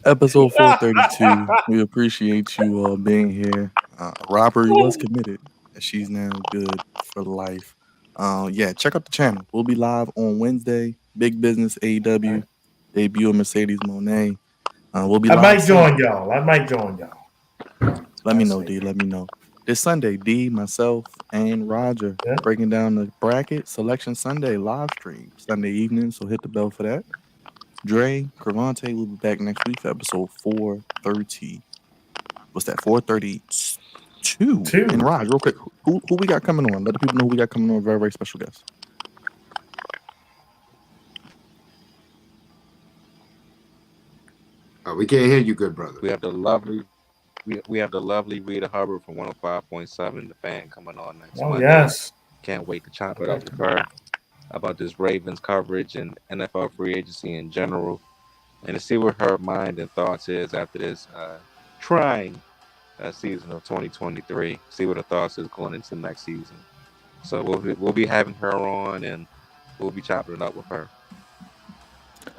Episode 432. We appreciate you being here. Robbery was committed, and she's now good for life. Yeah, check out the channel. We'll be live on Wednesday. Big Business AEW debut of Mercedes Monet. We'll be I live might join Sunday. y'all. Let me I know, see. D. Let me know. This Sunday, D, myself, and Roger Yeah. breaking down the bracket selection Sunday live stream Sunday evening. So hit the bell for that. Dre, Cravante will be back next week for episode 430. What's that? 432. And 2. Raj, real quick, who we got coming on? Let the people know who we got coming on. Very, very special guest. We can't hear you, good brother. We have the lovely Rita Hubbard from 105.7, The Fan, coming on next Oh, Monday. yes. Can't wait to chop it up with her about this Ravens coverage and NFL free agency in general, and to see what her mind and thoughts is after this trying season of 2023. See what her thoughts is going into next season. So we'll be having her on, and we'll be chopping it up with her.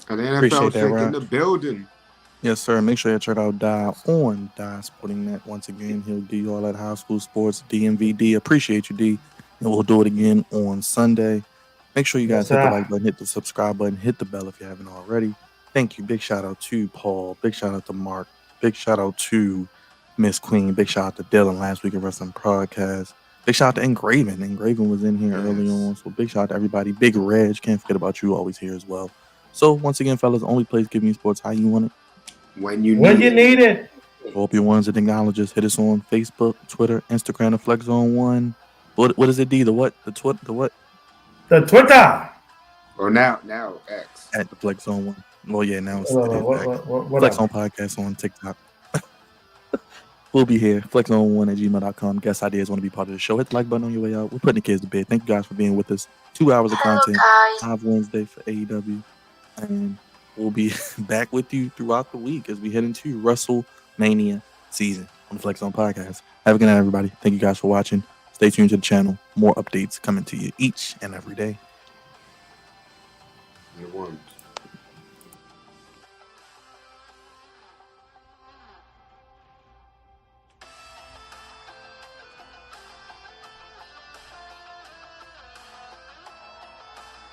And the Appreciate NFL that, shake Raj. in the building. Yes, sir. Make sure you check out Die on Die Sporting Net. Once again, he'll do all that high school sports, DMVD. Appreciate you, D. And we'll do it again on Sunday. Make sure you guys Yes, hit the sir. like button, hit the subscribe button, hit the bell if you haven't already. Thank you. Big shout out to Paul. Big shout out to Mark. Big shout out to Miss Queen. Big shout out to Dylan last week at Wrestling Podcast. Big shout out to Engraven. Engraven was in here early on. So big shout out to everybody. Big Reg. Can't forget about you. Always here as well. So once again, fellas, only place giving you sports how you want it. When you When need you it. need it. Hope your ones and acknowledges. Hit us on Facebook, Twitter, Instagram, the Flex Zone One. What is it, D? The what? The what? The Twitter. Or now X. At the Flex Zone One. Well, yeah, now it is X. Flex Whatever. Zone Podcast on TikTok. We'll be here. FlexZone1@gmail.com. Guest ideas want to be part of the show. Hit the like button on your way out. We're putting the kids to bed. Thank you guys for being with us. 2 hours of Hello, content. guys. Live Wednesday for AEW. And we'll be back with you throughout the week as we head into Wrestle Mania season on the Flex Zone Podcast. Have a good night, everybody. Thank you guys for watching. Stay tuned to the channel. More updates coming to you each and every day. One.